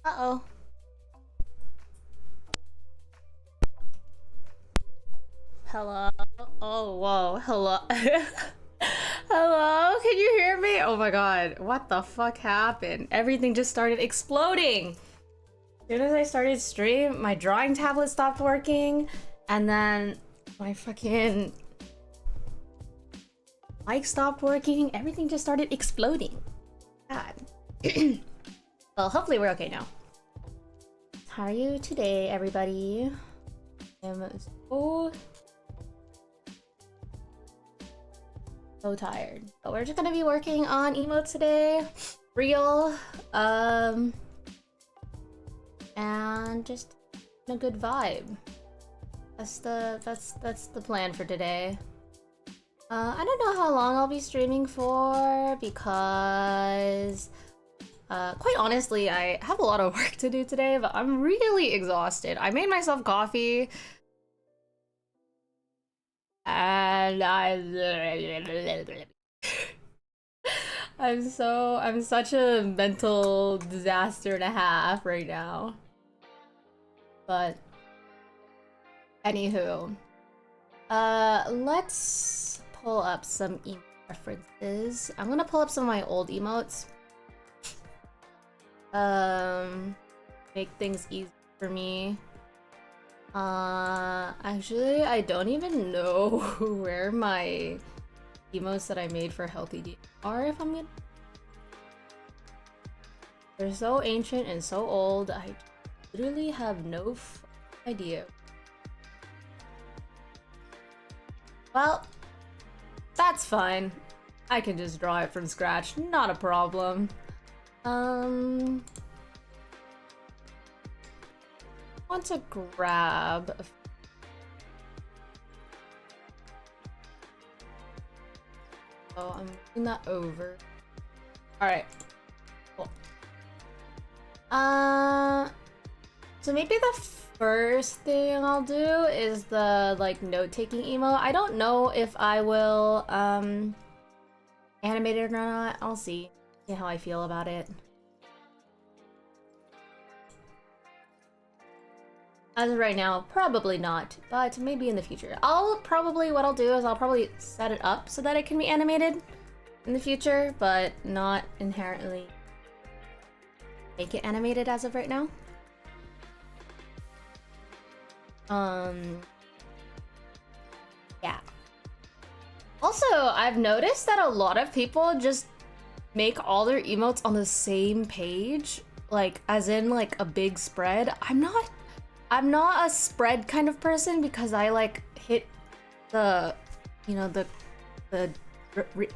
Uh-oh. Hello? Oh, whoa. Hello? Hello? Can you hear me? Oh my god. What the fuck happened? Everything just started exploding. As soon as I started stream, my drawing tablet stopped working, and then my fucking mic stopped working. Everything just started exploding. God. Well, hopefully we're okay now. How are you today, everybody? I'm so tired. But we're just gonna be working on emotes today. Real. And just a good vibe. That's the plan for today. I don't know how long I'll be streaming for because quite honestly, I have a lot of work to do today, but I'm really exhausted. I made myself coffee and I'm such a mental disaster and a half right now. But anywho, let's pull up some emote references. I'm gonna pull up some of my old emotes. Make things easy for me. Actually, I don't even know where my emotes that I made for Healthy D are, if I'm gonna... They're so ancient and so old, I literally have no idea. Well, that's fine. I can just draw it from scratch, not a problem. I want to grab oh, I'm moving that over. Alright. Cool. So maybe the first thing I'll do is the like note-taking emote. I don't know if I will animate it or not. I'll see how I feel about it. As of right now, probably not, but maybe in the future. What I'll do is I'll probably set it up so that it can be animated in the future, but not inherently make it animated as of right now. Yeah. Also, I've noticed that a lot of people just make all their emotes on the same page, like as in like a big spread. I'm not a spread kind of person because I like hit the, you know, the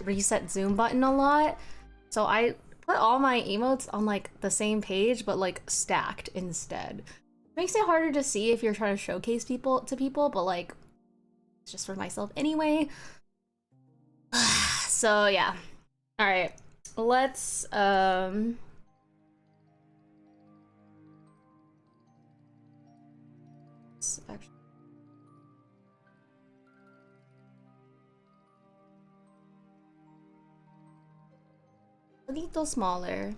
reset zoom button a lot. So I put all my emotes on like the same page, but like stacked instead. Makes it harder to see if you're trying to showcase people, but like it's just for myself anyway. So yeah. All right, let's actually a little smaller.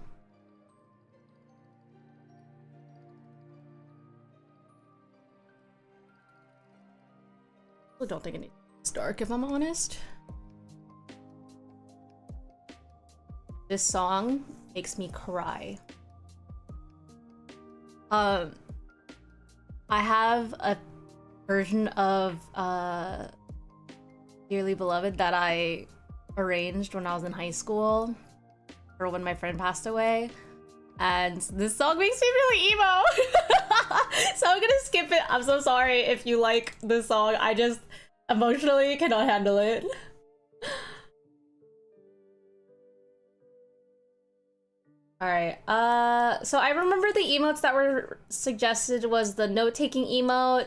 I don't think it's dark, if I'm honest. This song makes me cry. I have a version of Dearly Beloved that I arranged when I was in high school, or when my friend passed away, and this song makes me really emo. So I'm gonna skip it. I'm so sorry if you like this song. I just emotionally cannot handle it. Alright, so I remember the emotes that were suggested was the note-taking emote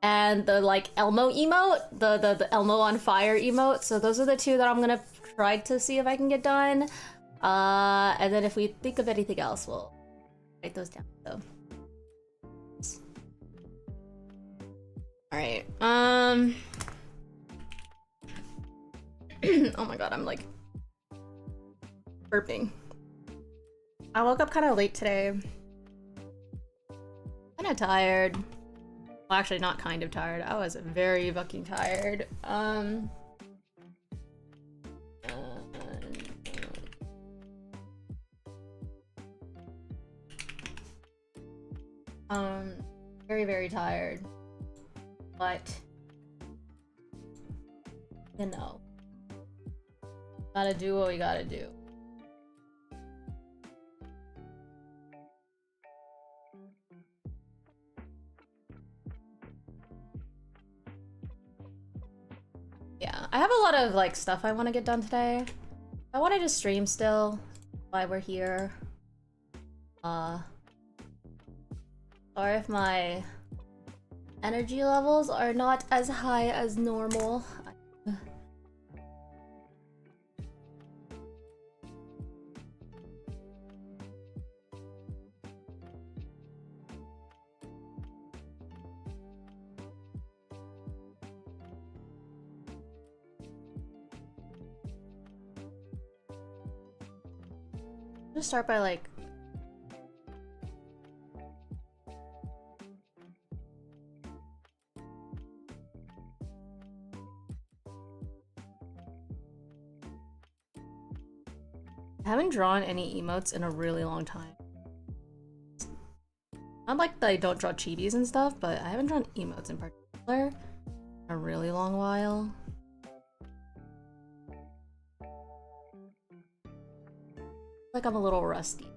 and the like Elmo emote, the Elmo on fire emote. So those are the two that I'm gonna try to see if I can get done. And then if we think of anything else, we'll write those down. So, alright, oh my god, I'm like burping. I woke up kind of late today. Kinda tired. Well, actually not kind of tired. I was very fucking tired. Very, very tired. But you know, gotta do what we gotta do. Yeah, I have a lot of like stuff I want to get done today. I wanted to stream still while we're here. Sorry if my energy levels are not as high as normal. I'm gonna start by like I haven't drawn any emotes in a really long time. Not like that I don't draw chibis and stuff, but I haven't drawn emotes in particular in a really long while. Like I'm a little rusty.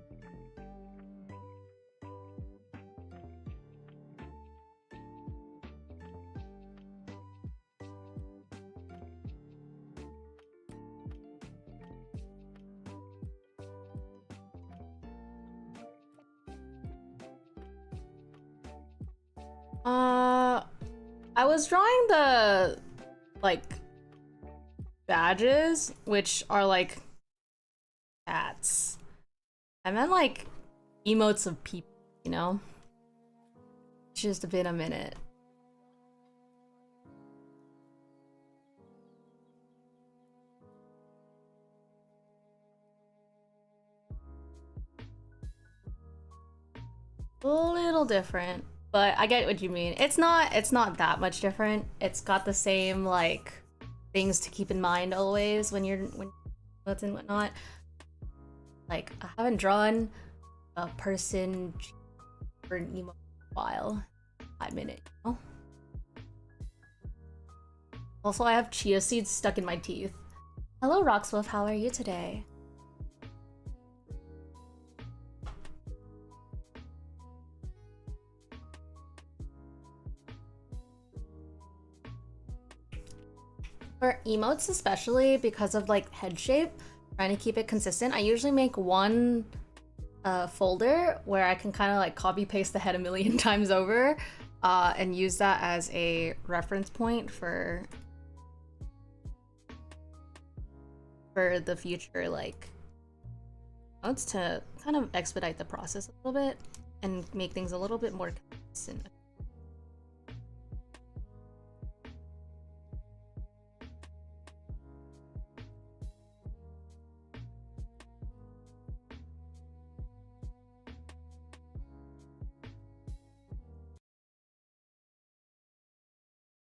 I was drawing the like badges, which are like cats. I meant like emotes of people, you know? It's just been a minute. A little different, but I get what you mean. It's not that much different. It's got the same like things to keep in mind always when what's and whatnot. Like I haven't drawn a person for an emo in a while. I admit it. You know? Also, I have chia seeds stuck in my teeth. Hello, Roxwolf. How are you today? For emotes especially, because of like head shape, trying to keep it consistent, I usually make one folder where I can kind of like copy paste the head a million times over and use that as a reference point for the future like notes to kind of expedite the process a little bit and make things a little bit more consistent.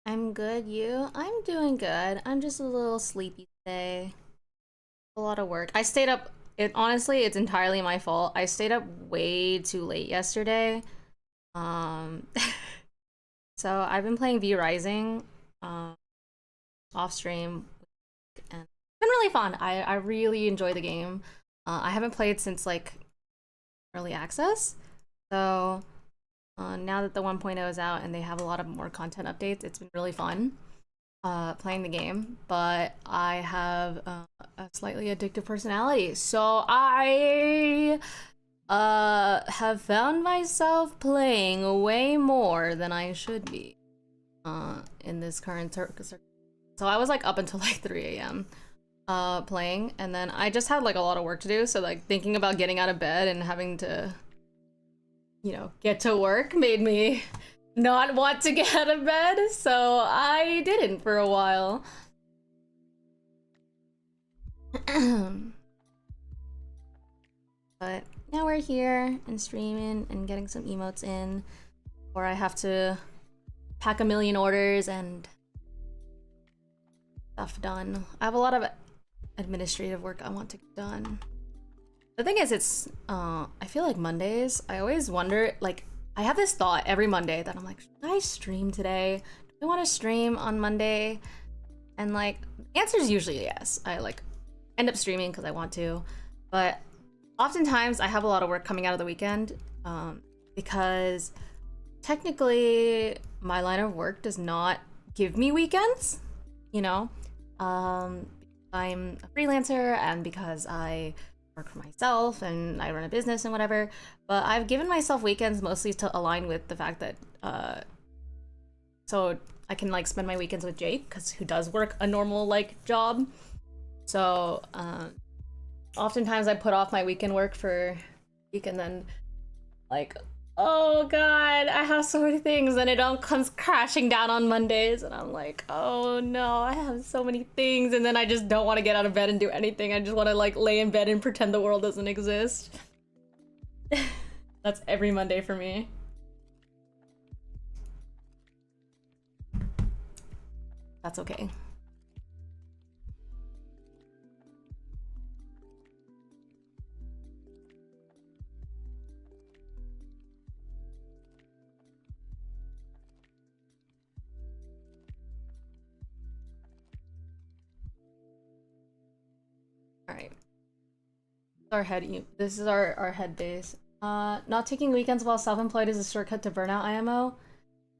I'm good, you? I'm doing good. I'm just a little sleepy today. A lot of work. I stayed up. Honestly, it's entirely my fault. I stayed up way too late yesterday. So I've been playing V Rising off stream and it's been really fun. I really enjoy the game. I haven't played since like early access. So now that the 1.0 is out and they have a lot of more content updates, it's been really fun playing the game. But I have a slightly addictive personality, so I have found myself playing way more than I should be in this current circus. So I was like up until like 3 a.m. Playing, and then I just had like a lot of work to do, so like thinking about getting out of bed and having to, you know, get to work made me not want to get out of bed, so I didn't for a while. But now we're here and streaming and getting some emotes in. or I have to pack a million orders and stuff done. I have a lot of administrative work I want to get done. The thing is, it's I feel like Mondays, I always wonder, like, I have this thought every Monday that I'm like, should I stream today? Do I want to stream on Monday? And like, the answer is usually yes. I like end up streaming because I want to, but oftentimes I have a lot of work coming out of the weekend because technically my line of work does not give me weekends, you know? I'm a freelancer and because I work for myself and I run a business and whatever, but I've given myself weekends mostly to align with the fact that so I can like spend my weekends with Jake, because who does work a normal like job. So oftentimes I put off my weekend work for a week and then like, oh god, I have so many things, and it all comes crashing down on Mondays and I'm like, oh no, I have so many things, and then I just don't want to get out of bed and do anything. I just want to like lay in bed and pretend the world doesn't exist. That's every Monday for me. That's okay. Alright. This is our head base. Not taking weekends while self-employed is a shortcut to burnout, IMO.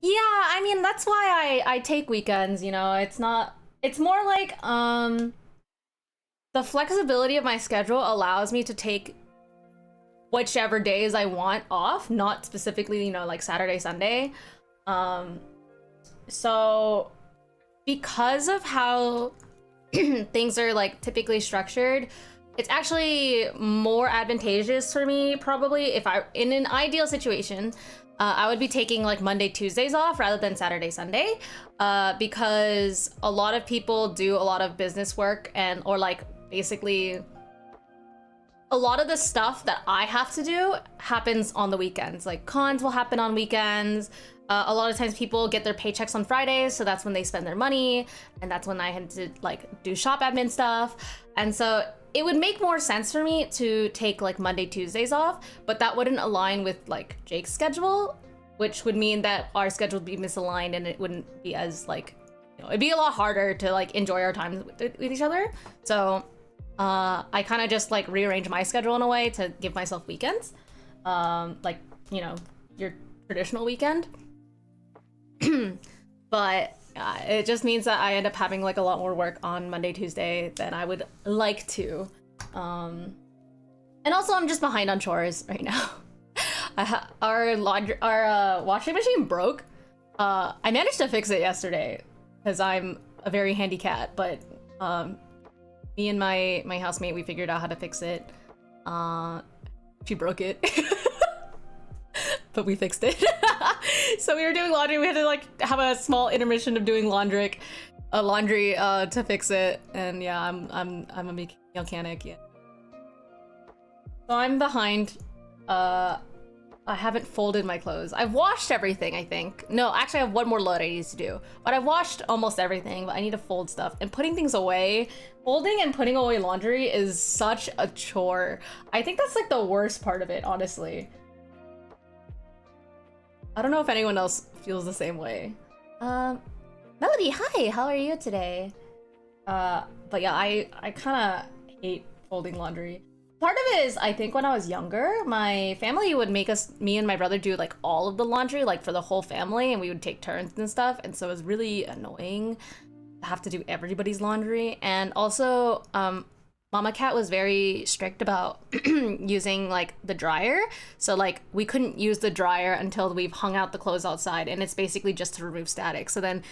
Yeah, I mean, that's why I take weekends, you know. It's more like, the flexibility of my schedule allows me to take whichever days I want off, not specifically, you know, like Saturday, Sunday. So because of how things are like typically structured, it's actually more advantageous for me probably if in an ideal situation, I would be taking like Monday, Tuesdays off rather than Saturday, Sunday, because a lot of people do a lot of business work or like basically a lot of the stuff that I have to do happens on the weekends. Like cons will happen on weekends. A lot of times people get their paychecks on Fridays, so that's when they spend their money, and that's when I had to like do shop admin stuff. And so it would make more sense for me to take like Monday, Tuesdays off, but that wouldn't align with like Jake's schedule, which would mean that our schedule would be misaligned and it wouldn't be as like, you know, it'd be a lot harder to like enjoy our time with each other. So I kind of just like rearrange my schedule in a way to give myself weekends, like, you know, your traditional weekend. But it just means that I end up having like a lot more work on Monday, Tuesday than I would like to. And also I'm just behind on chores right now. Our washing machine broke. I managed to fix it yesterday because I'm a very handy cat, but me and my housemate, we figured out how to fix it. She broke it. But we fixed it. So we were doing laundry. We had to like have a small intermission of doing laundry to fix it. And yeah, I'm a mechanic. Yeah. So I'm behind. I haven't folded my clothes. I've washed everything, I think. No, actually I have one more load I need to do. But I've washed almost everything, but I need to fold stuff. And putting things away, folding and putting away laundry is such a chore. I think that's like the worst part of it, honestly. I don't know if anyone else feels the same way. Melody, hi, how are you today? But yeah, I kind of hate folding laundry. Part of it is, I think when I was younger, my family would make me and my brother do like all of the laundry, like for the whole family, and we would take turns and stuff, and so it was really annoying to have to do everybody's laundry. And also, Mama Cat was very strict about using like the dryer. So like we couldn't use the dryer until we've hung out the clothes outside, and it's basically just to remove static. So then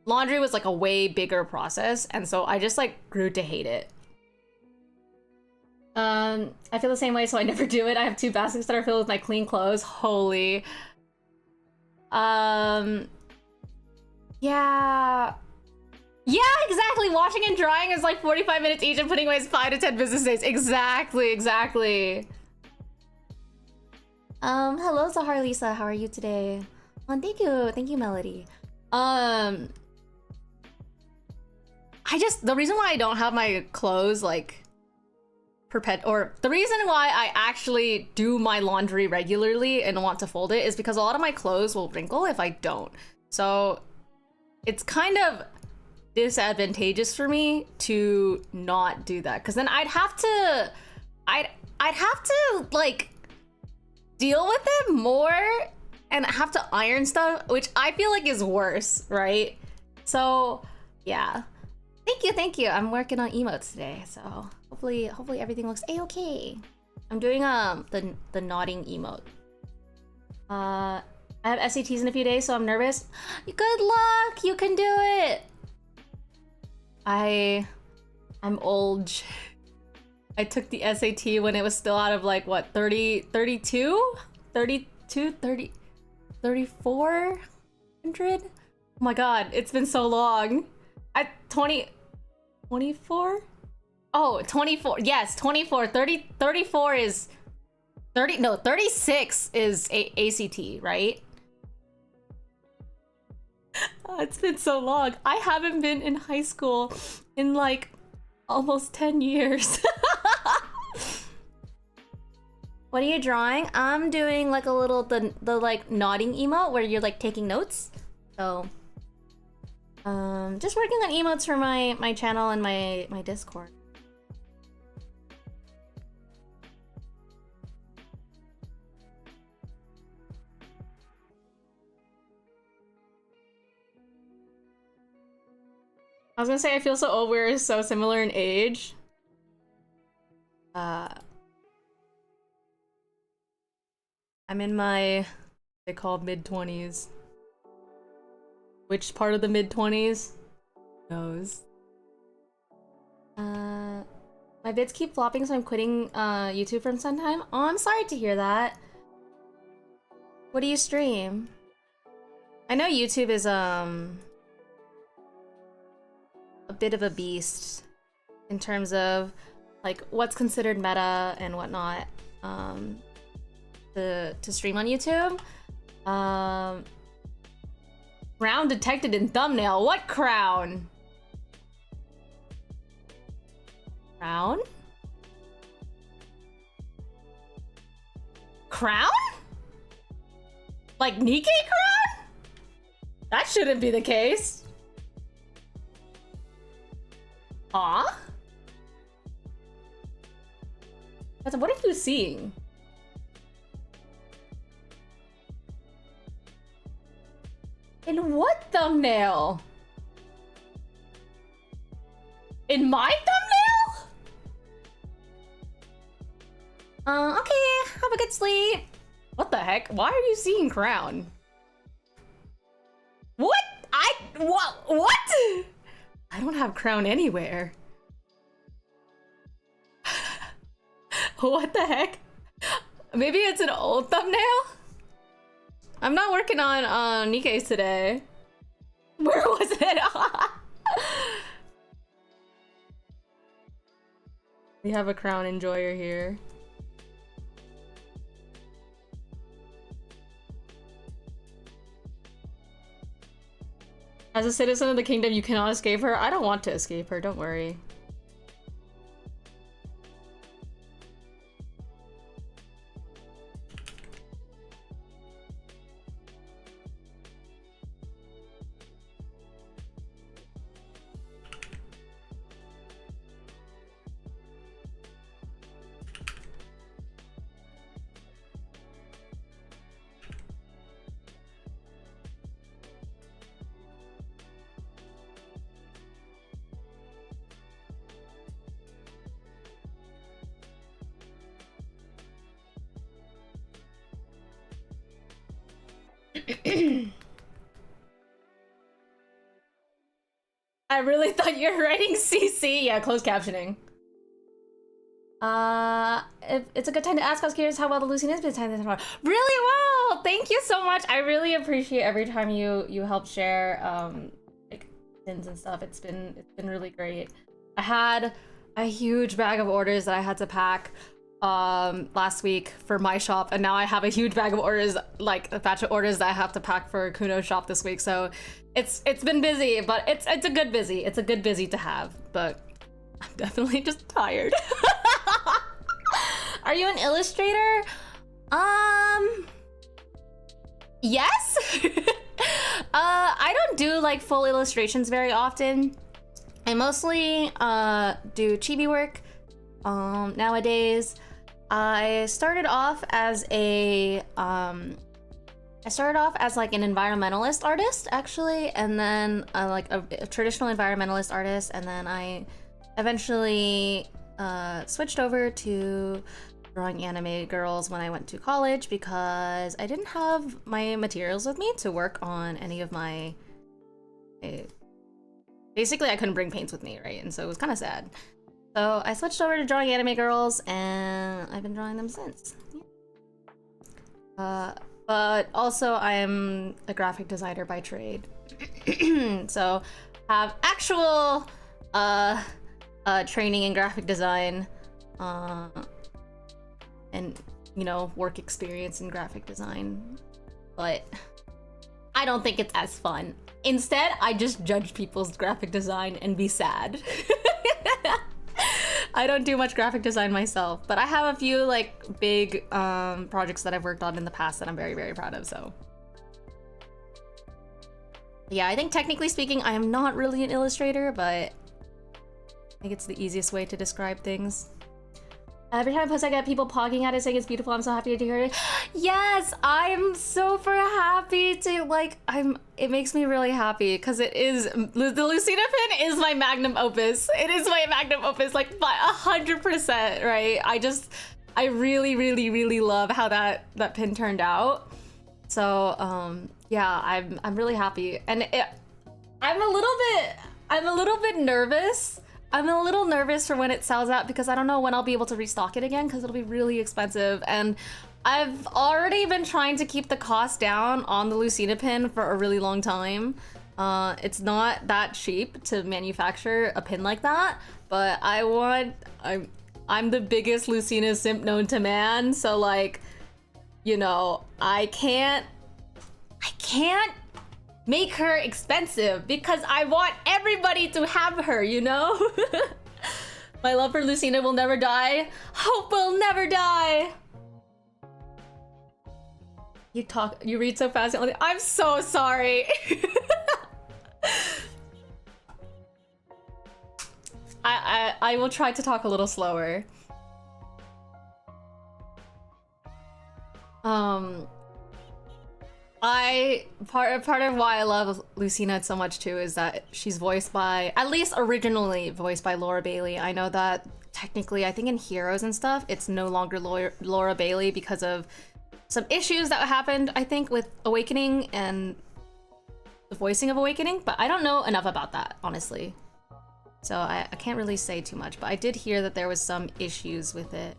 laundry was like a way bigger process, and so I just like grew to hate it. I feel the same way, so I never do it. I have 2 baskets that are filled with my clean clothes. Holy. Yeah. Yeah, exactly. Washing and drying is like 45 minutes each, and putting away is 5 to 10 business days. Exactly. Hello, Zahar Lisa. How are you today? Oh, thank you, Melody. The reason why I don't have my clothes like the reason why I actually do my laundry regularly and want to fold it is because a lot of my clothes will wrinkle if I don't. So it's kind of disadvantageous for me to not do that, because then I'd have to like deal with it more and have to iron stuff, which I feel like is worse, right? So yeah. Thank you. I'm working on emotes today, so hopefully everything looks a-okay. I'm doing the nodding emote. I have SATs in a few days, so I'm nervous. Good luck! You can do it! I'm old. I took the SAT when it was still out of like what, 32? 3,400? Oh my god, it's been so long. 24? Oh, 24. Yes, 24. 34 is 36 is ACT, right? Oh, it's been so long. I haven't been in high school in like almost 10 years. What are you drawing? I'm doing like a little the like nodding emote where you're like taking notes. So just working on emotes for my channel and my Discord. I was gonna say I feel so old, we're so similar in age. I'm in my, they call mid-20s. Which part of the mid-20s? Who knows? My vids keep flopping, so I'm quitting YouTube from some time. Oh, I'm sorry to hear that. What do you stream? I know YouTube is a bit of a beast in terms of like what's considered meta and whatnot to stream on YouTube. Crown detected in thumbnail. What crown? Crown? Crown? Like Nikkei crown? That shouldn't be the case. Huh? What are you seeing? In what thumbnail? In my thumbnail? Okay, have a good sleep. What the heck? Why are you seeing crown? What? What? I don't have crown anywhere. What the heck? Maybe it's an old thumbnail? I'm not working on Nikkei's today. Where was it? We have a crown enjoyer here. As a citizen of the kingdom, you cannot escape her. I don't want to escape her, don't worry. I really thought you were writing CC. Yeah, closed captioning. If it's a good time to ask, I was curious how well the losing is, but it's time to talk. Really well! Thank you so much. I really appreciate every time you help share like sins and stuff. It's been really great. I had a huge bag of orders that I had to pack last week for my shop, and now I have a huge bag of orders, like a batch of orders that I have to pack for Kuno's shop this week. So it's been busy, but it's a good busy. It's a good busy to have, but I'm definitely just tired. Are you an illustrator? Yes. I don't do like full illustrations very often. I mostly do chibi work nowadays. I started off as like an environmentalist artist, actually, and then like a traditional environmentalist artist, and then I eventually switched over to drawing anime girls when I went to college because I didn't have my materials with me to work on any of my basically I couldn't bring paints with me, right? And so it was kind of sad. So I switched over to drawing anime girls, and I've been drawing them since. Yeah. But also I'm a graphic designer by trade. So have actual training in graphic design and, you know, work experience in graphic design, but I don't think it's as fun. Instead, I just judge people's graphic design and be sad. I don't do much graphic design myself, but I have a few like big projects that I've worked on in the past that I'm very, very proud of, so. Yeah, I think technically speaking, I am not really an illustrator, but I think it's the easiest way to describe things. Every time I post, I get people pogging at it saying it's beautiful. I'm so happy to hear it. Yes, I'm super happy to, like, it makes me really happy because it is, the Lucina pin is my magnum opus. It is my magnum opus, like 100%, right? I really, really, really love how that pin turned out. So, yeah, I'm really happy. And I'm a little bit nervous. I'm a little nervous for when it sells out because I don't know when I'll be able to restock it again because it'll be really expensive. And I've already been trying to keep the cost down on the Lucina pin for a really long time. It's not that cheap to manufacture a pin like that, but I'm the biggest Lucina simp known to man, so like, you know, I can't make her expensive because I want everybody to have her, you know? My love for Lucina will never die. Hope will never die. You read so fast. I'm so sorry. I will try to talk a little slower. Part of why I love Lucina so much too is that she's voiced by, at least originally voiced by Laura Bailey. I know that technically, I think in Heroes and stuff, it's no longer Laura Bailey because of some issues that happened, I think, with Awakening and the voicing of Awakening, but I don't know enough about that, honestly. So I can't really say too much, but I did hear that there was some issues with it.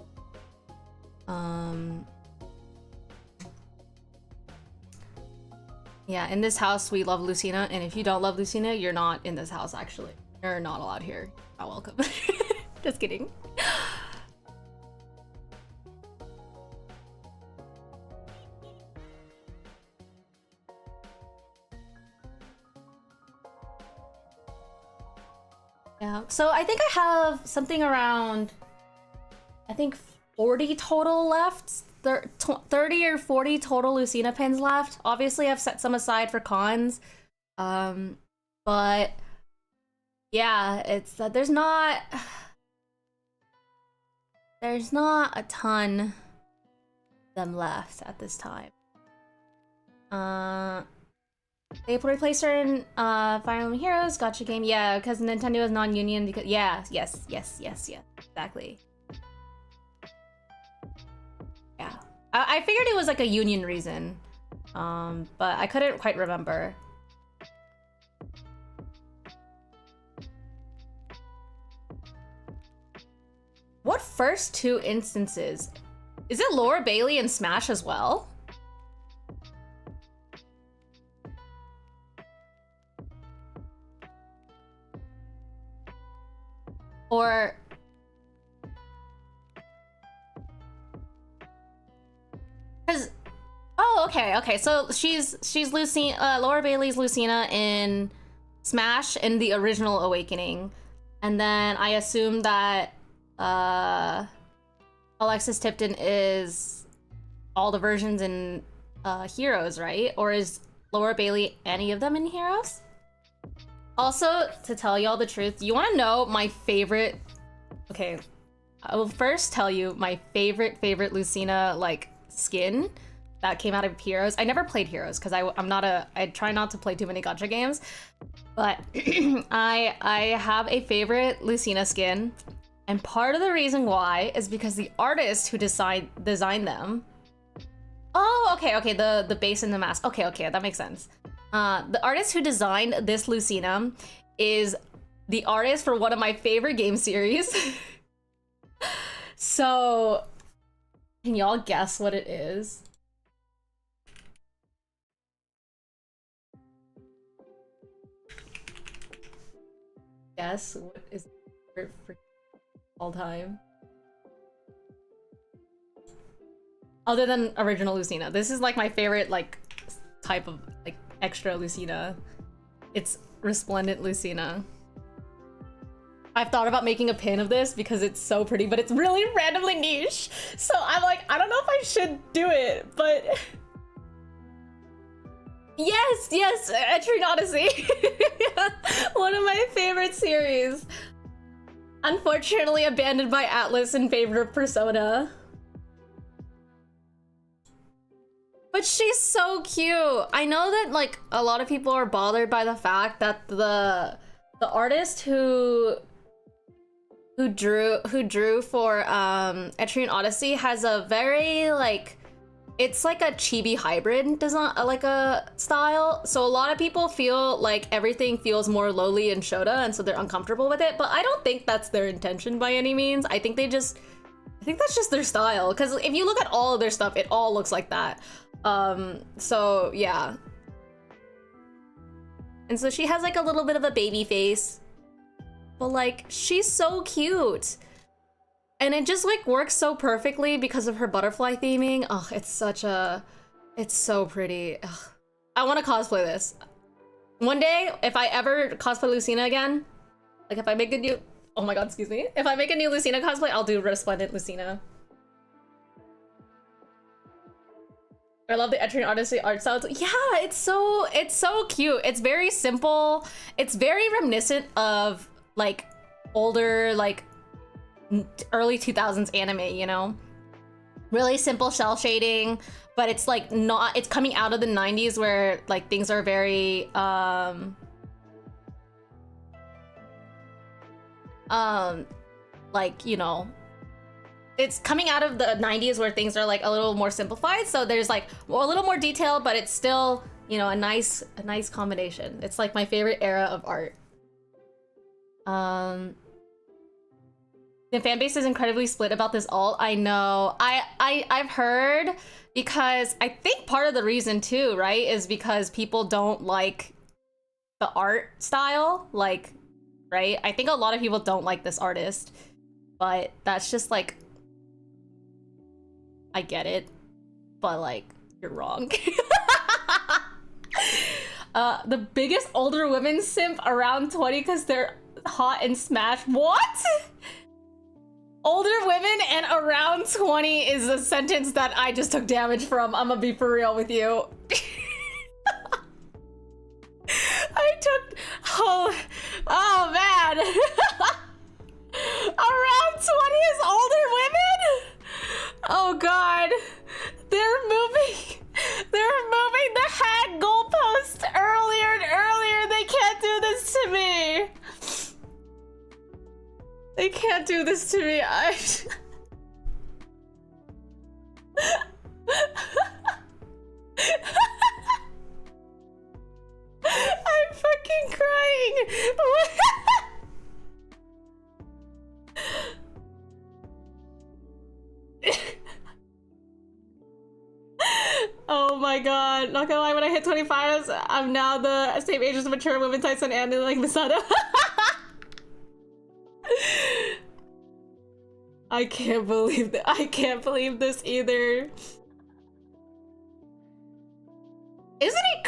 Yeah, in this house, we love Lucina, and if you don't love Lucina, you're not in this house, actually. You're not allowed here. You're not welcome. Just kidding. Yeah, so I think I have something around, I think 40 total left. 30 or 40 total Lucina pins left. Obviously, I've set some aside for cons. But yeah, it's there's not a ton of them left at this time. They replaced her in Fire Emblem Heroes Gacha game. Yeah, because Nintendo is non-union. Because yes, exactly. Yeah, I figured it was like a union reason, but I couldn't quite remember. What first two instances? Is it Laura Bailey in Smash as well? Or okay. So she's Lucina, Laura Bailey's Lucina in Smash in the original Awakening, and then I assume that Alexis Tipton is all the versions in Heroes, right? Or is Laura Bailey any of them in Heroes? Also, to tell y'all the truth, you want to know my favorite? Okay, I will first tell you my favorite Lucina like skin that came out of Heroes. I never played Heroes because I try not to play too many gacha games, but I have a favorite Lucina skin, and part of the reason why is because the artist who designed them. Oh, okay, the base and the mask. Okay, that makes sense. The artist who designed this Lucina is the artist for one of my favorite game series. So, can y'all guess what it is? Guess what is for all time? Other than original Lucina. This is like my favorite like type of like extra Lucina. It's Resplendent Lucina. I've thought about making a pin of this because it's so pretty, but it's really randomly niche. So I'm like, I don't know if I should do it, but yes, Etrian Odyssey. One of my favorite series. Unfortunately abandoned by Atlas in favor of Persona. But she's so cute. I know that like a lot of people are bothered by the fact that the artist who drew for Etrian Odyssey has a very like, it's like a chibi hybrid design, like a style. So a lot of people feel like everything feels more lowly in Shota, and so they're uncomfortable with it. But I don't think that's their intention by any means. I think that's just their style. Because if you look at all of their stuff, it all looks like that. So yeah. And so she has like a little bit of a baby face, but like she's so cute. And it just like works so perfectly because of her butterfly theming. Oh, it's so pretty. Ugh. I want to cosplay this. One day, if I ever cosplay Lucina again, like if I make a new, oh my god, excuse me. If I make a new Lucina cosplay, I'll do Resplendent Lucina. I love the Etrian Odyssey art style. Yeah, it's so cute. It's very simple. It's very reminiscent of like older, like early 2000s anime, you know? Really simple cell shading, but it's like not, it's coming out of the 90s where like things are very like, you know, it's coming out of the 90s where things are like a little more simplified, so there's like a little more detail, but it's still, you know, a nice combination. It's like my favorite era of art. The fan base is incredibly split about this alt. I know. I've heard, because I think part of the reason too, right, is because people don't like the art style, like, right? I think a lot of people don't like this artist, but that's just like, I get it, but like, you're wrong. The biggest older women simp around 20 because they're hot and Smash. What? Older women and around 20 is a sentence that I just took damage from. I'm gonna be for real with you. Oh man. Around 20 is older women? Oh god. They're moving the head goalpost earlier and earlier. They can't do this to me. They can't do this to me. I'm fucking crying. Oh my god. Not gonna lie, when I hit 25, I'm now the same age as a mature woman Tyson and like Misada. I can't believe that. I can't believe this either.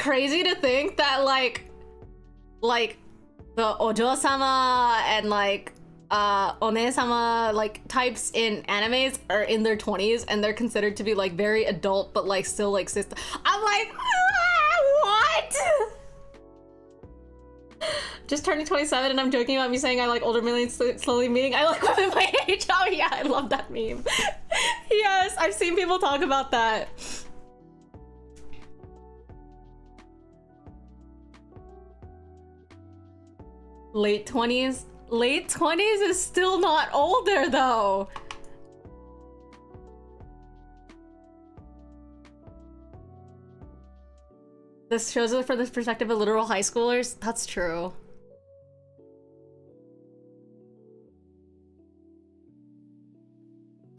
crazy to think that like the ojo-sama and like one-sama like types in animes are in their 20s and they're considered to be like very adult but like still like sister. I'm like, what? Just turning 27 and I'm joking about me saying I like older millions slowly meaning I like women my age. Oh yeah, I love that meme. Yes, I've seen people talk about that. Late 20s? Late 20s is still not older though. This shows it from the perspective of literal high schoolers. That's true.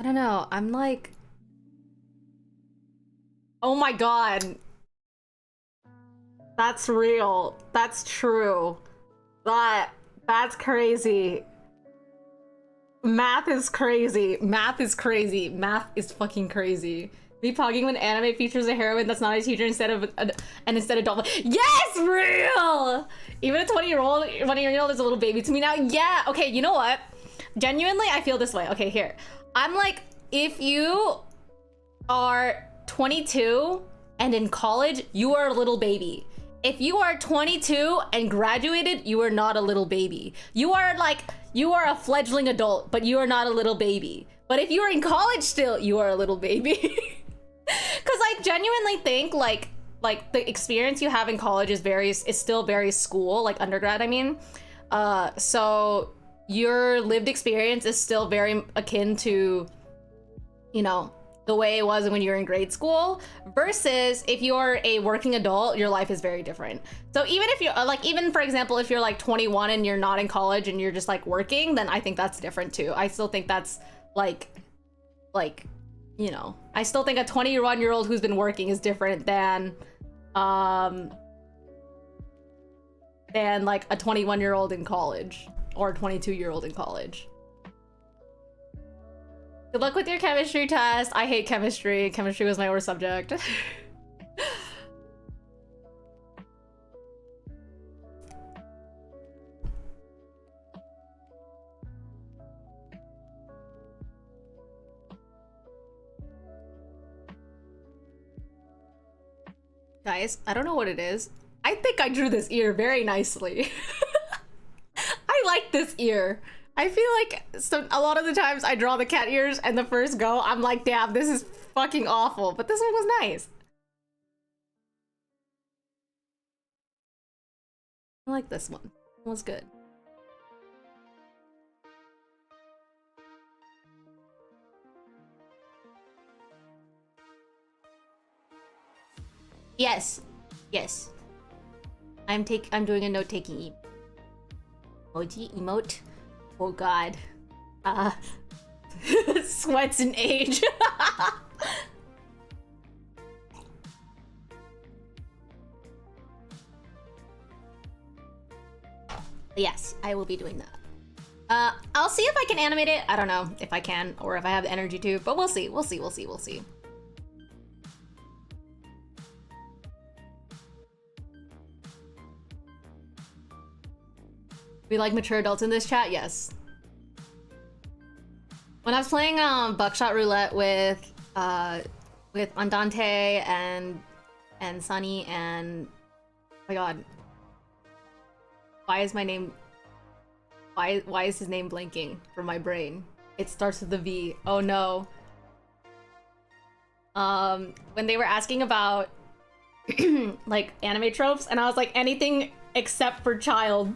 I don't know. I'm like, oh my god. That's real. That's true. That's crazy. Math is crazy. Math is crazy. Math is fucking crazy. Me pogging when anime features a heroine that's not a teacher instead of adult. Yes, real. Even a 20-year-old is a little baby to me now. Yeah. Okay. You know what? Genuinely, I feel this way. Okay, here. I'm like, if you are 22 and in college, you are a little baby. If you are 22 and graduated, you are not a little baby. You are a fledgling adult, but you are not a little baby. But if you are in college still, you are a little baby. Cause I genuinely think like the experience you have in college is still very school, like undergrad, I mean. So your lived experience is still very akin to, you know, the way it was when you were in grade school, versus if you're a working adult, your life is very different. So even if you're like, even for example, if you're like 21 and you're not in college and you're just like working, then I think that's different too. I still think that's like, you know, I still think a 21-year-old who's been working is different than like a 21-year-old in college or a 22-year-old in college. Good luck with your chemistry test. I hate chemistry. Chemistry was my worst subject. Guys, I don't know what it is. I think I drew this ear very nicely. I like this ear. I feel like a lot of the times I draw the cat ears and the first go, I'm like, damn, this is fucking awful. But this one was nice. I like this one. It was good. Yes. Yes. I'm doing a note-taking emoji emote. Oh god. Sweats and age. Yes, I will be doing that. I'll see if I can animate it. I don't know if I can or if I have the energy to, but we'll see. We'll see. We'll see. We'll see. We like mature adults in this chat? Yes. When I was playing Buckshot Roulette with Andante and Sunny and oh my god. Why is my name why is his name blinking from my brain? It starts with a V. Oh no. When they were asking about like anime tropes and I was like anything except for child.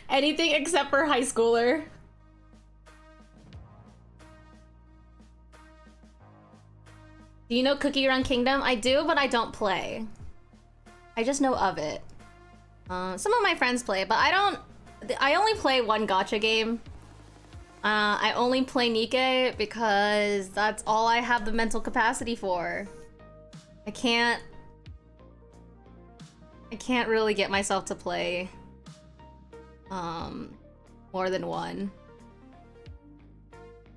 Anything except for high schooler. Do you know Cookie Run Kingdom? I do, but I don't play. I just know of it. Some of my friends play, but I only play one gacha game. I only play Nikke because that's all I have the mental capacity for. I can't really get myself to play more than one.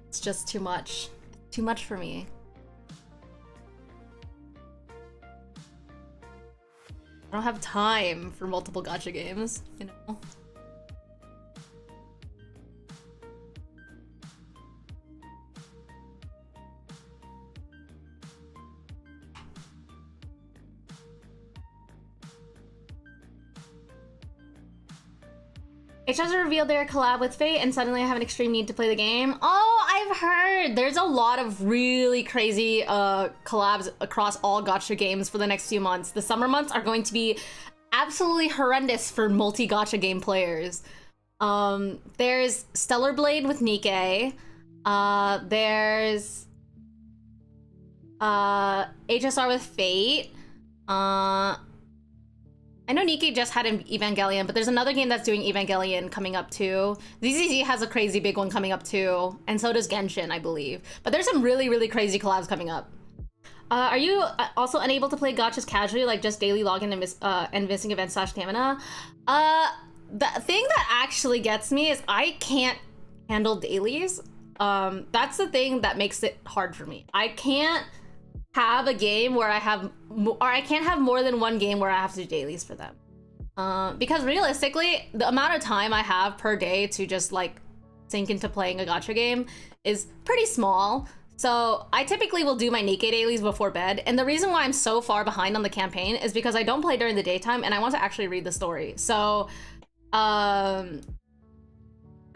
It's just too much. Too much for me. I don't have time for multiple gacha games, you know? HRs revealed their collab with Fate, and suddenly I have an extreme need to play the game. Oh, I've heard! There's a lot of really crazy collabs across all gacha games for the next few months. The summer months are going to be absolutely horrendous for multi-gacha game players. There's Stellar Blade with Nikke. There's HSR with Fate. I know Nikke just had an Evangelion, but there's another game that's doing Evangelion coming up too. ZZZ has a crazy big one coming up too, and so does Genshin, I believe. But there's some really, really crazy collabs coming up. Are you also unable to play gachas casually, like just daily login and missing events / stamina? The thing that actually gets me is I can't handle dailies. That's the thing that makes it hard for me. I can't have a game where I can't have more than one game where I have to do dailies for them. Because realistically, the amount of time I have per day to just like sink into playing a gacha game is pretty small. So I typically will do my Nikke dailies before bed. And the reason why I'm so far behind on the campaign is because I don't play during the daytime and I want to actually read the story. So,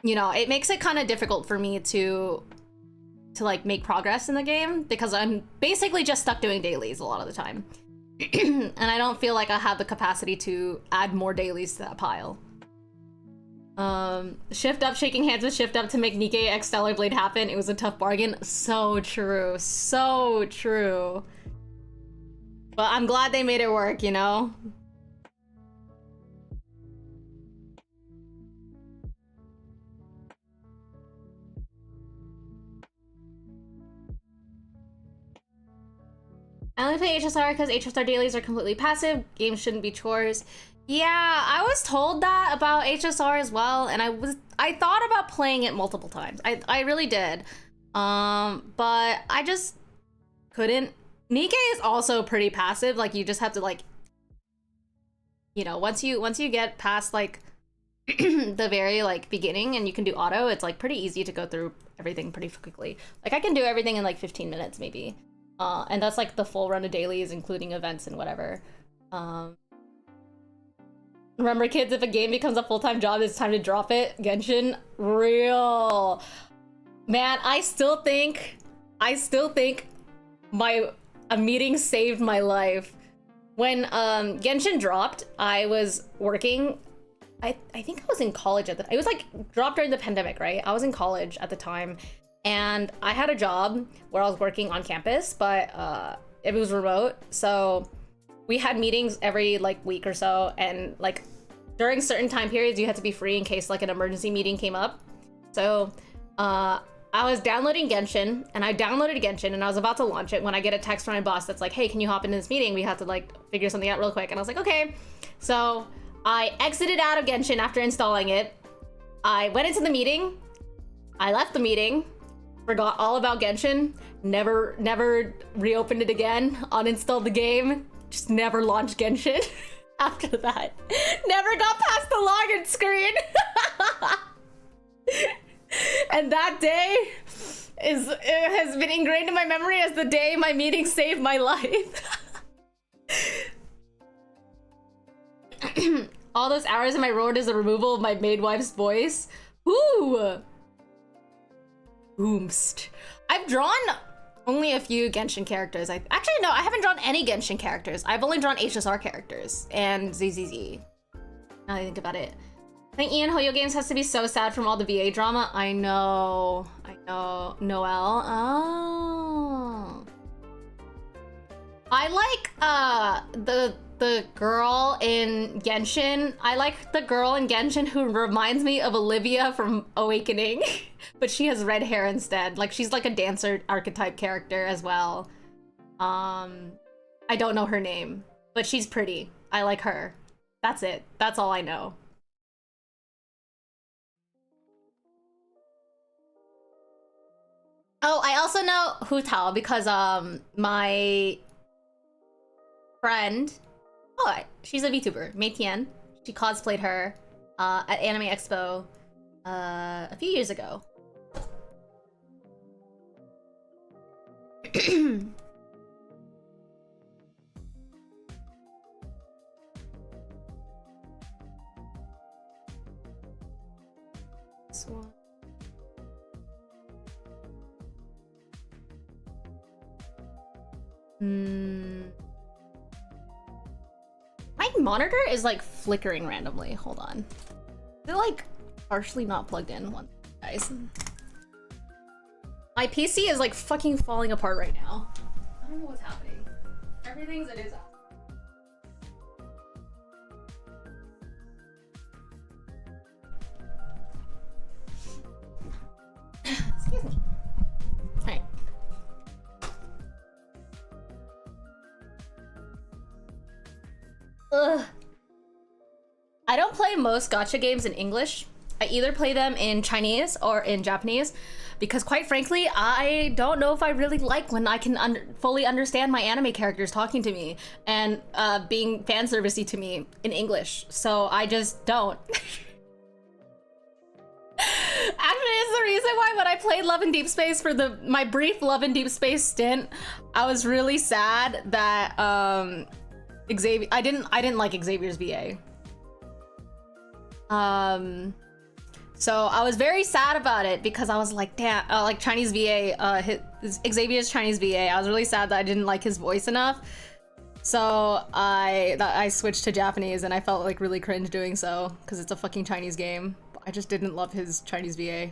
you know, it makes it kind of difficult for me to like make progress in the game because I'm basically just stuck doing dailies a lot of the time. And I don't feel like I have the capacity to add more dailies to that pile. Shift Up, shaking hands with Shift Up to make Nikke X Stellar Blade happen. It was a tough bargain. So true, so true. But I'm glad they made it work, you know? I only play HSR because HSR dailies are completely passive. Games shouldn't be chores. Yeah, I was told that about HSR as well, and I thought about playing it multiple times. I really did. But I just couldn't. Nikke is also pretty passive. Like you just have to like, you know, once you get past like the very like beginning and you can do auto, it's like pretty easy to go through everything pretty quickly. Like I can do everything in like 15 minutes maybe. And that's like the full run of dailies, including events and whatever. Remember, kids, if a game becomes a full-time job, it's time to drop it. Genshin, real. Man, I still think a meeting saved my life. When Genshin dropped, I was working. I think I was in college at the time. It was like dropped during the pandemic, right? I was in college at the time. And I had a job where I was working on campus, but it was remote. So we had meetings every like week or so. And like during certain time periods, you had to be free in case like an emergency meeting came up. So I was downloading Genshin and I downloaded Genshin and I was about to launch it when I get a text from my boss that's like, hey, can you hop into this meeting? We have to like figure something out real quick. And I was like, okay. So I exited out of Genshin after installing it. I went into the meeting. I left the meeting. Forgot all about Genshin, never reopened it again, uninstalled the game, just never launched Genshin after that. Never got past the login screen. And that day has been ingrained in my memory as the day my meeting saved my life. All those hours in my road is the removal of my maid wife's voice. Ooh. Boomst. I've drawn only a few Genshin characters. Actually, no, I haven't drawn any Genshin characters. I've only drawn HSR characters and ZZZ. Now that I think about it. I think Ian Hoyo Games has to be so sad from all the VA drama. I know. Noelle. Oh. I like the girl in Genshin. I like the girl in Genshin who reminds me of Olivia from Awakening. But she has red hair instead. Like she's like a dancer archetype character as well. I don't know her name, but she's pretty. I like her. That's it. That's all I know. Oh, I also know Hu Tao because my friend. Oh, she's a VTuber, Mei Tian. She cosplayed her at Anime Expo a few years ago. This one. My monitor is like flickering randomly. Hold on. They're like partially not plugged in. One, guys. My PC is like fucking falling apart right now. I don't know what's happening. Everything's a disaster. Excuse me. Alright. Ugh. I don't play most gacha games in English. I either play them in Chinese or in Japanese because quite frankly, I don't know if I really like when I can fully understand my anime characters talking to me and being fan servicey to me in English. So I just don't. Actually, it's the reason why when I played Love in Deep Space for my brief Love in Deep Space stint, I was really sad that Xavier. I didn't like Xavier's VA. So I was very sad about it because I was like, damn, like Chinese VA, Xavier's Chinese VA. I was really sad that I didn't like his voice enough. So I switched to Japanese and I felt like really cringe doing so because it's a fucking Chinese game. I just didn't love his Chinese VA.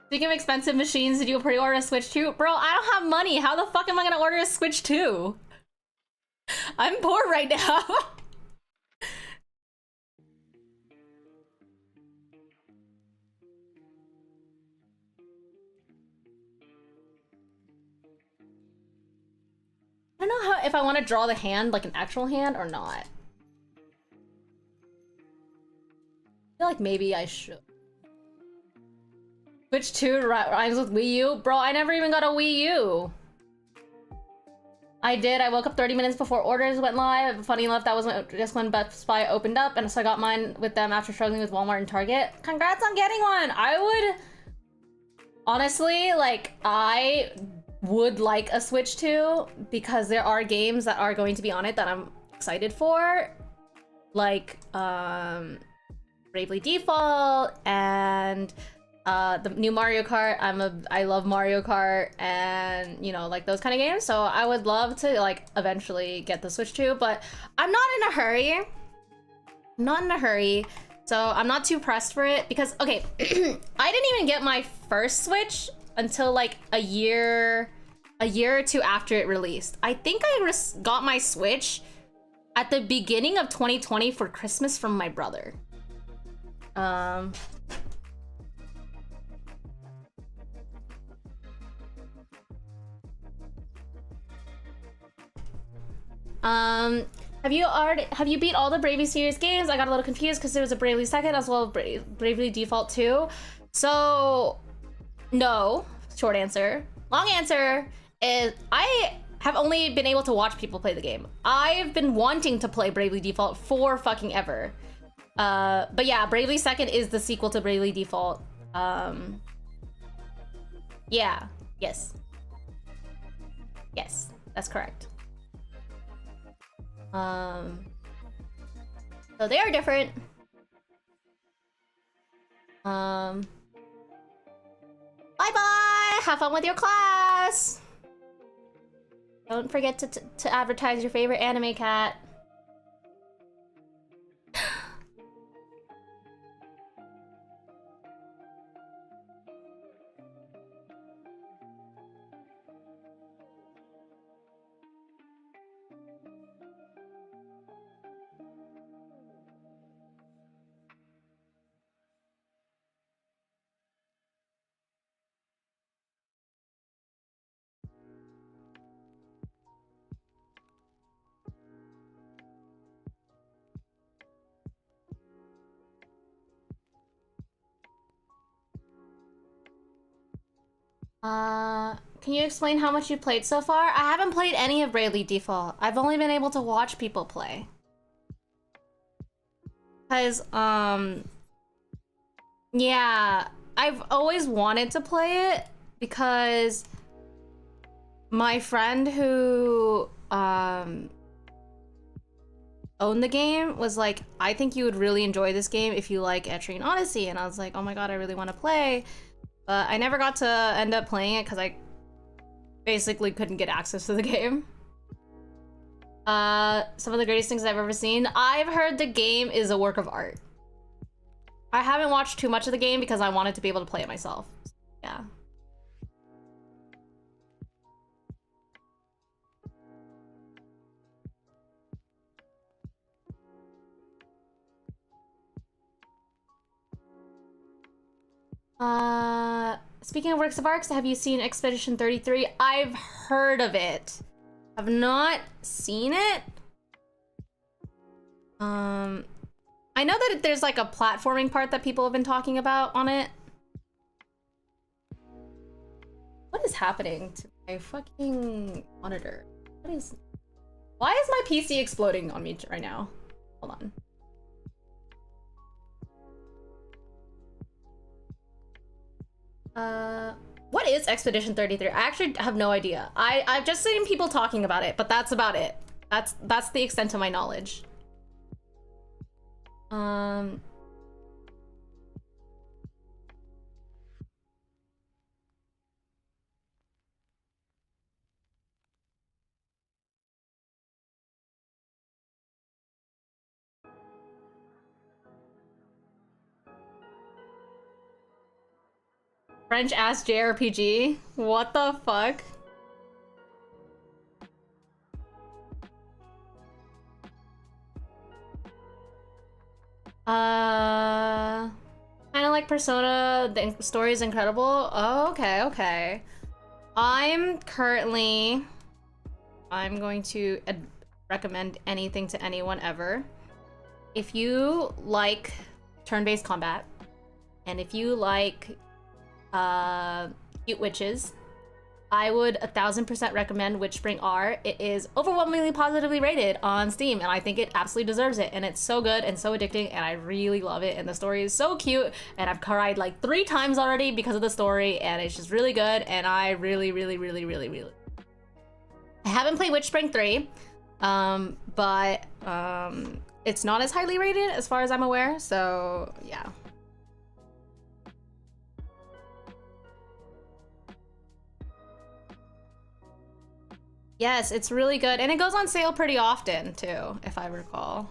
Speaking of expensive machines, did you pre-order a Switch 2? Bro, I don't have money. How the fuck am I gonna order a Switch 2? I'm poor right now. I don't know if I want to draw the hand like an actual hand or not. I feel like maybe I should. Switch 2 rhymes with Wii U? Bro, I never even got a Wii U. I did. I woke up 30 minutes before orders went live. Funny enough, that was just when Best Buy opened up, and so I got mine with them after struggling with Walmart and Target. Congrats on getting one! I would... Honestly, like, I would like a Switch 2 because there are games that are going to be on it that I'm excited for. Like, Bravely Default and the new Mario Kart. I love Mario Kart and, you know, like those kind of games. So I would love to like eventually get the Switch 2, but I'm not in a hurry. I'm not in a hurry. So I'm not too pressed for it because, okay, I didn't even get my first Switch until like a year or two after it released. I think I got my Switch at the beginning of 2020 for Christmas from my brother. Have you beat all the Bravely series games? I got a little confused because there was a Bravely Second as well as Bravely Default 2. So, no. Short answer. Long answer is I have only been able to watch people play the game. I've been wanting to play Bravely Default for fucking ever. But yeah, Bravely Second is the sequel to Bravely Default. Yeah. Yes. Yes, that's correct. So they are different. Bye bye! Have fun with your class! Don't forget to advertise your favorite anime cat. Can you explain how much you played so far? I haven't played any of Bravely Default. I've only been able to watch people play. Because, yeah, I've always wanted to play it because my friend who, owned the game was like, I think you would really enjoy this game if you like Etrian Odyssey. And I was like, oh my god, I really want to play. But I never got to end up playing it because I basically couldn't get access to the game. Some of the greatest things I've ever seen. I've heard the game is a work of art. I haven't watched too much of the game because I wanted to be able to play it myself. Yeah. Speaking of works of art, have you seen Expedition 33? I've heard of it. I've not seen it. I know that there's like a platforming part that people have been talking about on it. What is happening to my fucking monitor? What is... Why is my PC exploding on me right now? Hold on. What is Expedition 33? I actually have no idea. I've just seen people talking about it, but that's about it. That's the extent of my knowledge. French ass JRPG? What the fuck? Kind of like Persona, the story is incredible. Oh, okay, okay. I'm going to recommend anything to anyone ever. If you like turn-based combat, and if you like cute witches, I would 1000% recommend Witchspring R. It is overwhelmingly positively rated on Steam, and I think it absolutely deserves it. And it's so good and so addicting, and I really love it. And the story is so cute, and I've cried like 3 times already because of the story, and it's just really good. And I really, really, really, really, really. I haven't played Witchspring 3, but it's not as highly rated as far as I'm aware. So yeah. Yes, it's really good. And it goes on sale pretty often, too, if I recall.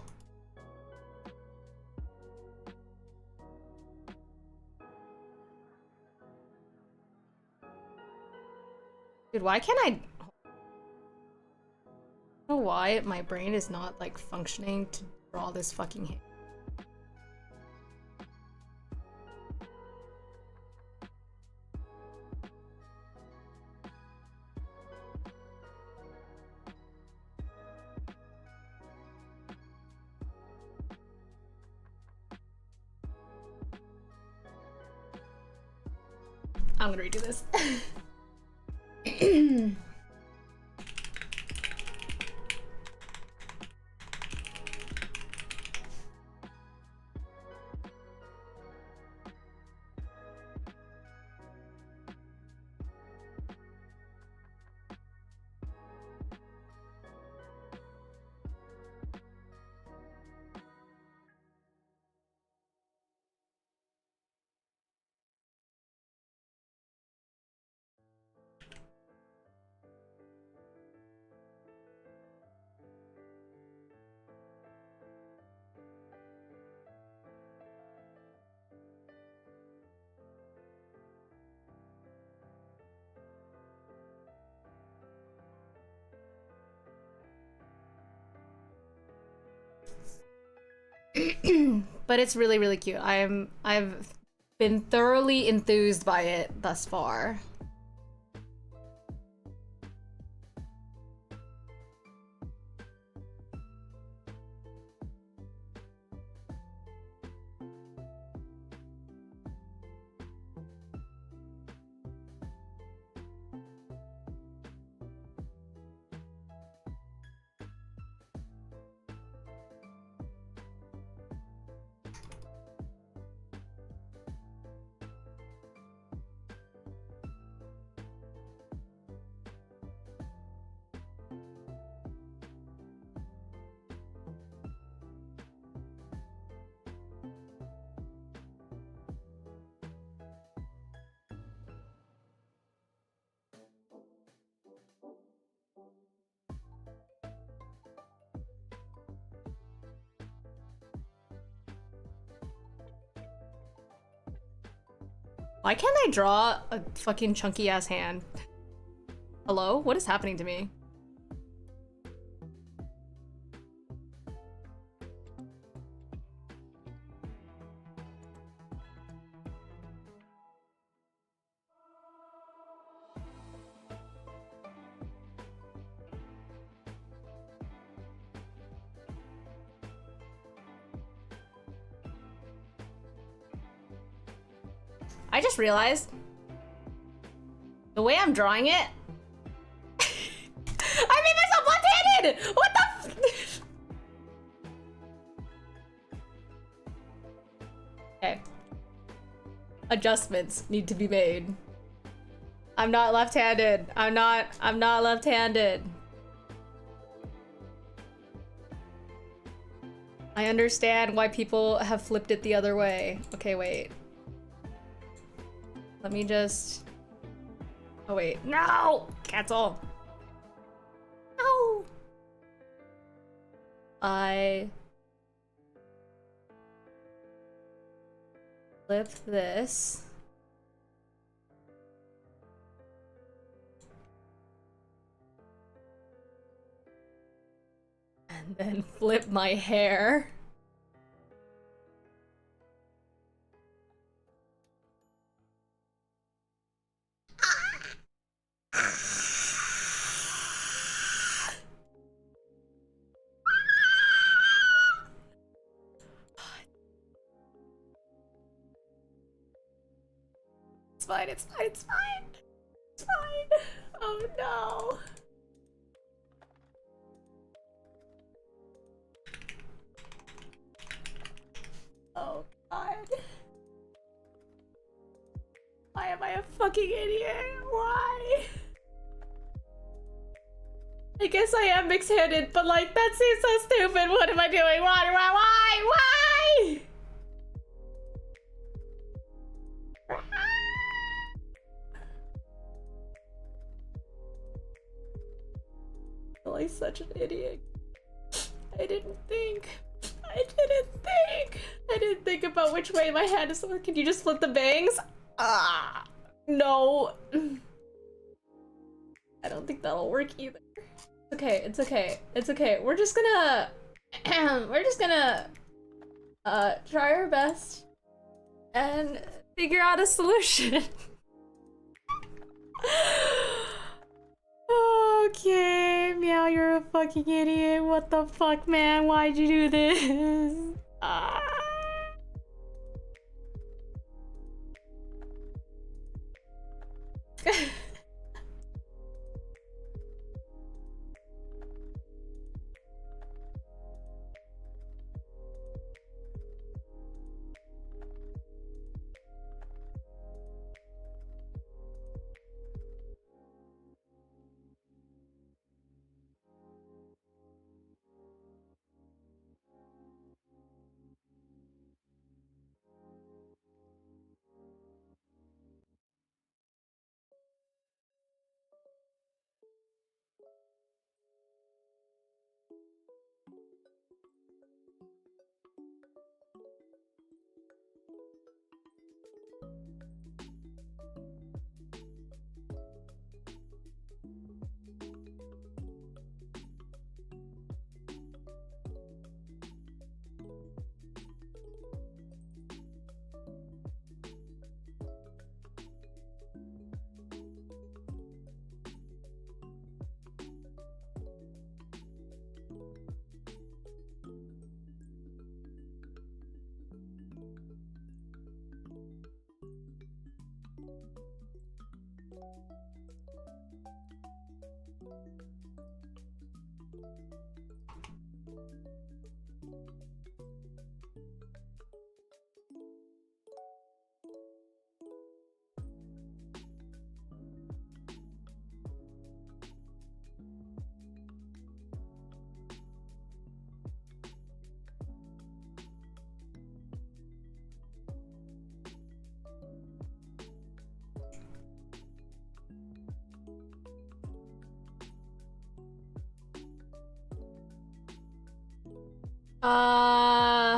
Dude, why can't I... I don't know why my brain is not, like, functioning to draw this fucking hit. I'm gonna redo this. But it's really, really cute. I've been thoroughly enthused by it thus far. Why can't I draw a fucking chunky ass hand? Hello? What is happening to me? I just realized the way I'm drawing it. I made myself left-handed! What the f— Okay. Adjustments need to be made. I'm not left-handed. I'm not left-handed. I understand why people have flipped it the other way. Okay, wait. Let me just... Oh wait, no! Cancel! No! I... flip this. And then flip my hair. It's fine, it's fine, it's fine. It's fine. Oh no. Oh god. Why am I a fucking idiot? Why? I guess I am mixed-handed, but like, that seems so stupid. What am I doing? Why? Oh, I'm such an idiot. I didn't think about which way my hand is. Can you just flip the bangs? Ah, no. I don't think that'll work either. Okay, it's okay. It's okay. We're just gonna try our best and figure out a solution. Okay, Meow, you're a fucking idiot. What the fuck, man? Why'd you do this? Ah.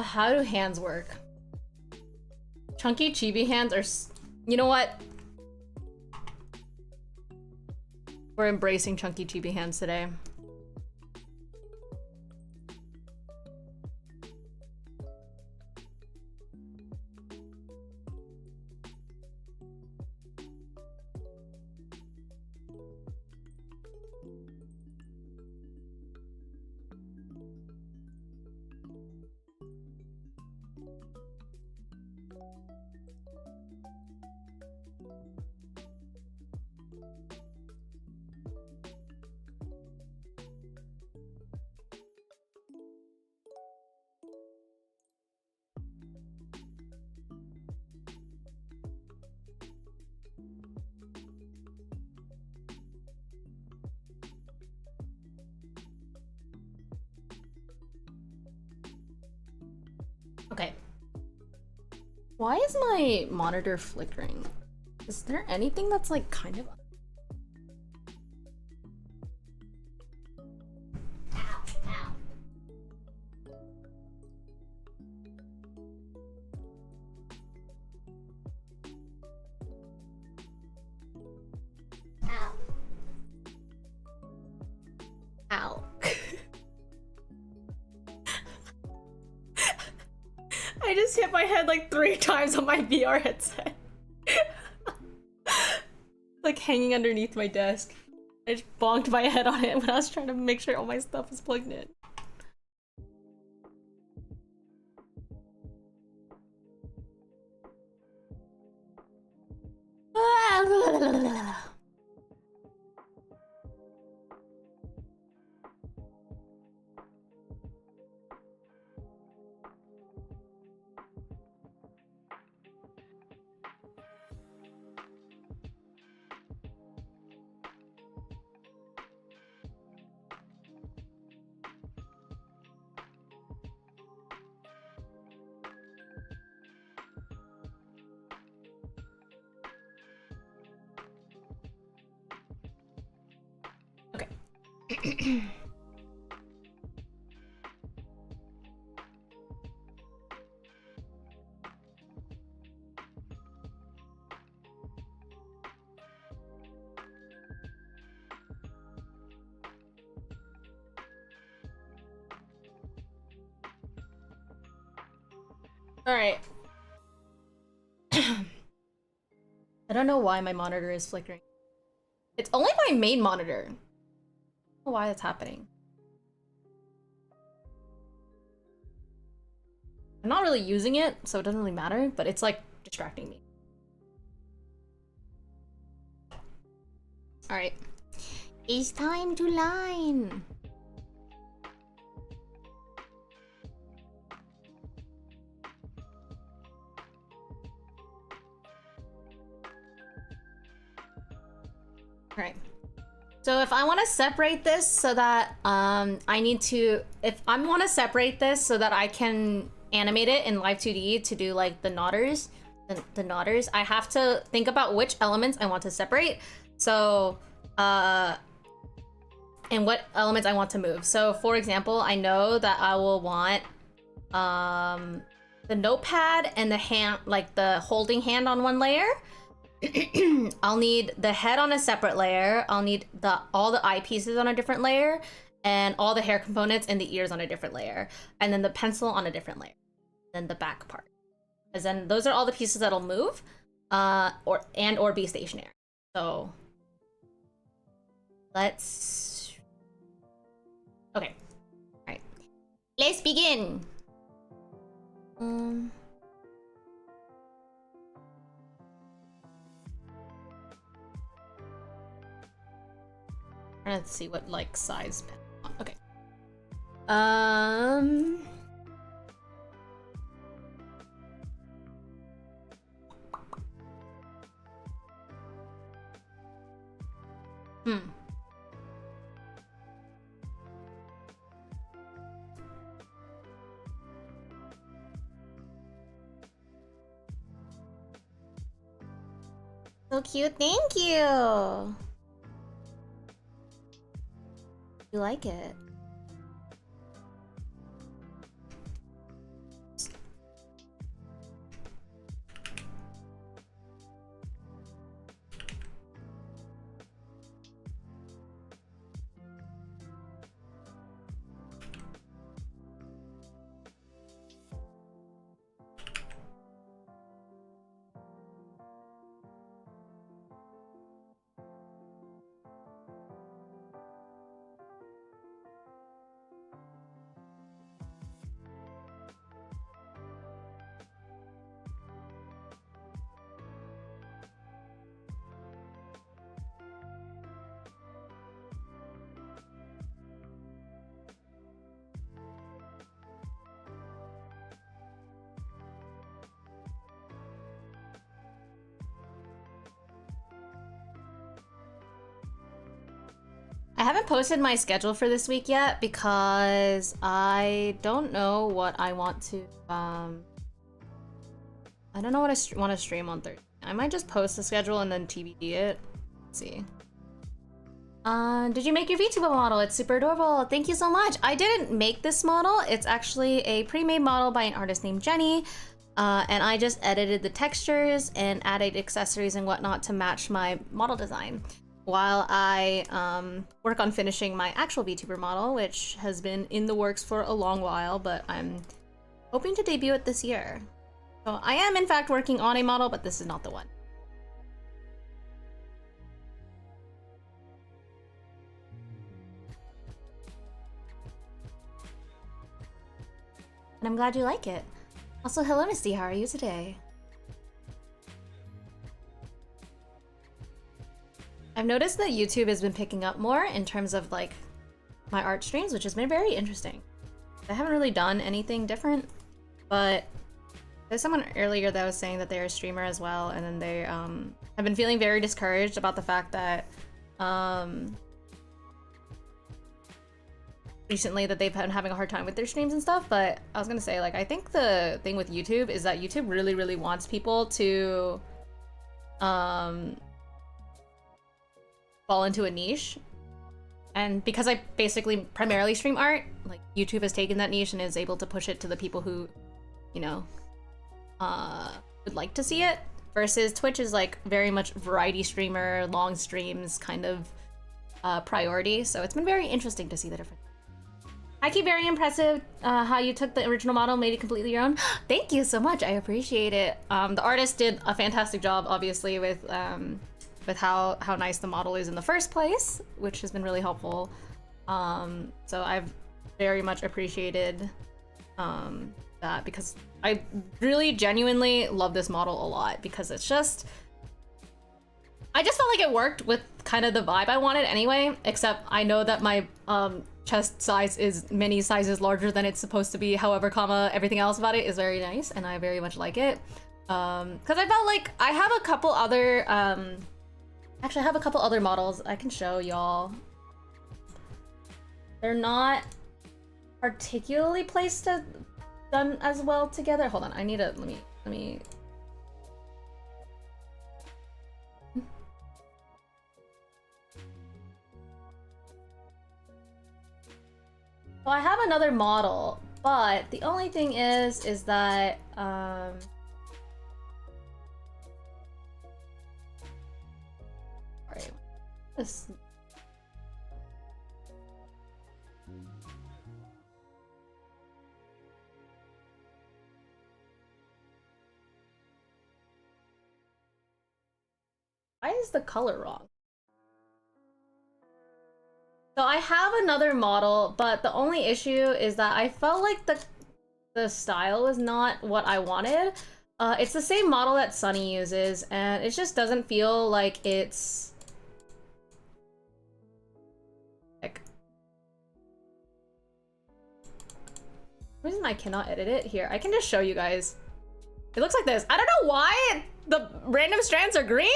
How do hands work? Chunky chibi hands are You know what? We're embracing chunky chibi hands today. Okay. Why is my monitor flickering? Is there anything that's like kind of... Ow. I just hit my head like 3 times on my VR headset. Like hanging underneath my desk. I just bonked my head on it when I was trying to make sure all my stuff is plugged in. Alright. I don't know why my monitor is flickering. It's only my main monitor. I don't know why that's happening. I'm not really using it, so it doesn't really matter, but it's like distracting me. Alright. It's time to line. Alright. So if I want to separate this so that if I want to separate this so that I can animate it in Live 2D to do like the knotters, I have to think about which elements I want to separate. So, and what elements I want to move. So for example, I know that I will want the notepad and the hand, like the holding hand on one layer. I'll need the head on a separate layer. I'll need all the eye pieces on a different layer, and all the hair components and the ears on a different layer, and then the pencil on a different layer, then the back part. Because then those are all the pieces that'll move, or be stationary. So let's. Okay, all right. Let's begin. Let's see what like size pen. Okay. So cute, thank you. You like it? I haven't posted my schedule for this week yet because I don't know what I want to, I don't know what I want to stream on Thursday. I might just post the schedule and then TBD it. Let's see. Did you make your VTuber model? It's super adorable. Thank you so much. I didn't make this model. It's actually a pre-made model by an artist named Jenny. And I just edited the textures and added accessories and whatnot to match my model design while I work on finishing my actual VTuber model, which has been in the works for a long while, but I'm hoping to debut it this year. So I am in fact working on a model, but this is not the one. And I'm glad you like it. Also, hello Misty, how are you today? I've noticed that YouTube has been picking up more in terms of like my art streams, which has been very interesting. I haven't really done anything different, but there's someone earlier that was saying that they're a streamer as well, and then they have been feeling very discouraged about the fact that recently that they've been having a hard time with their streams and stuff. But I was gonna say, like, I think the thing with YouTube is that YouTube really, really wants people to fall into a niche. And because I basically primarily stream art, like YouTube has taken that niche and is able to push it to the people who, you know, would like to see it, versus Twitch is like very much variety streamer, long streams kind of priority. So it's been very interesting to see the difference. Aki, very impressive how you took the original model and made it completely your own. Thank you so much, I appreciate it. The artist did a fantastic job, obviously, with how nice the model is in the first place, which has been really helpful. So I've very much appreciated that, because I really genuinely love this model a lot, because it's just, I just felt like it worked with kind of the vibe I wanted anyway, except I know that my chest size is many sizes larger than it's supposed to be. However, everything else about it is very nice, and I very much like it. Because I felt like I have a couple other, actually I have a couple other models I can show y'all. They're not particularly placed done as well together. Hold on, I need to, let me. So I have another model, but the only thing is that, sorry, this. Why is the color wrong? So I have another model, but the only issue is that I felt like the style was not what I wanted. It's the same model that Sunny uses, and it just doesn't feel like it's like, the reason I cannot edit it here, I can just show you guys. It looks like this. I don't know why the random strands are green.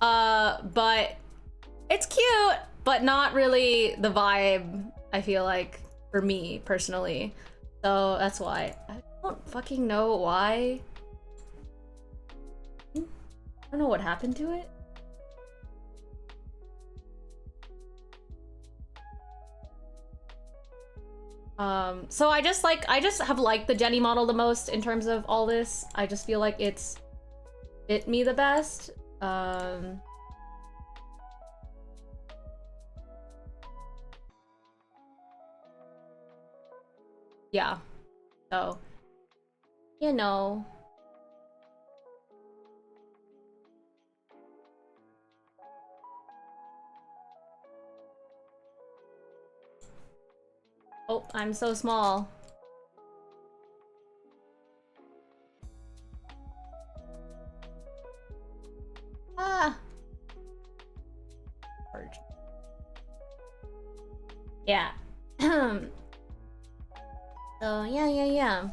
But it's cute, but not really the vibe, I feel like, for me, personally. So that's why. I don't fucking know why. I don't know what happened to it. So I just have liked the Jenny model the most in terms of all this. I just feel like it's fit me the best. Yeah, so, you know. Oh, I'm so small. Ah. Yeah. So yeah.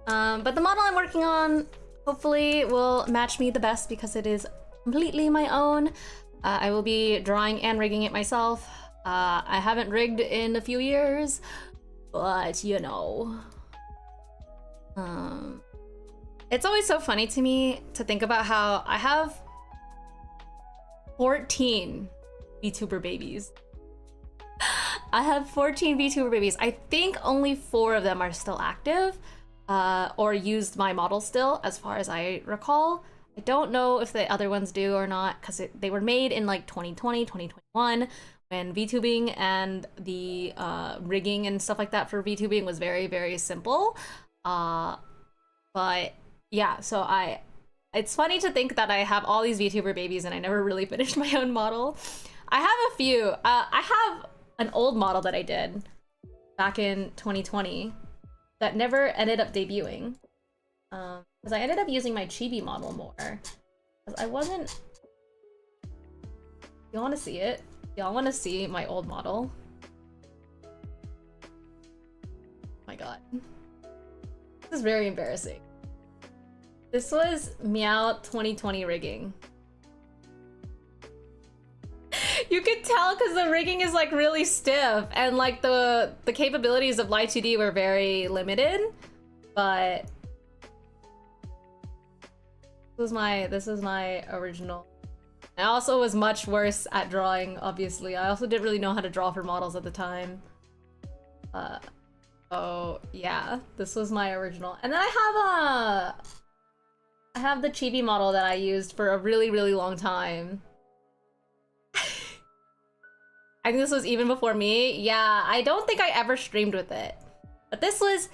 But the model I'm working on hopefully will match me the best, because it is completely my own. I will be drawing and rigging it myself. I haven't rigged in a few years, but you know. It's always so funny to me to think about how I have 14 VTuber babies. I have 14 VTuber babies. I think only 4 of them are still active, or used my model still, as far as I recall. I don't know if the other ones do or not, because they were made in like 2020, 2021, when VTubing and the rigging and stuff like that for VTubing was very, very simple. But yeah, so it's funny to think that I have all these VTuber babies and I never really finished my own model. I have a few. I have an old model that I did back in 2020 that never ended up debuting. Because I ended up using my chibi model more. Because I wasn't... You want to see it? Y'all want to see my old model? Oh my god. This is very embarrassing. This was Miao 2020 rigging. You could tell because the rigging is like really stiff and like the capabilities of Light 2D were very limited, but this is my original. I also was much worse at drawing, obviously. I also didn't really know how to draw for models at the time. Oh yeah, this was my original. And then I have the chibi model that I used for a really, really long time. I think this was even before me. Yeah, I don't think I ever streamed with it. But this is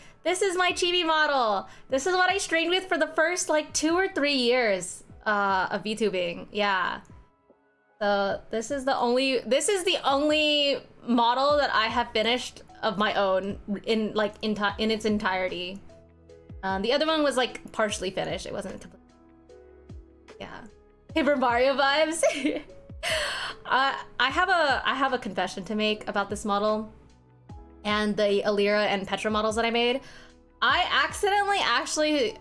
my chibi model. This is what I streamed with for the first like 2 or 3 years of VTubing. Yeah. So this is the only model that I have finished of my own in its entirety. The other one was like partially finished. It wasn't complete. Yeah. Paper Mario vibes. I have a confession to make about this model and the Alira and Petra models that I made. I accidentally actually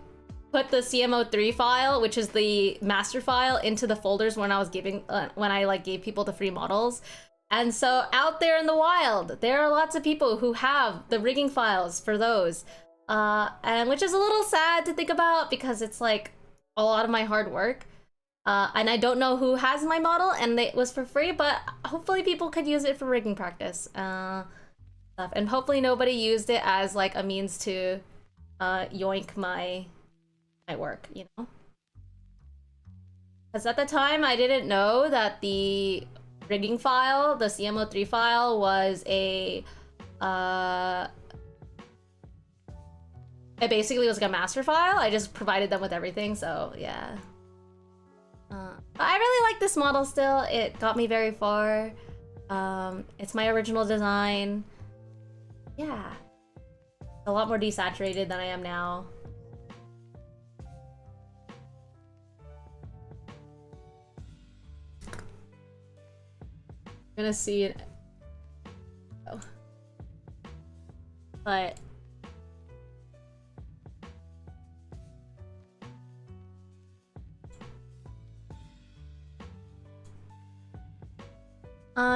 put the CMO3 file, which is the master file, into the folders when I was giving when I like gave people the free models. And so out there in the wild, there are lots of people who have the rigging files for those, and which is a little sad to think about because it's like a lot of my hard work. And I don't know who has my model, and it was for free, but hopefully people could use it for rigging practice. And hopefully nobody used it as like a means to yoink my work, you know? Because at the time I didn't know that the rigging file, the CMO3 file, was a it basically was like a master file. I just provided them with everything, so yeah. But I really like this model still. It got me very far. It's my original design. Yeah. A lot more desaturated than I am now. I'm gonna see it. Oh. But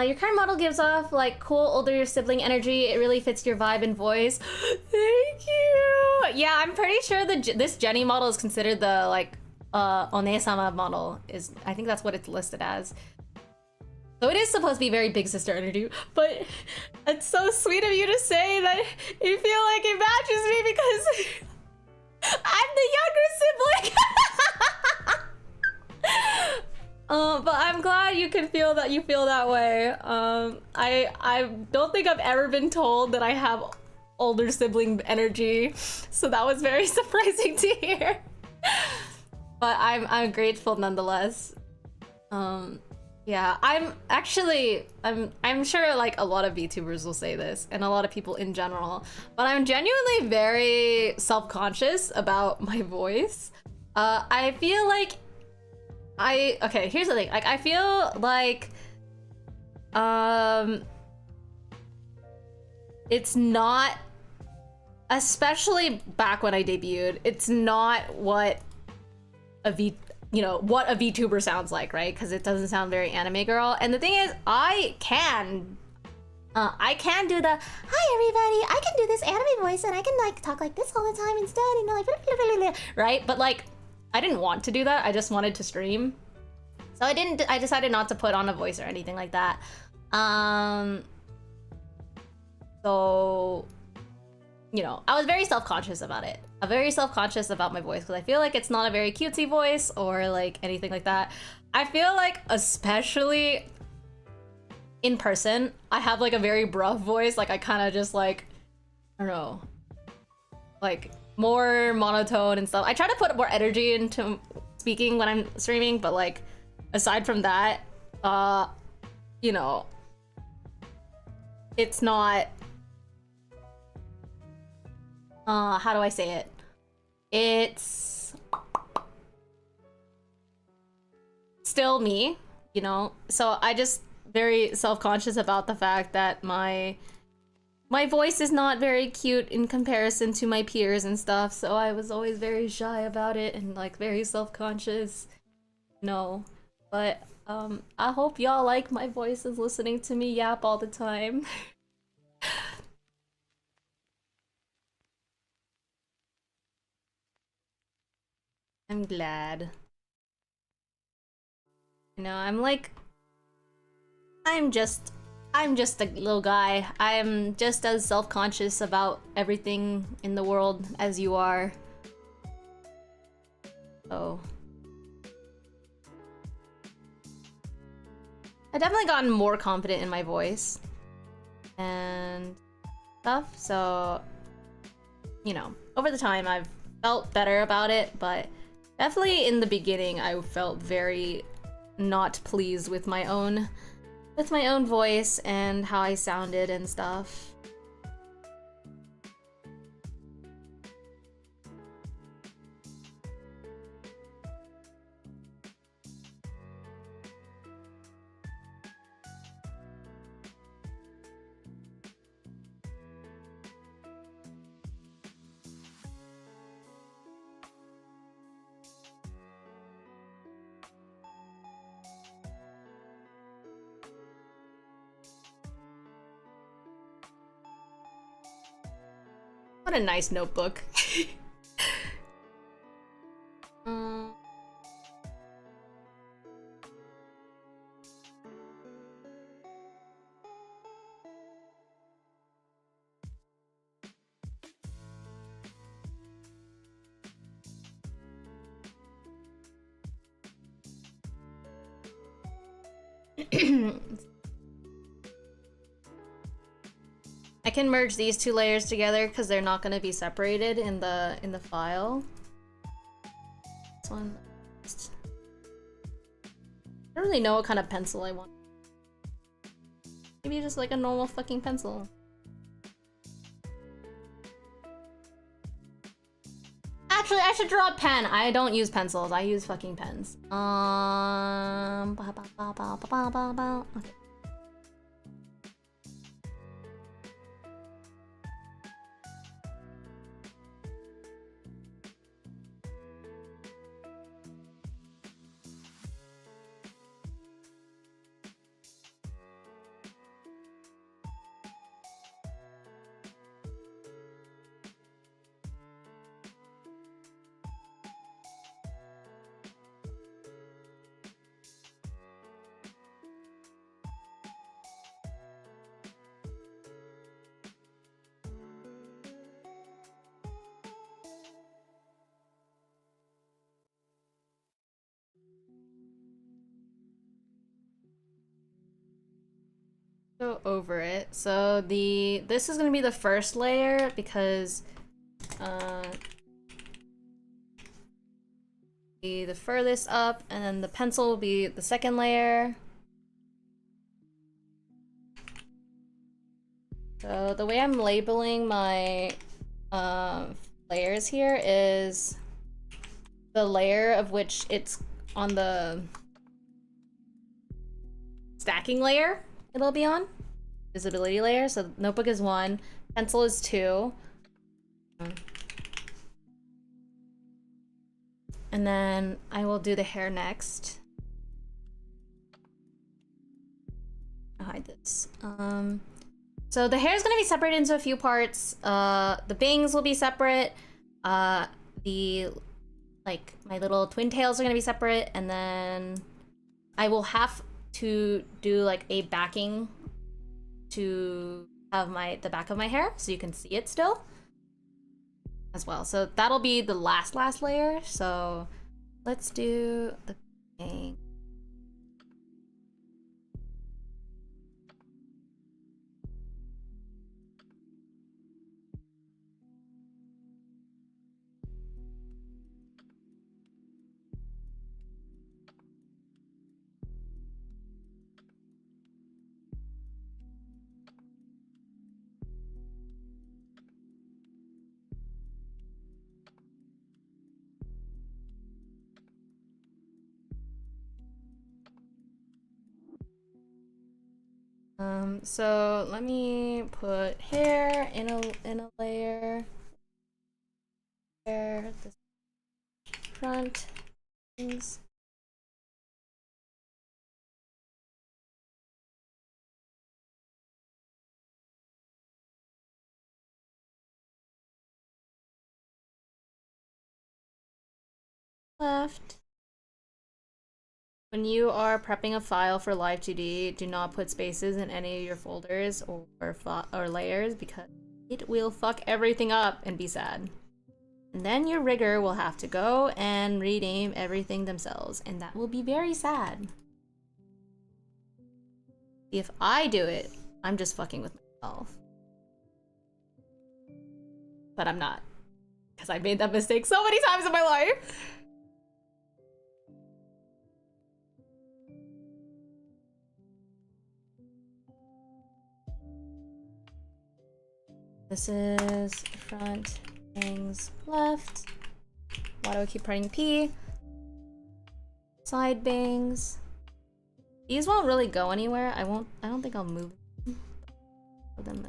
your current model gives off like cool older sibling energy. It really fits your vibe and voice. Thank you. Yeah, I'm pretty sure this Jenny model is considered the like One-sama model. I think that's what it's listed as. So it is supposed to be very big sister energy, but it's so sweet of you to say that you feel like it matches me because I'm the younger sibling. But I'm glad you can feel that you feel that way. I don't think I've ever been told that I have older sibling energy, so that was very surprising to hear. But I'm grateful nonetheless. Yeah, I'm sure like a lot of VTubers will say this, and a lot of people in general, but I'm genuinely very self-conscious about my voice. I feel like okay, here's the thing. Like, I feel like it's not, especially back when I debuted, it's not what you know, what a VTuber sounds like, right? Because it doesn't sound very anime girl. And the thing is, I can do the, hi everybody, I can do this anime voice and I can like talk like this all the time instead, you know, like blah, blah, blah, blah, right? But like, I didn't want to do that. I just wanted to stream. So I decided not to put on a voice or anything like that. So, you know, I was very self-conscious about it. I'm very self-conscious about my voice because I feel like it's not a very cutesy voice or like anything like that. I feel like, especially in person, I have like a very gruff voice. Like I kind of just like, I don't know, like more monotone and stuff. I try to put more energy into speaking when I'm streaming, but like aside from that, you know, it's not, how do I say it? It's still me, you know? So I just very self-conscious about the fact that my voice is not very cute in comparison to my peers and stuff, so I was always very shy about it and like very self-conscious. No. But I hope y'all like my voices listening to me yap all the time. I'm glad. You know, I'm just a little guy. I'm just as self-conscious about everything in the world as you are. So I've definitely gotten more confident in my voice and stuff, so you know, over the time I've felt better about it, but definitely in the beginning I felt very not pleased with my own voice and how I sounded and stuff. What a nice notebook. I can merge these two layers together because they're not going to be separated in the file. This one. I don't really know what kind of pencil I want. Maybe just like a normal fucking pencil. Actually, I should draw a pen. I don't use pencils. I use fucking pens. Okay. Go over it. So this is gonna be the first layer because the furthest up, and then the pencil will be the second layer. So the way I'm labeling my layers here is the layer of which it's on the stacking layer it'll be on. Visibility layer. So notebook is 1, pencil is 2. And then I will do the hair next. I'll hide this. So the hair is gonna be separated into a few parts. The bangs will be separate. Like my little twin tails are gonna be separate, and then I will have to do like a backing to have the back of my hair so you can see it still as well. So that'll be the last layer. So let's do the bang. So let me put hair in a layer. Hair, the front things. Left. When you are prepping a file for Live 2D, do not put spaces in any of your folders or layers because it will fuck everything up and be sad. And then your rigger will have to go and rename everything themselves, and that will be very sad. If I do it, I'm just fucking with myself. But I'm not, because I made that mistake so many times in my life. This is front bangs left. Why do I keep writing P? Side bangs. These won't really go anywhere. I don't think I'll move them.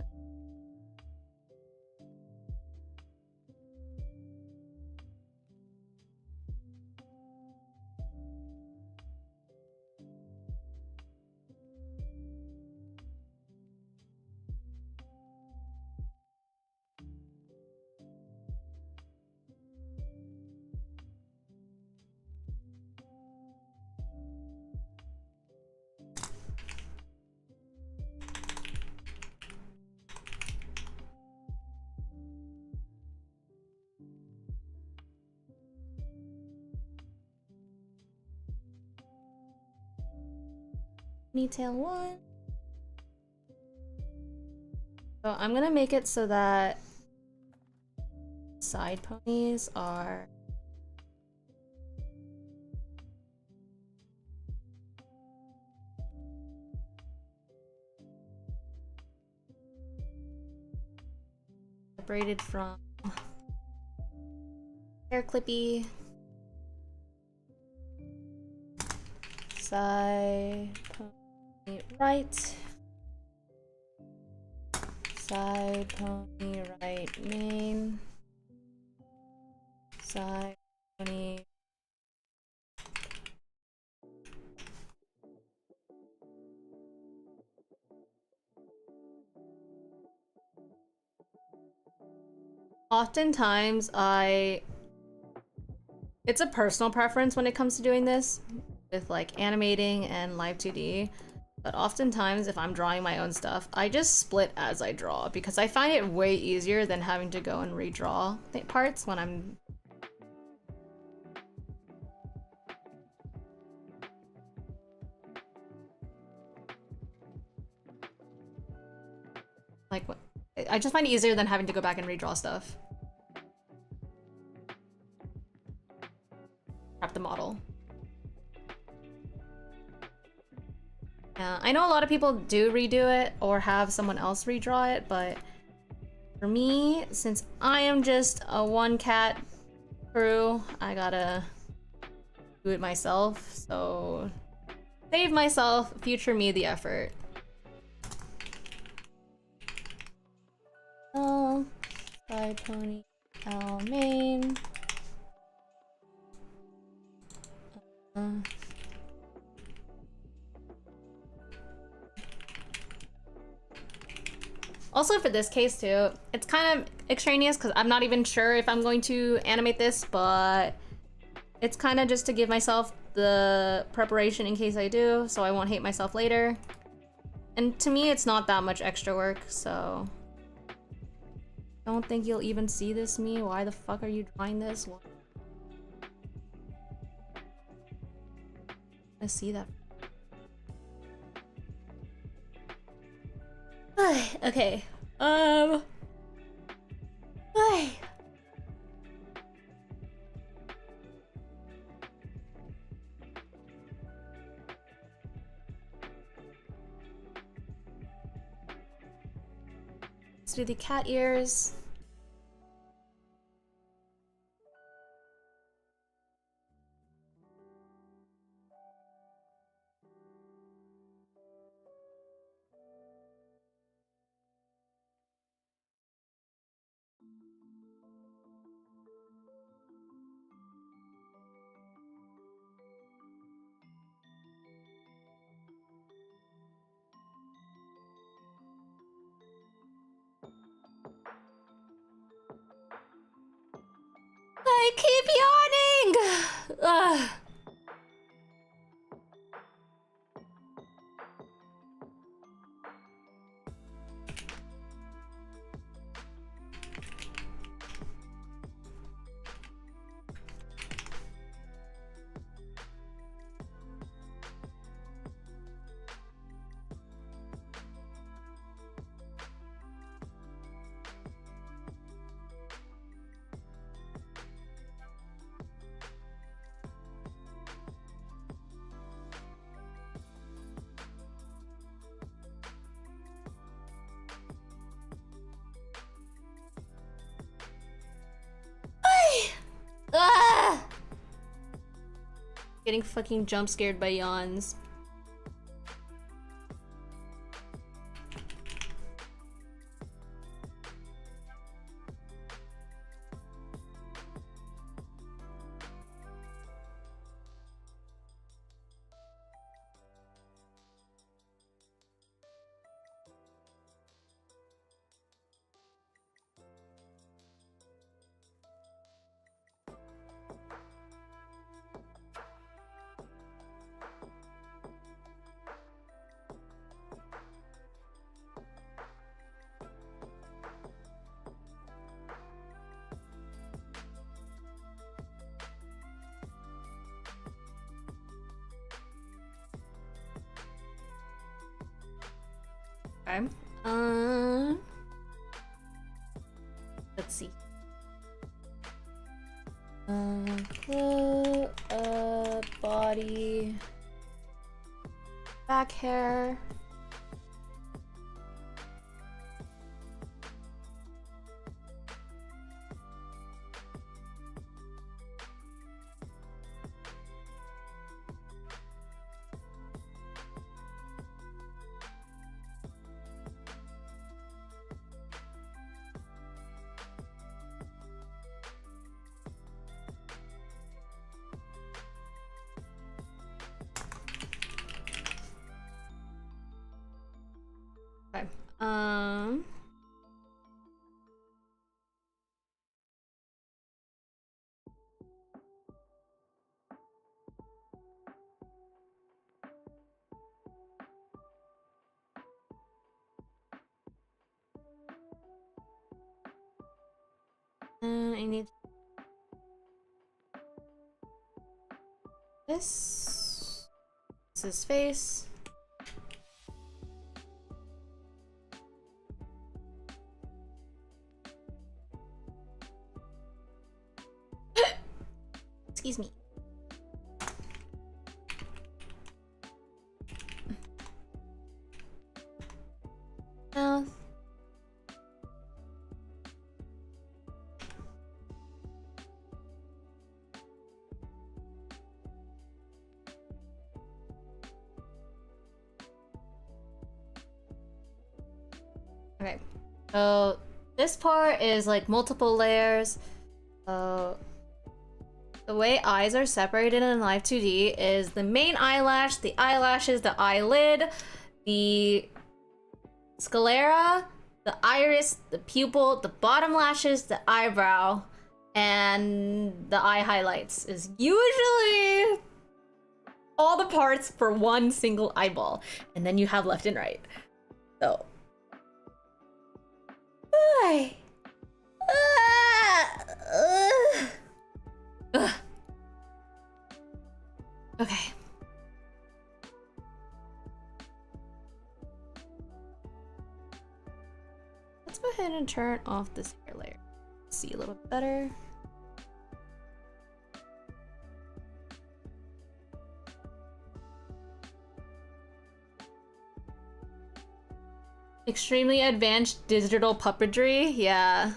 Ponytail 1. So I'm gonna make it so that side ponies are separated from hair clippy. Side pony right. Side pony right main. Side pony. Oftentimes it's a personal preference when it comes to doing this with like animating and live 2D. But oftentimes, if I'm drawing my own stuff, I just split as I draw because I find it way easier than having to go and redraw parts when I'm... Like, what? I just find it easier than having to go back and redraw stuff. Prep the model. Yeah, I know a lot of people do redo it or have someone else redraw it, but for me, since I am just a one-cat crew, I gotta do it myself, so save myself, future me the effort. Oh, side pony, L main. Also for this case too, it's kind of extraneous because I'm not even sure if I'm going to animate this, but it's kind of just to give myself the preparation in case I do, so I won't hate myself later. And to me, it's not that much extra work, so... Don't think you'll even see this, me. Why the fuck are you drawing this? I see that. Okay. Let's do the cat ears. I keep yawning! Ugh. Ah! Getting fucking jump scared by yawns. Okay. Let's see. Body, back hair. Okay. I need this. This is his face. Excuse me. Mouth. Okay. So this part is like multiple layers. the way eyes are separated in Live 2D is the main eyelash, the eyelashes, the eyelid, the sclera, the iris, the pupil, the bottom lashes, the eyebrow, and the eye highlights is usually all the parts for one single eyeball. And then you have left and right. So. Okay. Let's go ahead and turn off this hair layer. See a little bit better. Extremely advanced digital puppetry, yeah.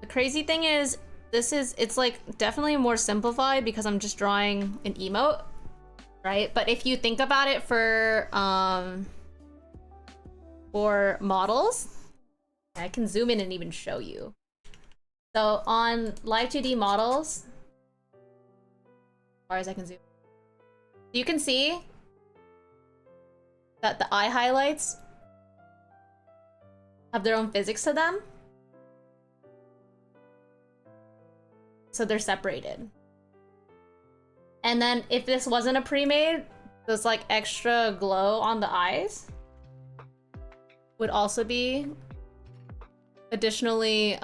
The crazy thing is, it's like definitely more simplified because I'm just drawing an emote, right? But if you think about it for models, I can zoom in and even show you. So on Live 2D models, as far as I can zoom, you can see that the eye highlights have their own physics to them. So they're separated. And then if this wasn't a pre-made, there's like extra glow on the eyes would also be additionally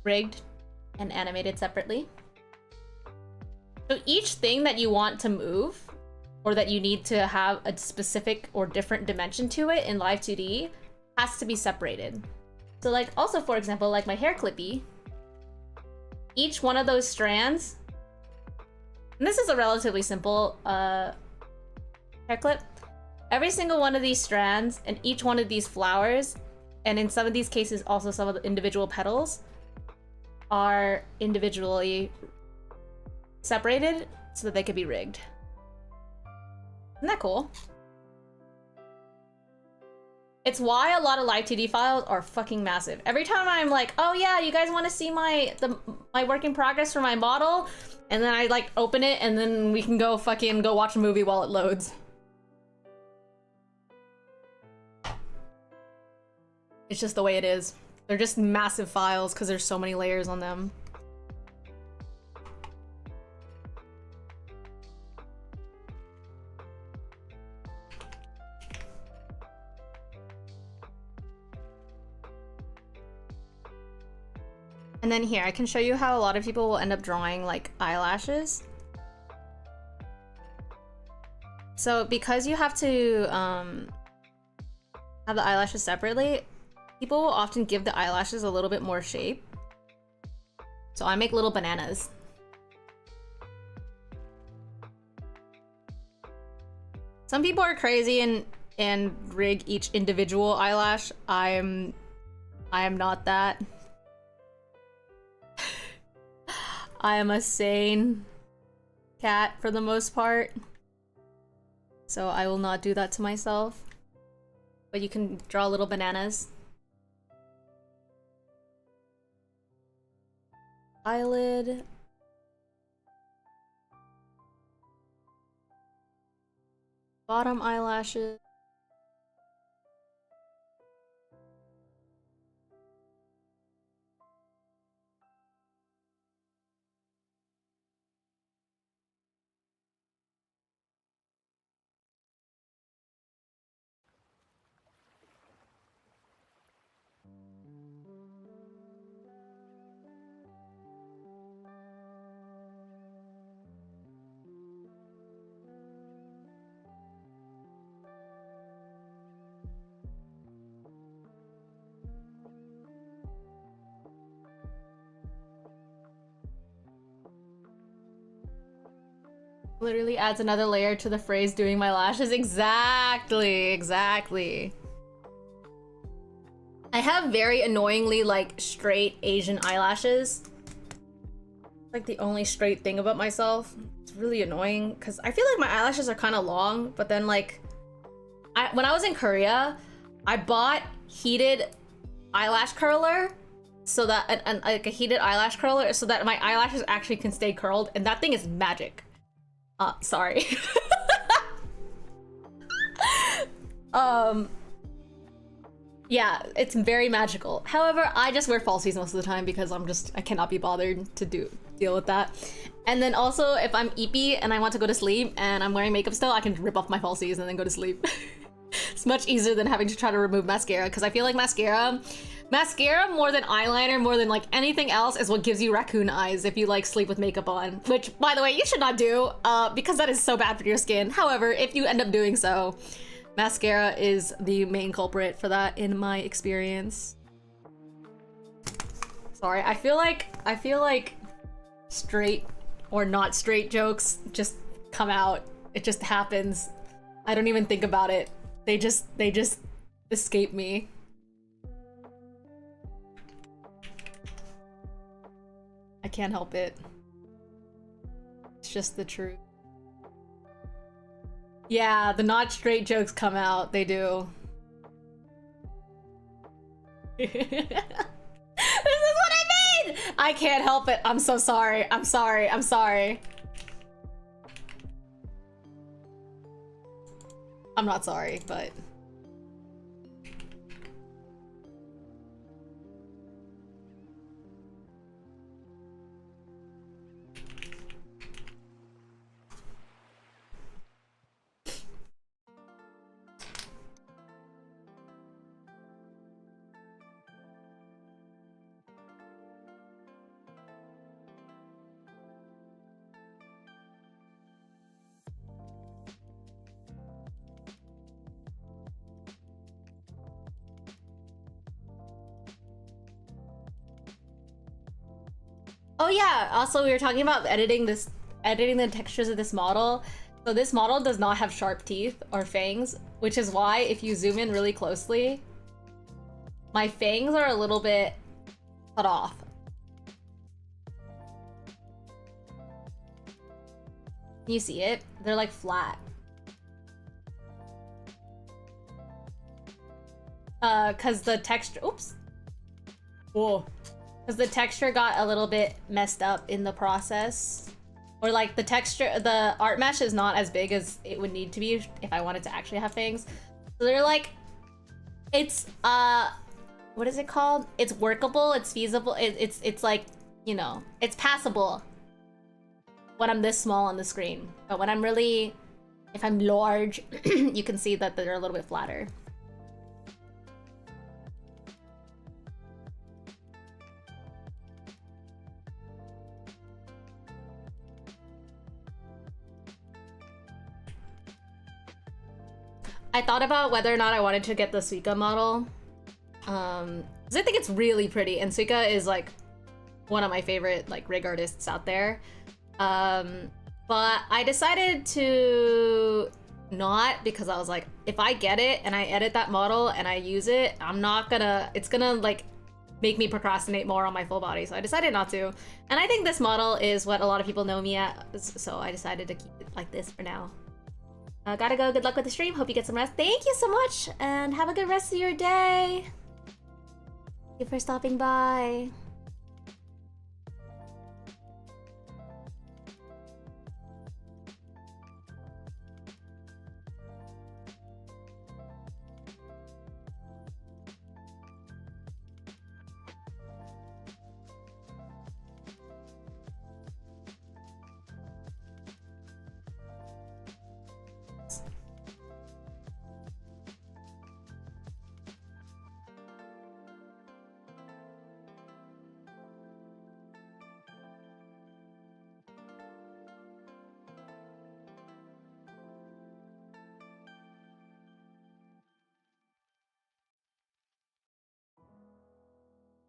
rigged and animated separately. So each thing that you want to move or that you need to have a specific or different dimension to it in Live 2D has to be separated. So like also, for example, like my hair clippy, each one of those strands, and this is a relatively simple hair clip, every single one of these strands and each one of these flowers, and in some of these cases also some of the individual petals, are individually separated so that they could be rigged. Isn't that cool? It's why a lot of Live 2D files are fucking massive. Every time I'm like, oh yeah, you guys want to see my work in progress for my model? And then I like open it and then we can go fucking go watch a movie while it loads. It's just the way it is. They're just massive files because there's so many layers on them. And then here, I can show you how a lot of people will end up drawing like eyelashes. So because you have to have the eyelashes separately, people will often give the eyelashes a little bit more shape. So I make little bananas. Some people are crazy and rig each individual eyelash. I am not that. I am a sane cat for the most part, so I will not do that to myself. But you can draw little bananas. Eyelid. Bottom eyelashes. Literally adds another layer to the phrase doing my lashes. Exactly. I have very annoyingly like straight Asian eyelashes. Like the only straight thing about myself. It's really annoying because I feel like my eyelashes are kind of long, but then like when I was in Korea, I bought heated eyelash curler so that and like a heated eyelash curler so that my eyelashes actually can stay curled, and that thing is magic. Sorry. Yeah, it's very magical. However, I just wear falsies most of the time because I cannot be bothered to deal with that. And then also, if I'm eepy and I want to go to sleep and I'm wearing makeup still, I can rip off my falsies and then go to sleep. It's much easier than having to try to remove mascara, because I feel like mascara more than eyeliner, more than like anything else, is what gives you raccoon eyes if you like sleep with makeup on. Which, by the way, you should not do, because that is so bad for your skin. However, if you end up doing so, mascara is the main culprit for that in my experience. Sorry, I feel like straight or not straight jokes just come out. It just happens. I don't even think about it. They just escape me. I can't help it. It's just the truth. Yeah, the not straight jokes come out. They do. This is what I mean! I can't help it. I'm so sorry. I'm sorry. I'm sorry. I'm not sorry, but... Oh yeah, also we were talking about editing the textures of this model. So this model does not have sharp teeth or fangs, which is why if you zoom in really closely, my fangs are a little bit cut off. Can you see it? They're like flat. Cause the texture, oops. Whoa. Because the texture got a little bit messed up in the process. Or like the texture, the art mesh is not as big as it would need to be if I wanted to actually have fangs. So they're like, it's, what is it called? It's workable, it's feasible, it's like, you know, it's passable when I'm this small on the screen. But when I'm really, if I'm large, you can see that they're a little bit flatter. I thought about whether or not I wanted to get the Suika model. Because I think it's really pretty, and Suika is like one of my favorite like rig artists out there. But I decided to not, because I was like, if I get it and I edit that model and I use it, it's gonna like make me procrastinate more on my full body. So I decided not to. And I think this model is what a lot of people know me as, so I decided to keep it like this for now. Gotta go. Good luck with the stream. Hope you get some rest. Thank you so much, and have a good rest of your day. Thank you for stopping by.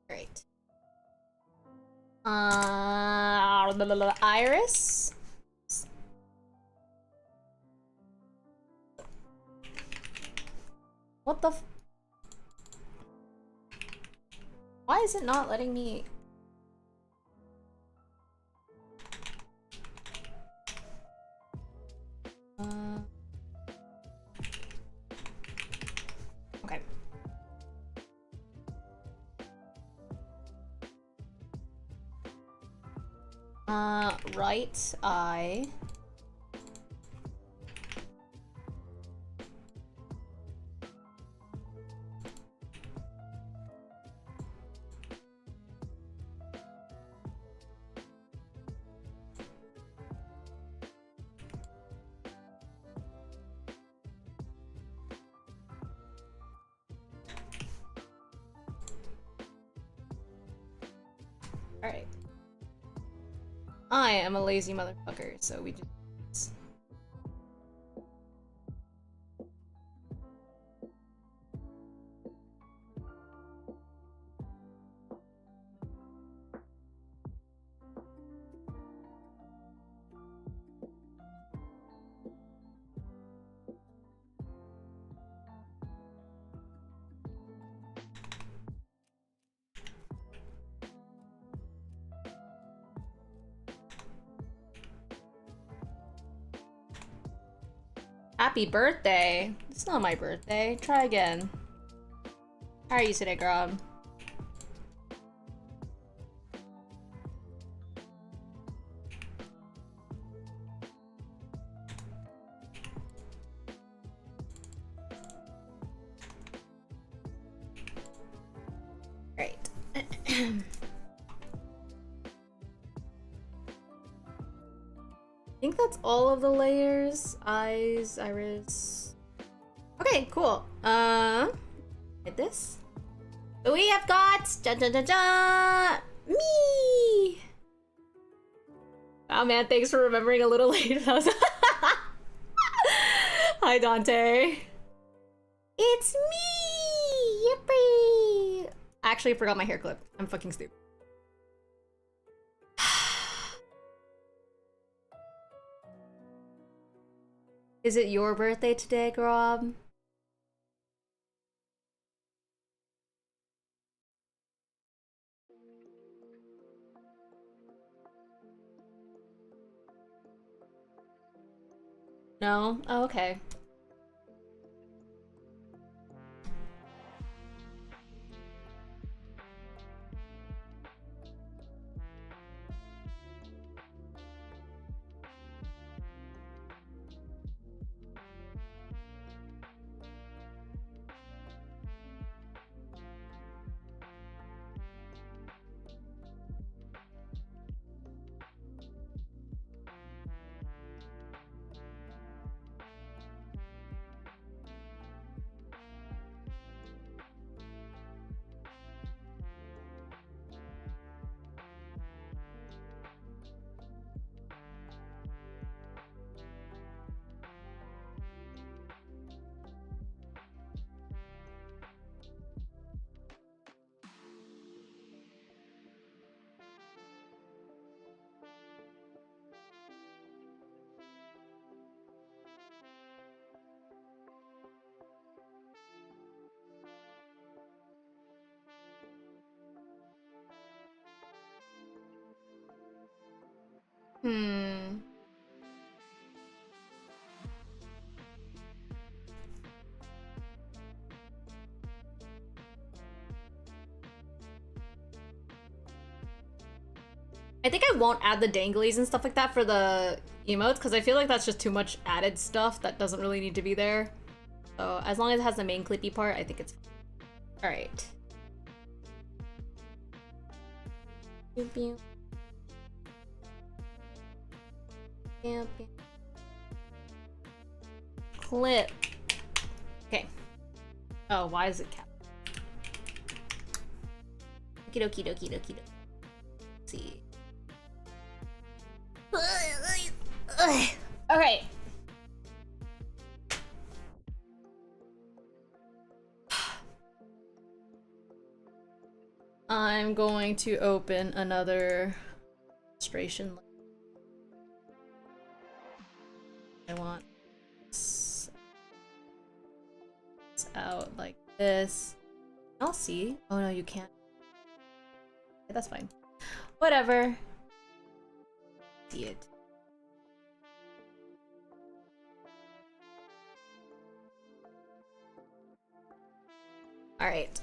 Great. Iris. What the f- Why is it not letting me? Okay. Right eye. Alright. I am a lazy motherfucker, so we just... Happy birthday! It's not my birthday. Try again. How are you today, Grob? Great. I think that's all of the layers. Eyes, iris. Okay, cool. Hit this. We have got me. Oh man, thanks for remembering a little late. Hi Dante. It's me. Yippee! I actually forgot my hair clip. I'm fucking stupid. Is it your birthday today, Grob? No? Oh, okay. Hmm. I think I won't add the danglies and stuff like that for the emotes because I feel like that's just too much added stuff that doesn't really need to be there. So as long as it has the main clippy part, I think it's fine. All right. Clip. Okay. Oh, why is it cap? Okie dokie dokie dokie dokie. Let's see. Okay. I'm going to open another illustration. I want this out like this. I'll see. Oh no, you can't. Okay, that's fine. Whatever. See it. All right.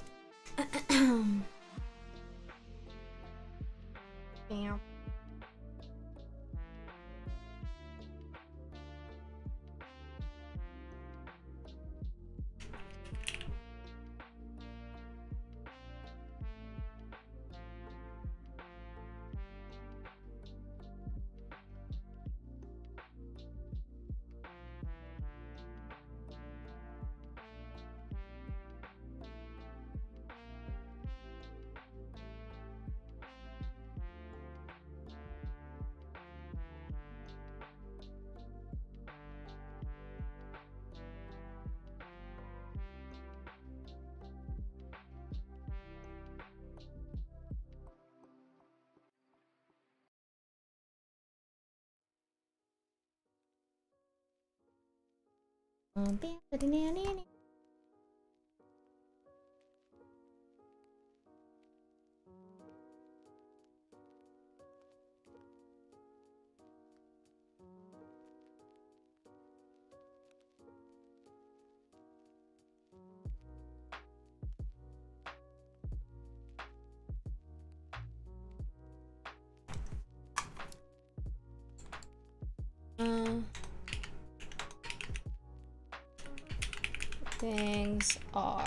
Things are.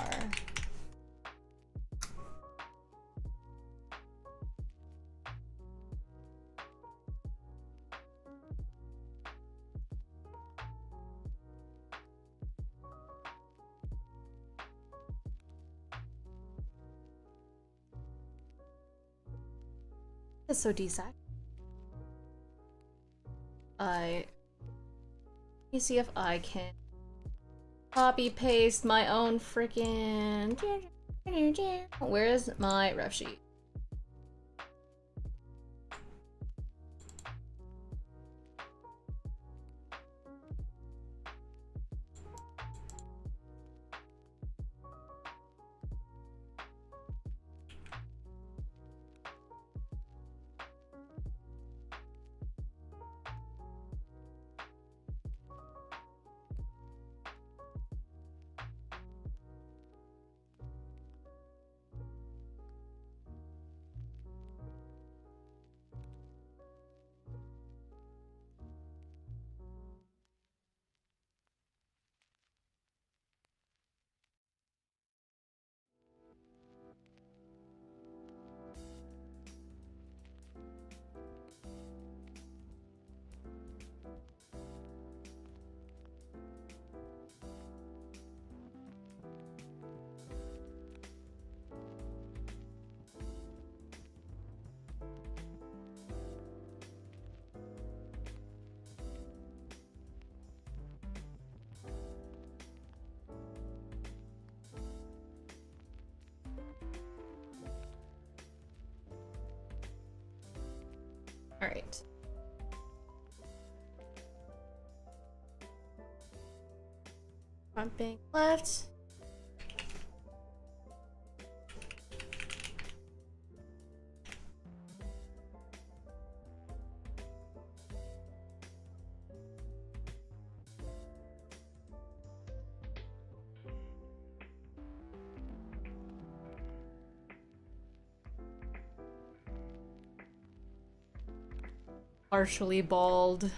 That's so desac. Let me see if I can copy paste my own freaking. Where is my ref sheet? All right. Front bank left. Partially bald.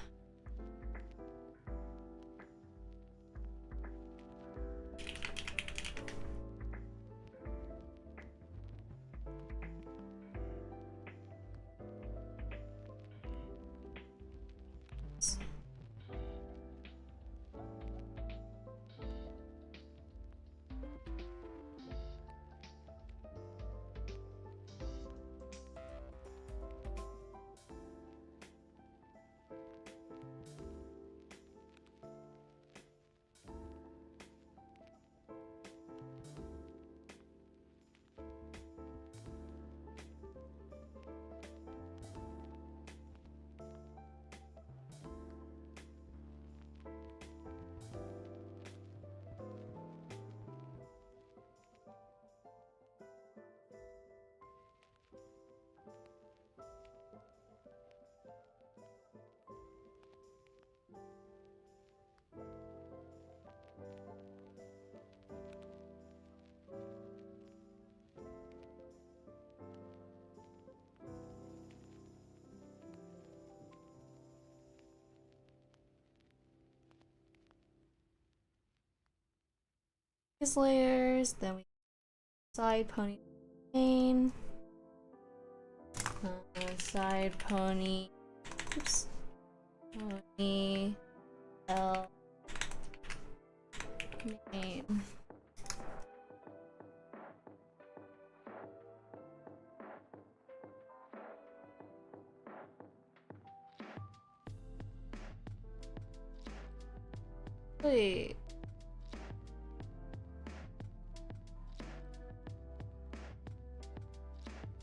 These layers, then we side pony main, side pony, oops, pony L main. Wait.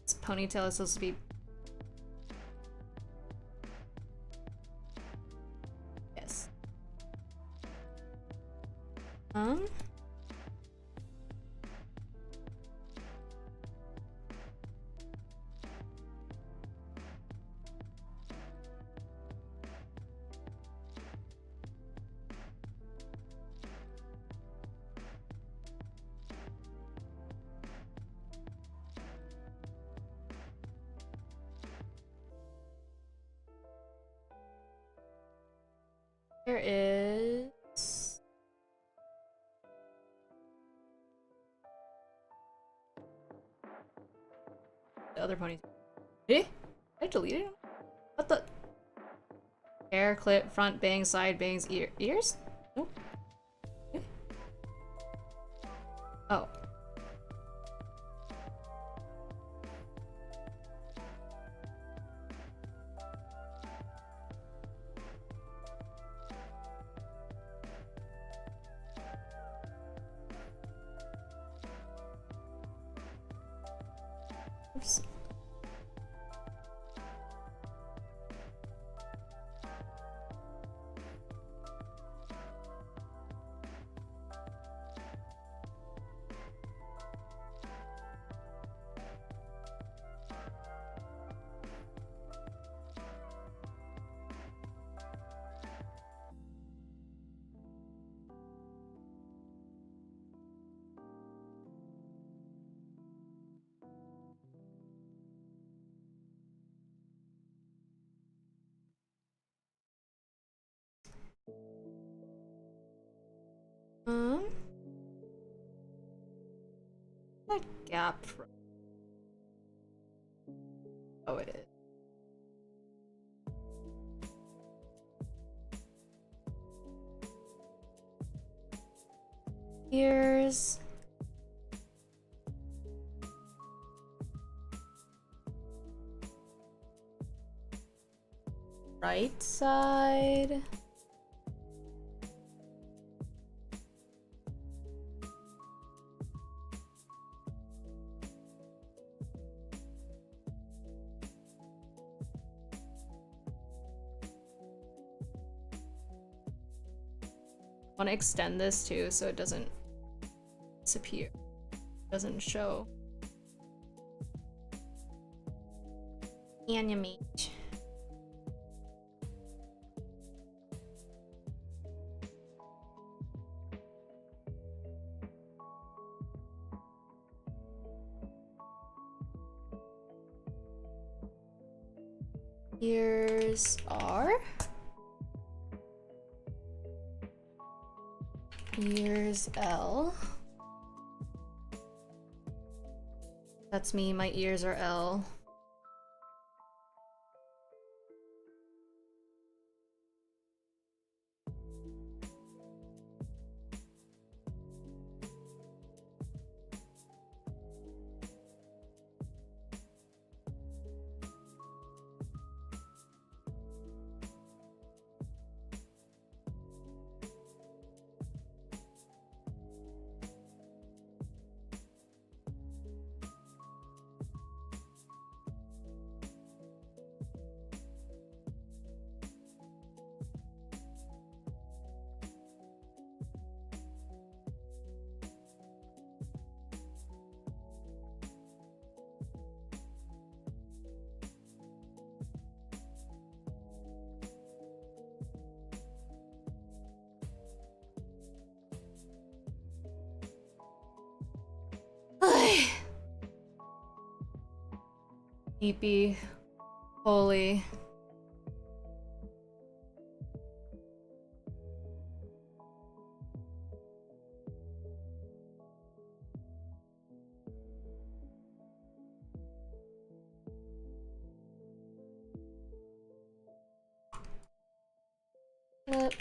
This ponytail is supposed to be. Yes. Um. There is the other ponies. Eh? I deleted him? What the? Hair clip, front bangs, side bangs, ears? Nope. Eh? Oh. Oops. Um. That gap from. Oh, it is. Ears. Right side. I want to extend this too so it doesn't disappear. Doesn't show. Animate. Ears are. Ears L. That's me, my ears are L. Sleepy. Holy. Flip.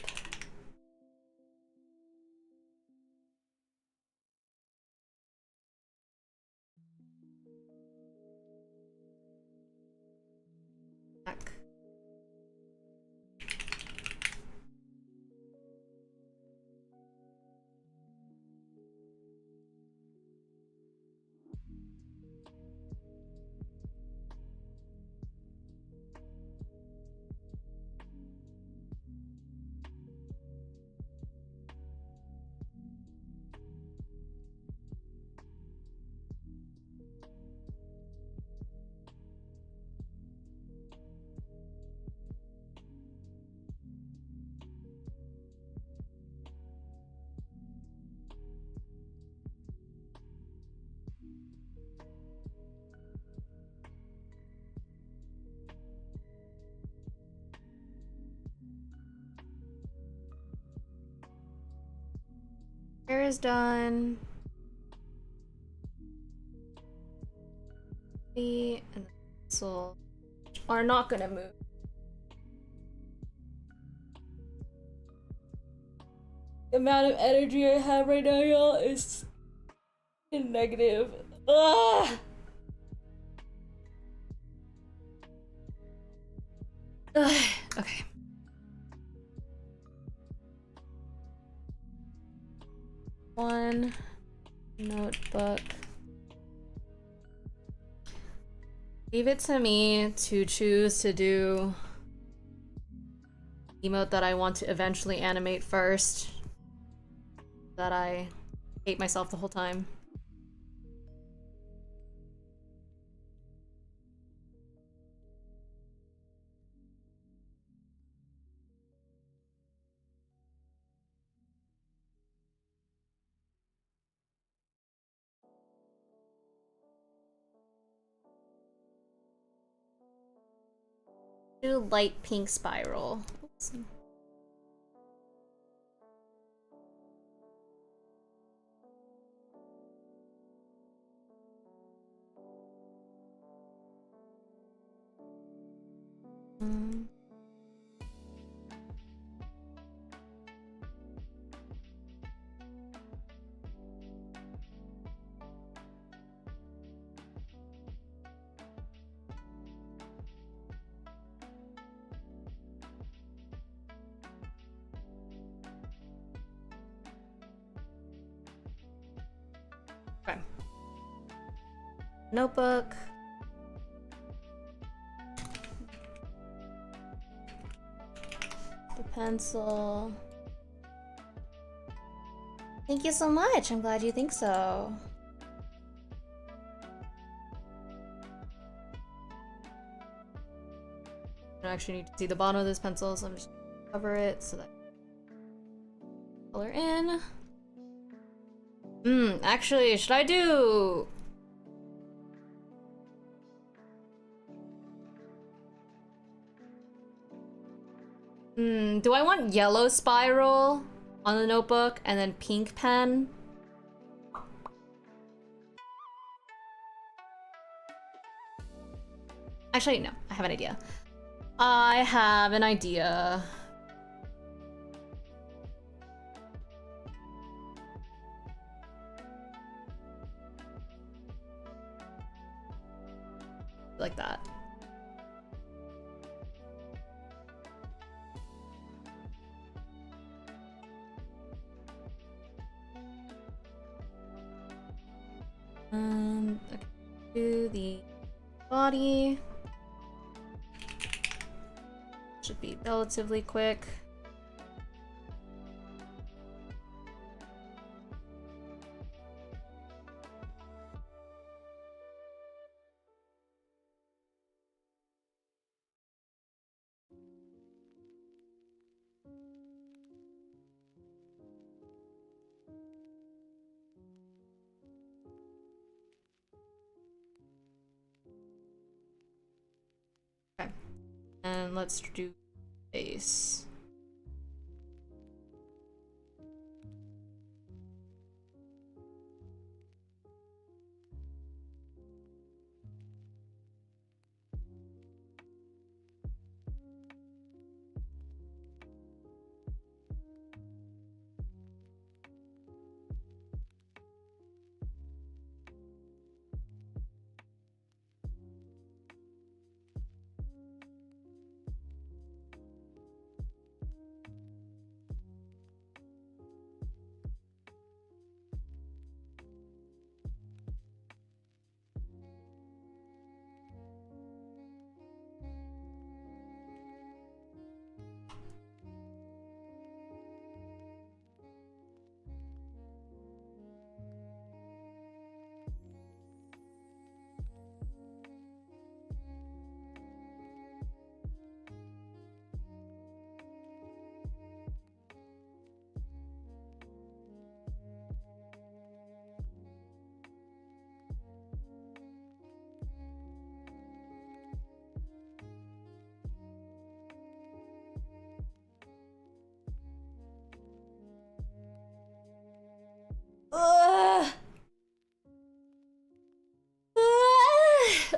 Back. Hair is done. And the pencil are not gonna move. The amount of energy I have right now, y'all, is negative. Ugh! Ugh. Okay. One notebook. Leave it to me to choose to do emote that I want to eventually animate first. That I hate myself the whole time. Do light pink spiral. Oops. Okay. Notebook. The pencil. Thank you so much. I'm glad you think so. I actually need to see the bottom of this pencil, so I'm just gonna cover it so that color in. Actually, should I do... do I want yellow spiral on the notebook and then pink pen? Actually, no, I have an idea. I have an idea. Like that. Okay. Do the body. Should be relatively quick. Okay. And let's do face.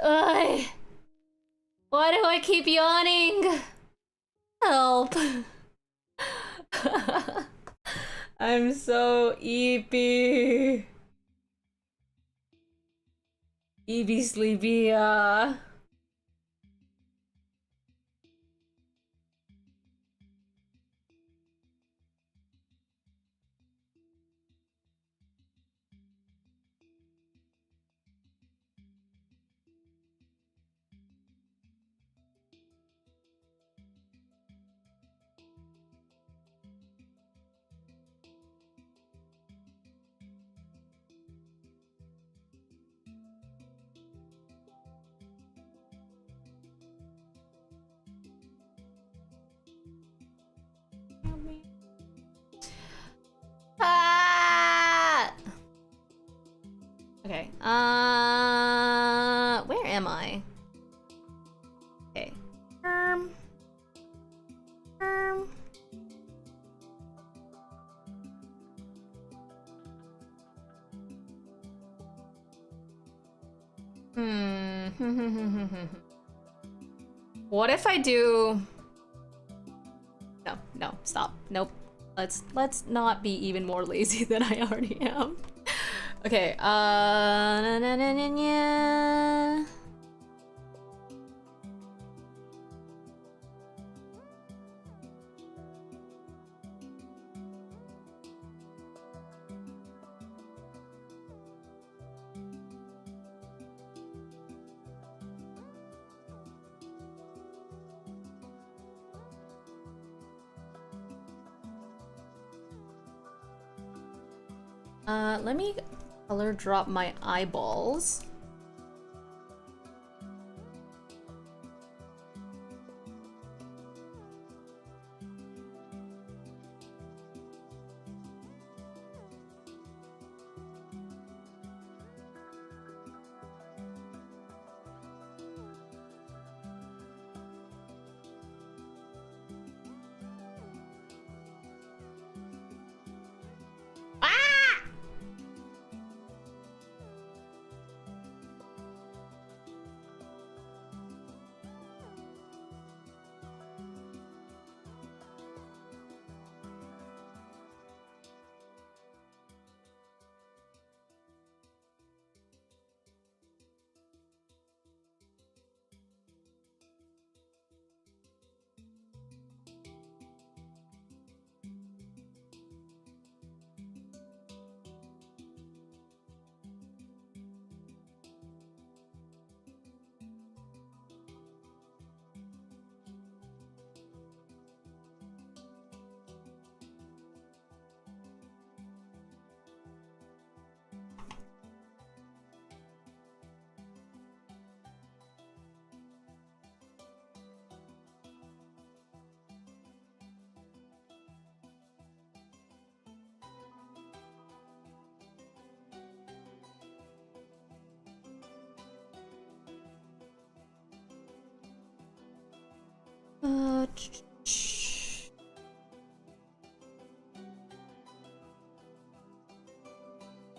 Ugh. Why do I keep yawning? Help. I'm so eepy. Eepy sleepy, Ah! Okay. Where am I? Okay. What if I do? No, no, stop. Nope. Let's not be even more lazy than I already am. Okay, na, na, na, na, na. Let me color drop my eyeballs.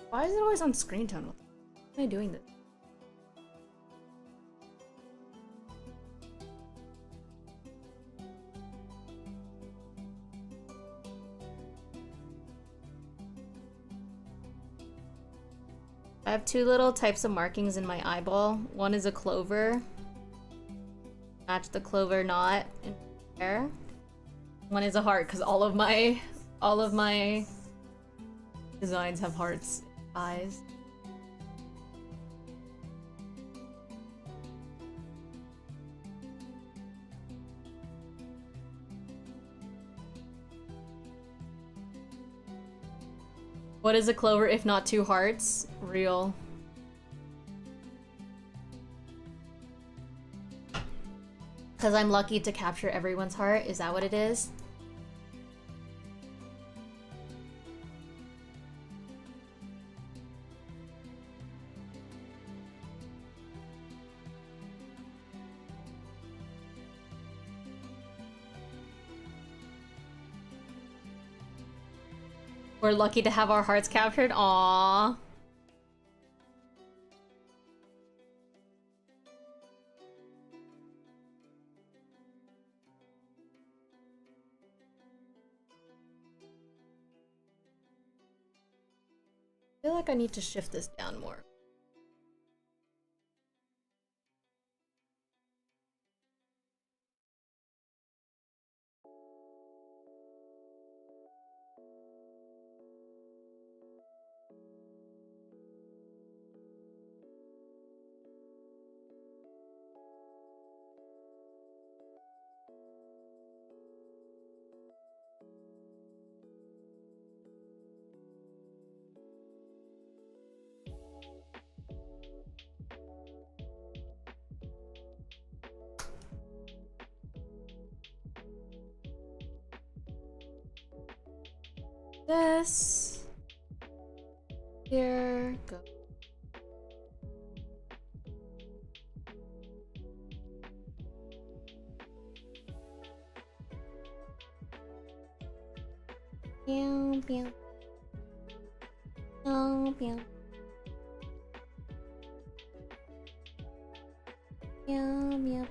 Why is it always on screen tone? Why am I doing this? I have two little types of markings in my eyeball. One is a clover. Match the clover knot in there. One is a heart because all of my designs have hearts eyes. What is a clover if not two hearts? Real. Because I'm lucky to capture everyone's heart? Is that what it is? We're lucky to have our hearts captured? Aww. I feel like I need to shift this down more. This here go. Pew, pew. Pew, pew. Pew, pew.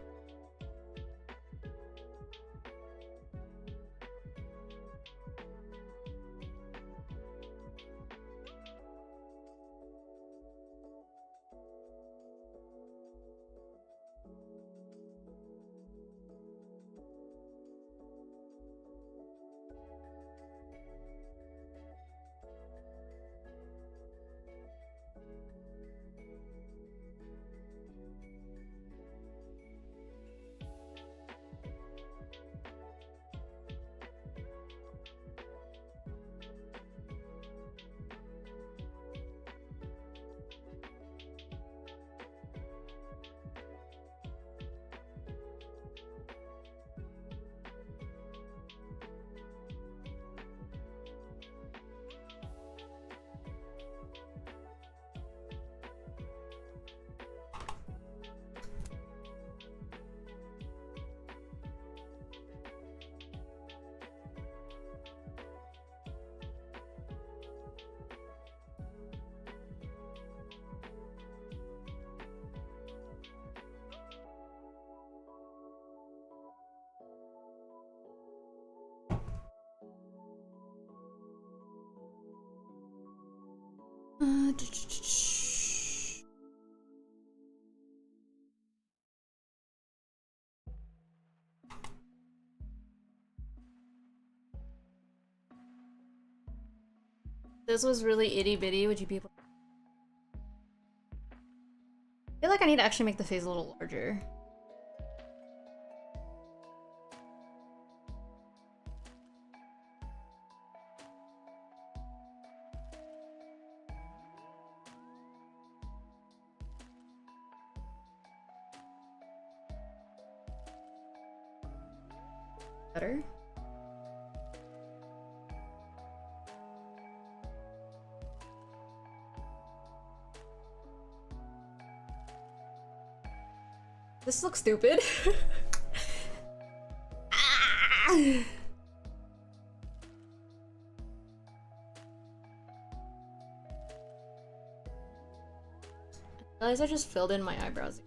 This was really itty bitty. Would you be able to... I feel like I need to actually make the face a little larger. Better? This looks stupid. Ah! I realize I just filled in my eyebrows.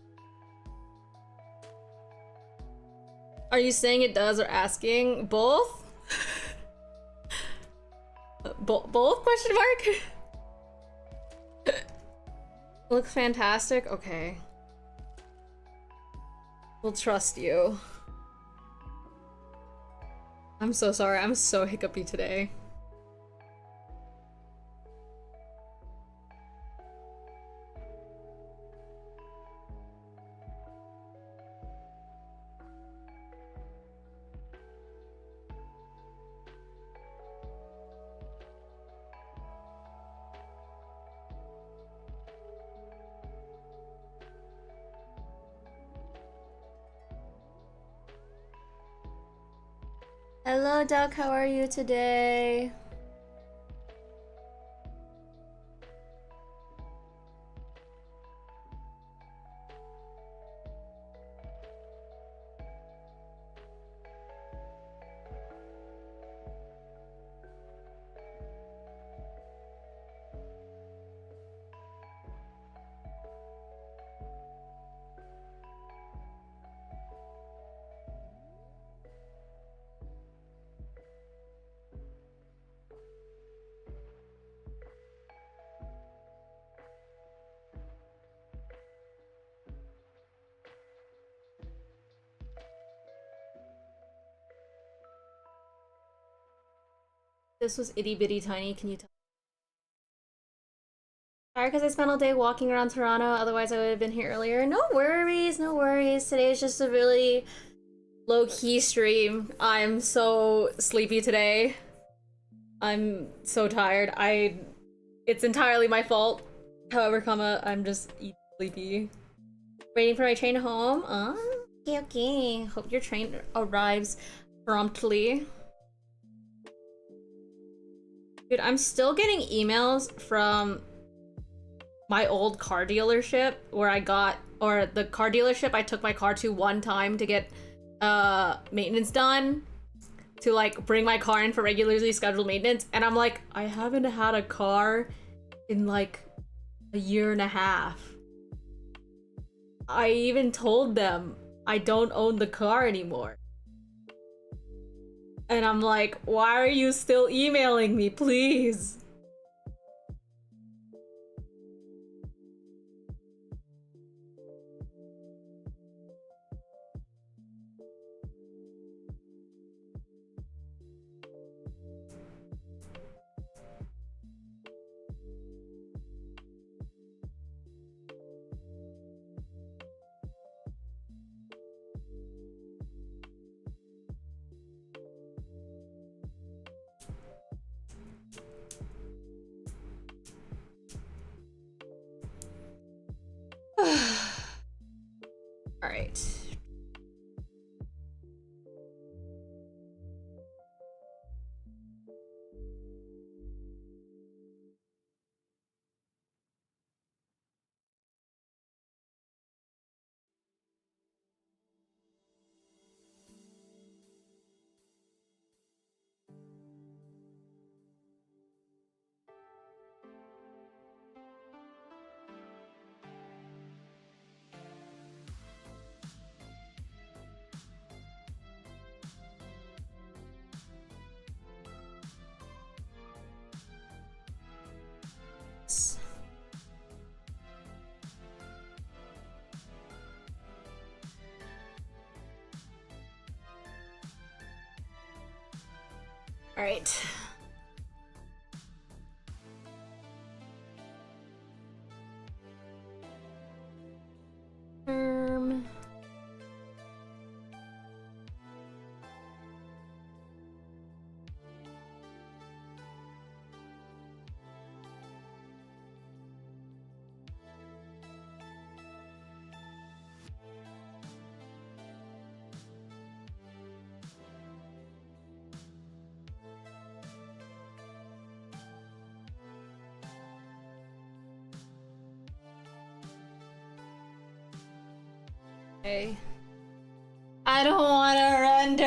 Are you saying it does or asking? Both? Both? Question mark? Looks fantastic? Okay. We'll trust you. I'm so sorry, I'm so hiccupy today. Hello, Duck. How are you today? This was itty bitty tiny, can you tell? Sorry, because I spent all day walking around Toronto, otherwise I would have been here earlier. No worries, no worries. Today is just a really low-key stream. I'm so sleepy today. I'm so tired. It's entirely my fault. However, I'm just sleepy. Waiting for my train home. Okay, okay. Hope your train arrives promptly. Dude, I'm still getting emails from my old car dealership where the car dealership I took my car to one time to get maintenance done, to like bring my car in for regularly scheduled maintenance, and I'm like, I haven't had a car in like a year and a half. I even told them I don't own the car anymore. And I'm like, why are you still emailing me, please? All right. All right. Okay. I don't want to render.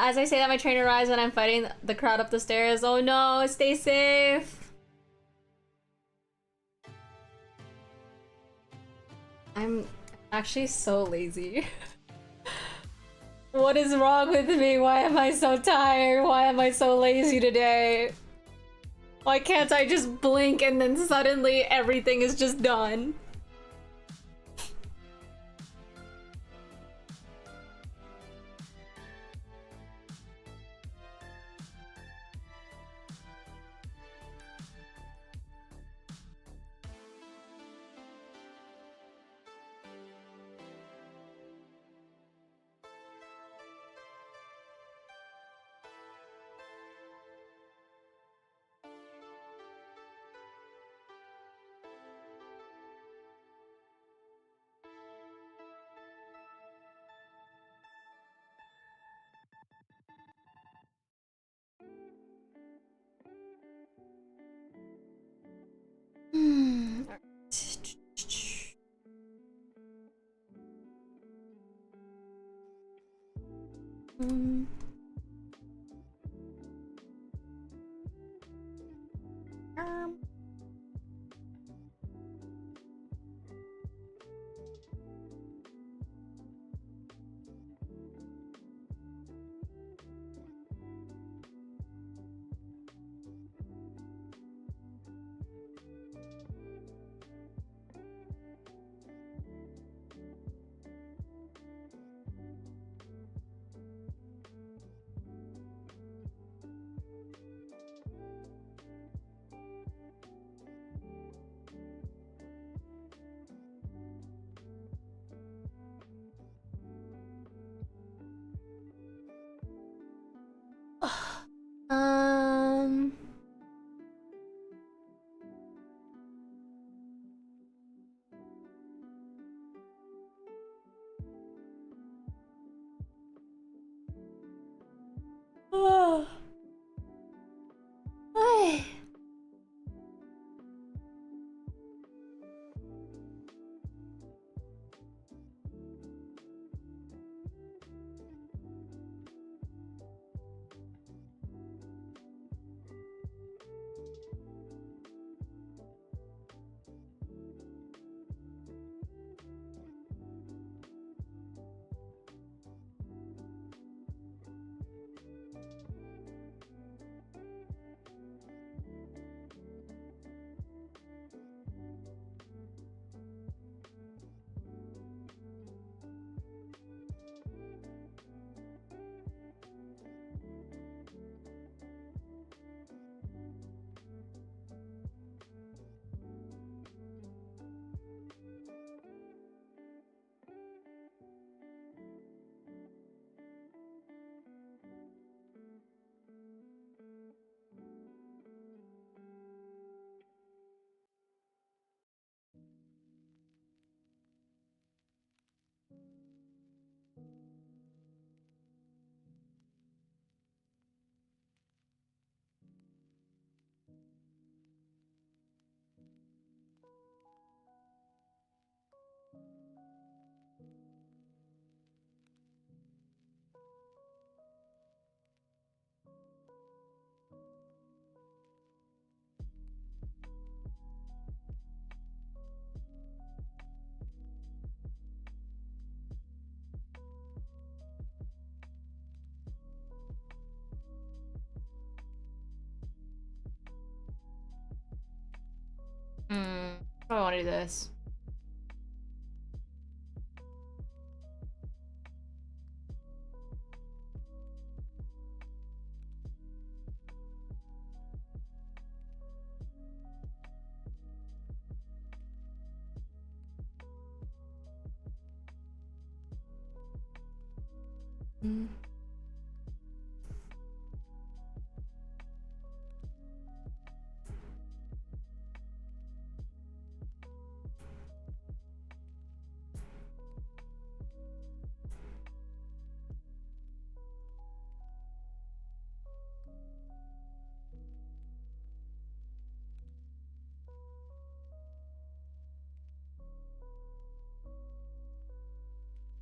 As I say that, my train arrives and I'm fighting the crowd up the stairs. Oh no, stay safe. I'm actually so lazy. What is wrong with me? Why am I so tired? Why am I so lazy today? Why can't I just blink and then suddenly everything is just done? I want to do this.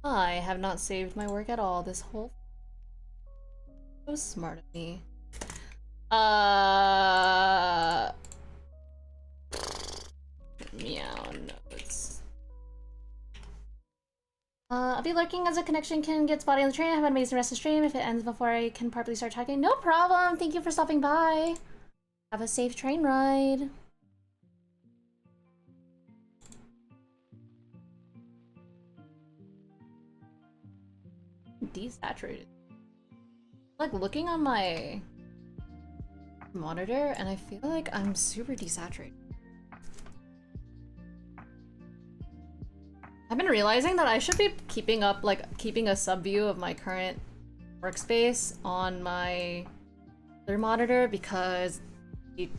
I have not saved my work at all this whole. So smart of me. Meow notes. I'll be lurking as a connection can get spotty on the train. Have an amazing rest of the stream. If it ends before I can properly start talking, no problem. Thank you for stopping by. Have a safe train ride. Desaturated. Like looking on my monitor and I feel like I'm super desaturated. I've been realizing that I should be keeping up, like, keeping a sub view of my current workspace on my other monitor because the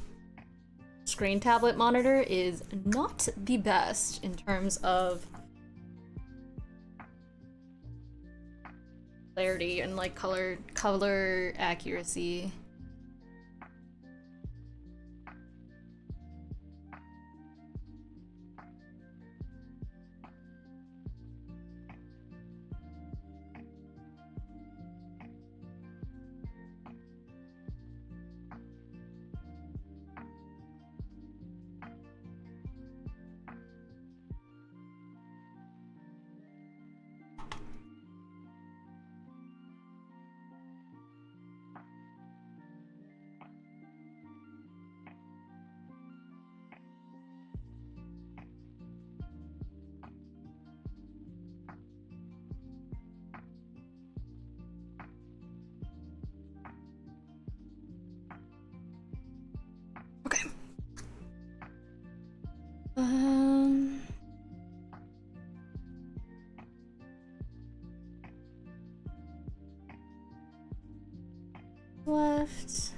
screen tablet monitor is not the best in terms of clarity and like color accuracy. Left.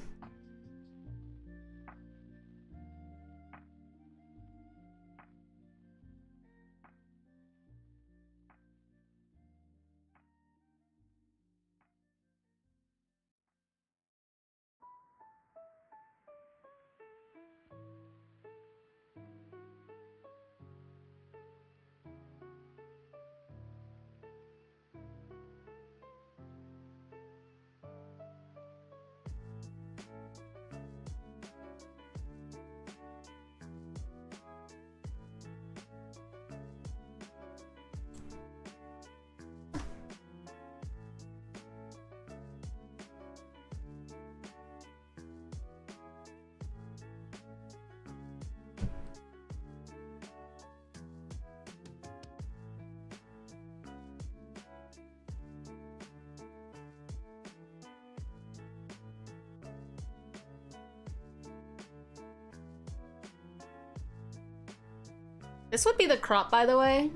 This would be the crop, by the way,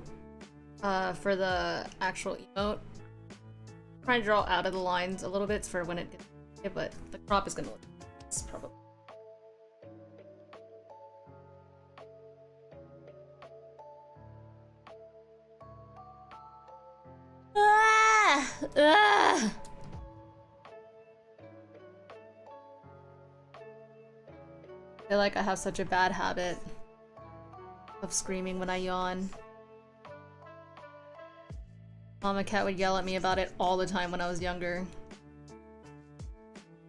for the actual emote. I'm trying to draw out of the lines a little bit for when it gets, but the crop is gonna look like this, probably. Ah! Ah! I feel like I have such a bad habit of screaming when I yawn. Mama Cat would yell at me about it all the time when I was younger.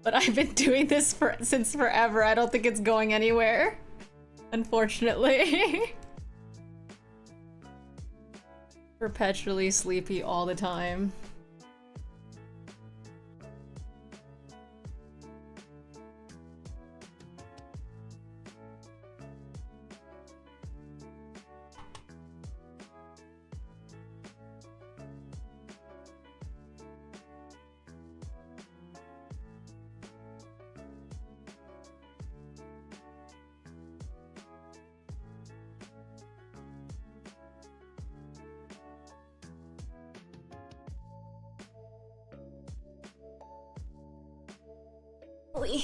But I've been doing this since forever. I don't think it's going anywhere. Unfortunately. Perpetually sleepy all the time. Oy.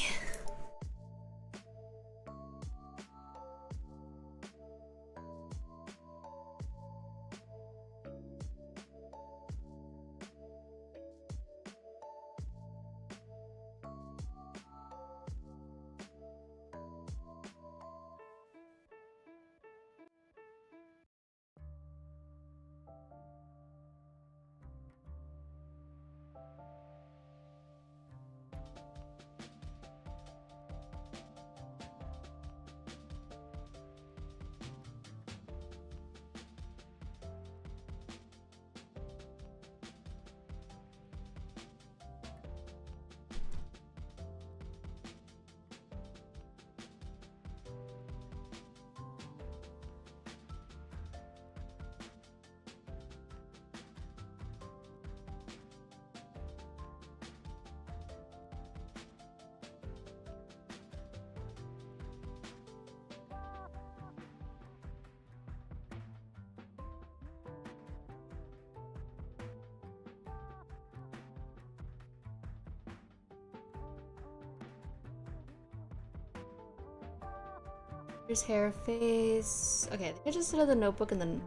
Here's hair, face. Okay, I just did the notebook and then.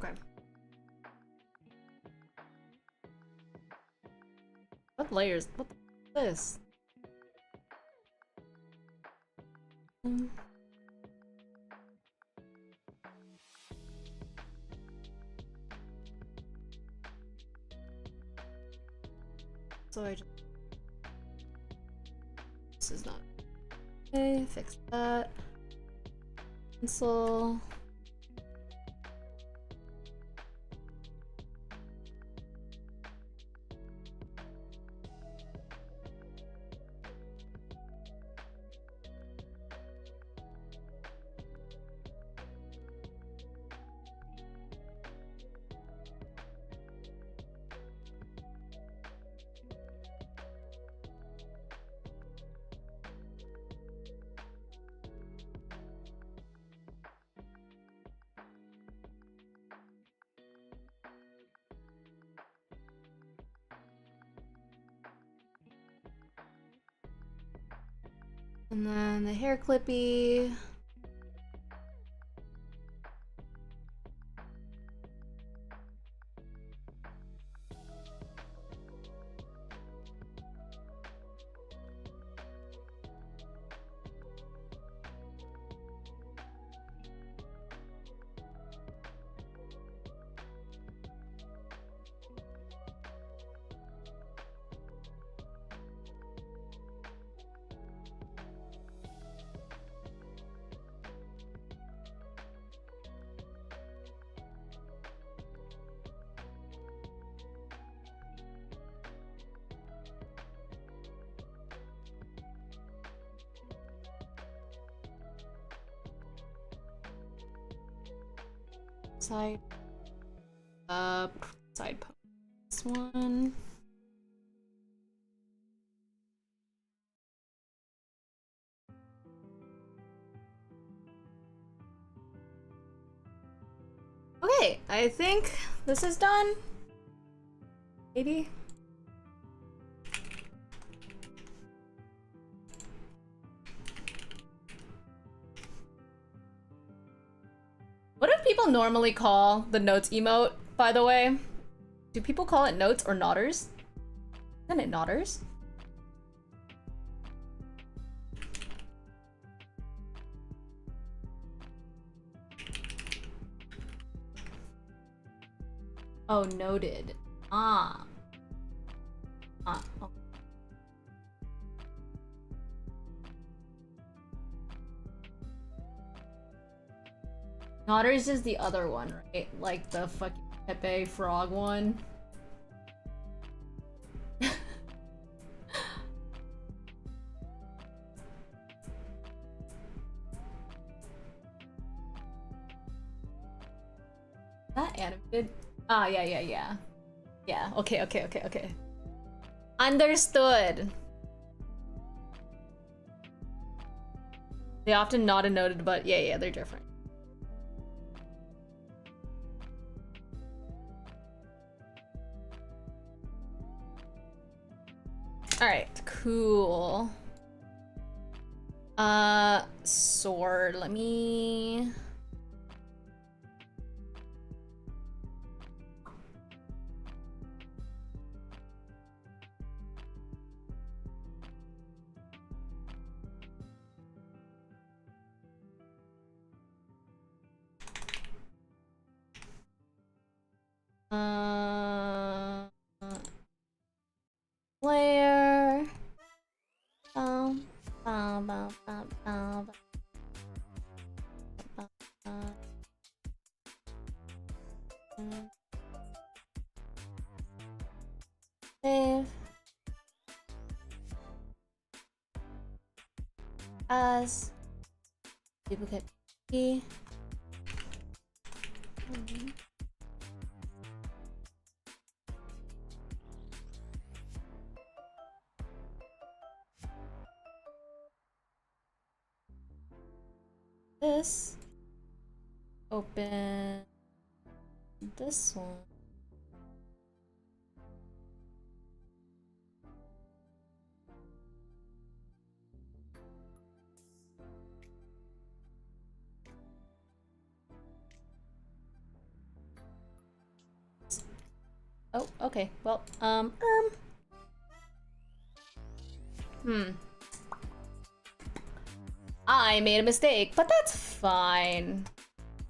Okay. What layers? What is this? So I just. This is not. Okay, fix that. Pencil. And then the hair clippy. Side up, side post. This one. Okay, I think this is done. Maybe. What do people normally call the notes emote, by the way? Do people call it notes or nodders? Isn't it nodders? Oh, noted. Ah. Ah. Oh. Nodders is the other one, right? Like the fucking Pepe frog one. That animated? Ah, yeah. Yeah, okay. Understood. They often not noted, but yeah, they're different. Alright, cool. Sword, let me... Player. Save as duplicate key. This. Open this one. Oh, okay. Well, I made a mistake, but that's fine.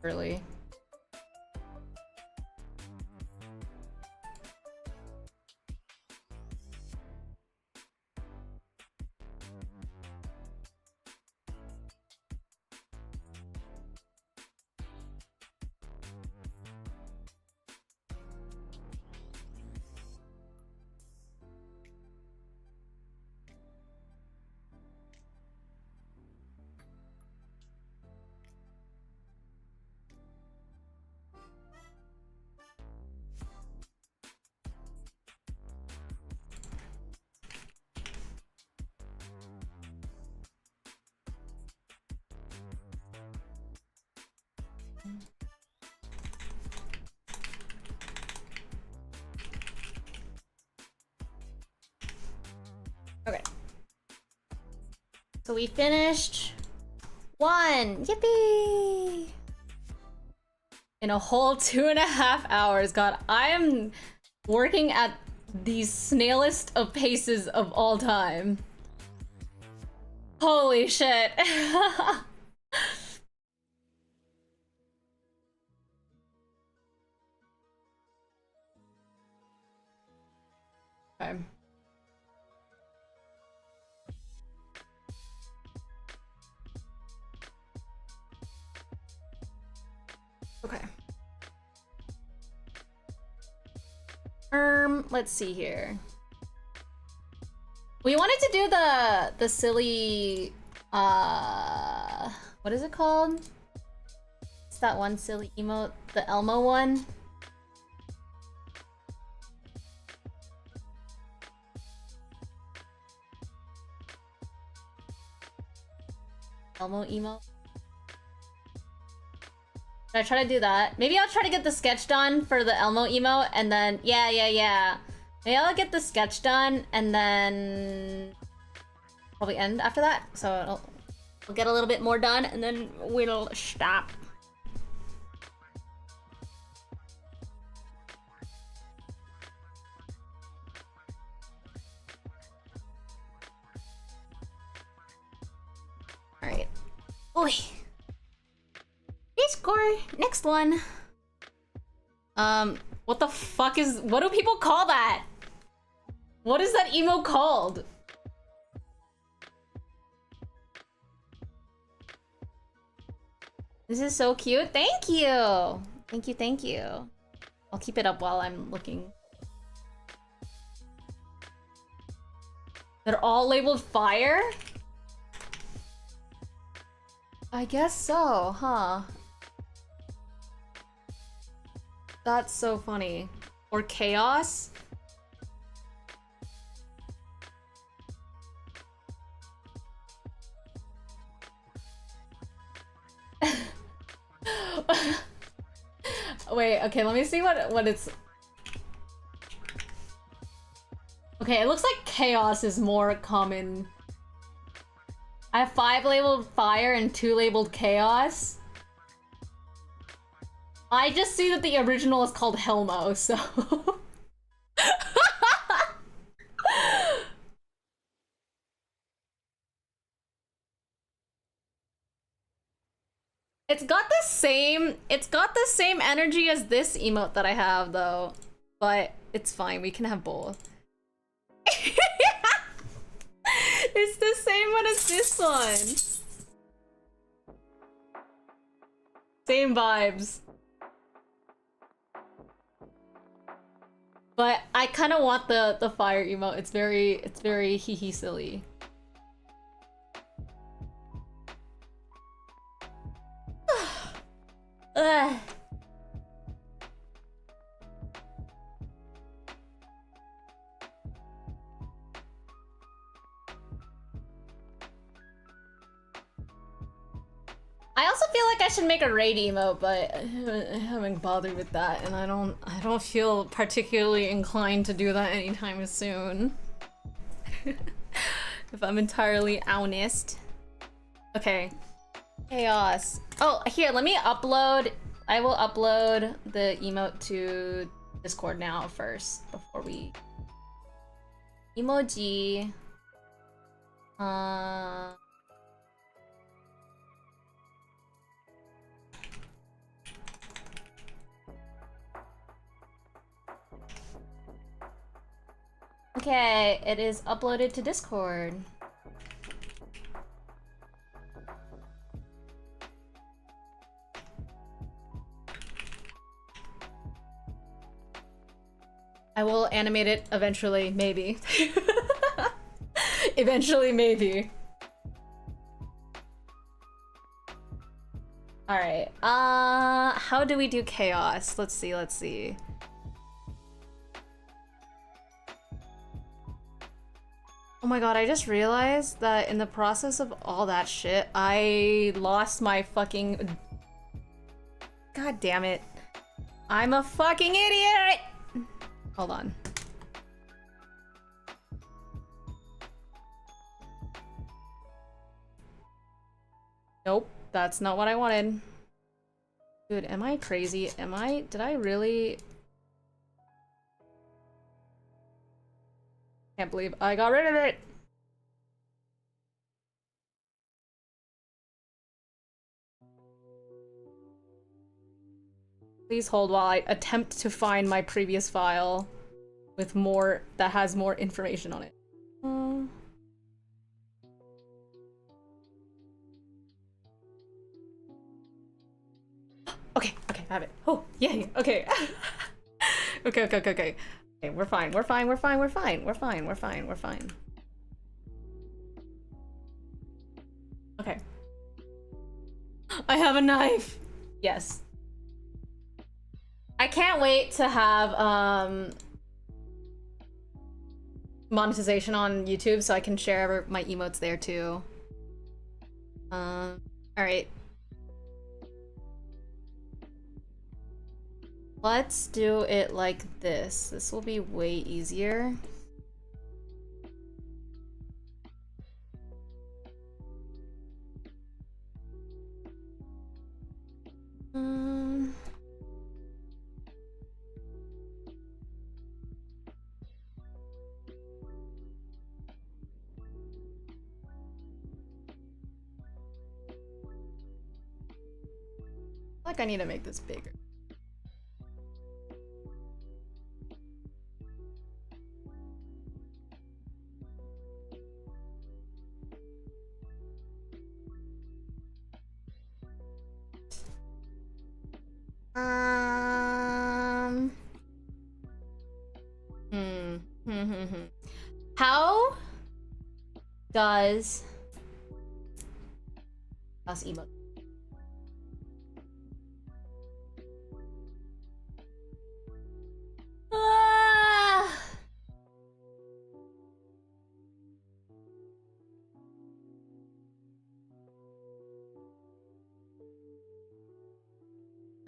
Really. Okay. So we finished one. Yippee! In a whole 2.5 hours. God, I am working at the snailest of paces of all time. Holy shit. Okay. Okay. Let's see here. We wanted to do the silly what is it called? It's that one silly emote, the Elmo one. Elmo emote. Should I try to do that? Maybe I'll try to get the sketch done for the Elmo emote, and then yeah. Maybe I'll get the sketch done, and then probably end after that. So we'll get a little bit more done, and then we'll stop. All right. Oi. Score. Next one. What the fuck is... What do people call that? What is that emo called? This is so cute. Thank you. Thank you. I'll keep it up while I'm looking. They're all labeled fire? I guess so, huh? That's so funny. Or chaos? Wait, okay, let me see what it's... Okay, it looks like chaos is more common. I have 5 labeled fire and 2 labeled chaos. I just see that the original is called Helmo, so... It's got the same energy as this emote that I have, though. But it's fine, we can have both. It's the same one as this one. Same vibes. But I kind of want the fire emote. It's very hee hee silly. Ugh. I also feel like I should make a raid emote, but I haven't bothered with that, and I don't feel particularly inclined to do that anytime soon. If I'm entirely honest. Okay. Chaos. Oh, here, let me upload. I will upload the emote to Discord now first before we... Emoji. Okay, it is uploaded to Discord. I will animate it eventually, maybe. Eventually, maybe. Alright, how do we do chaos? Let's see. Oh my god, I just realized that in the process of all that shit, I lost my fucking... God damn it. I'm a fucking idiot! Hold on. Nope, that's not what I wanted. Dude, am I crazy? Did I really... Can't believe I got rid of it! Please hold while I attempt to find my previous file with more that has more information on it. Okay, I have it. Oh, yay, okay. Okay. Okay, we're fine. Okay. I have a knife! Yes. I can't wait to have monetization on YouTube so I can share my emotes there too. Alright. Let's do it like this. This will be way easier. Like I need to make this bigger. How does us emote?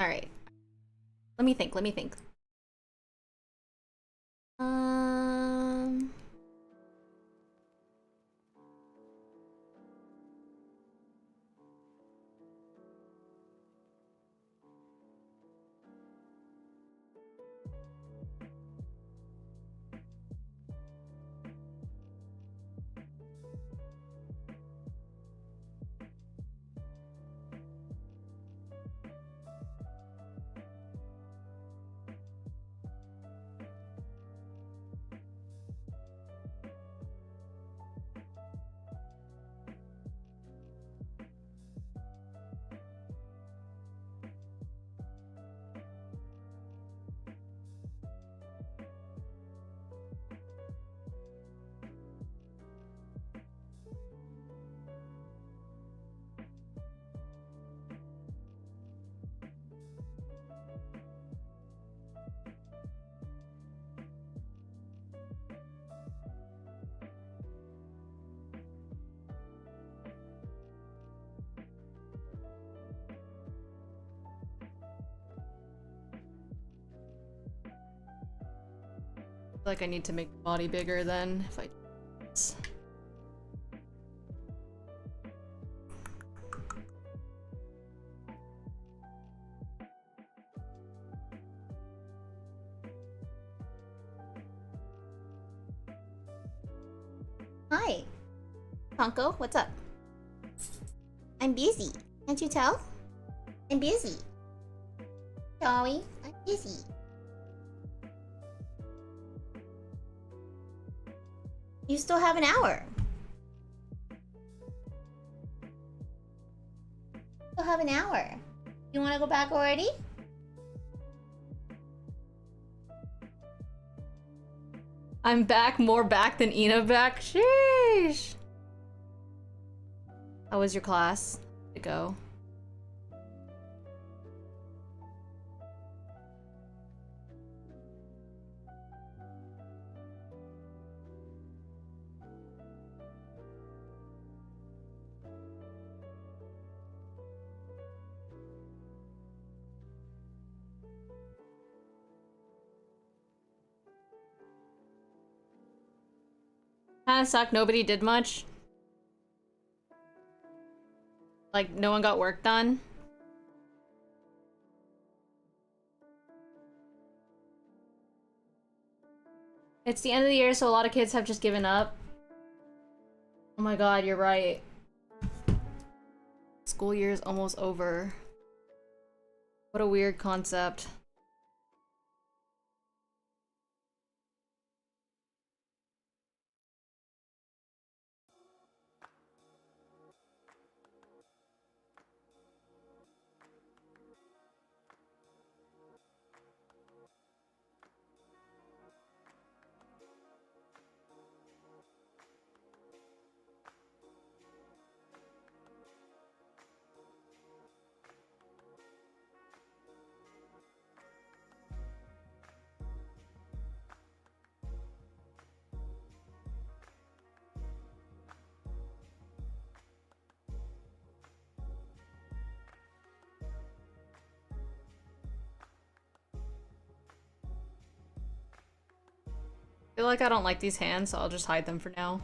All right. Let me think. Let me think. Like I need to make the body bigger then if I do this. Hi. Tonko, what's up? I'm busy. Can't you tell? I'm busy. Sorry, I'm busy. You still have an hour. Still have an hour. You want to go back already? I'm back, more back than Ina back. Sheesh. How was your class? How'd it go? Kinda sucked, nobody did much. Like, no one got work done. It's the end of the year, so a lot of kids have just given up. Oh my god, you're right. School year is almost over. What a weird concept. feel like I don't like these hands, so I'll just hide them for now.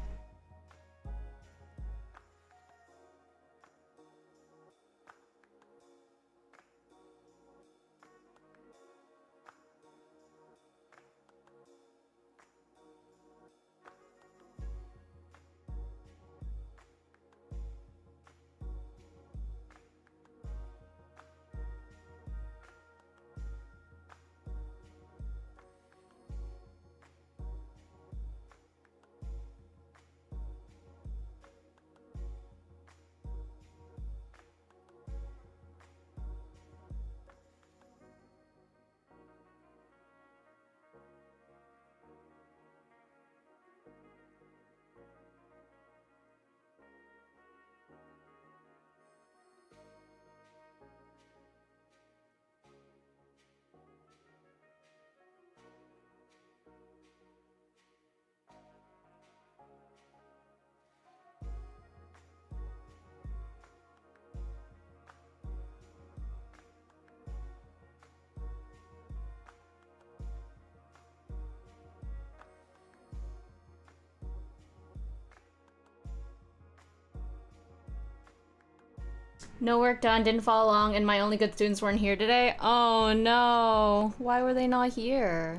No work done, didn't follow along, and my only good students weren't here today. Oh no. Why were they not here?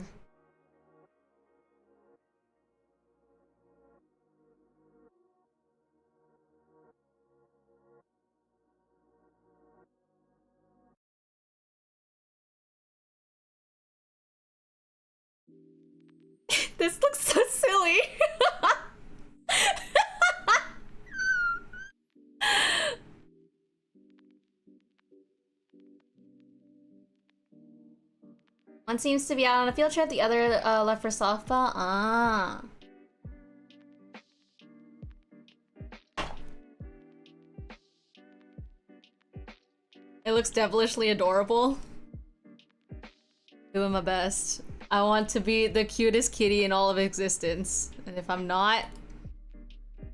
This looks so silly. One seems to be out on a field trip, the other left for softball. Ah. It looks devilishly adorable. Doing my best. I want to be the cutest kitty in all of existence. And if I'm not,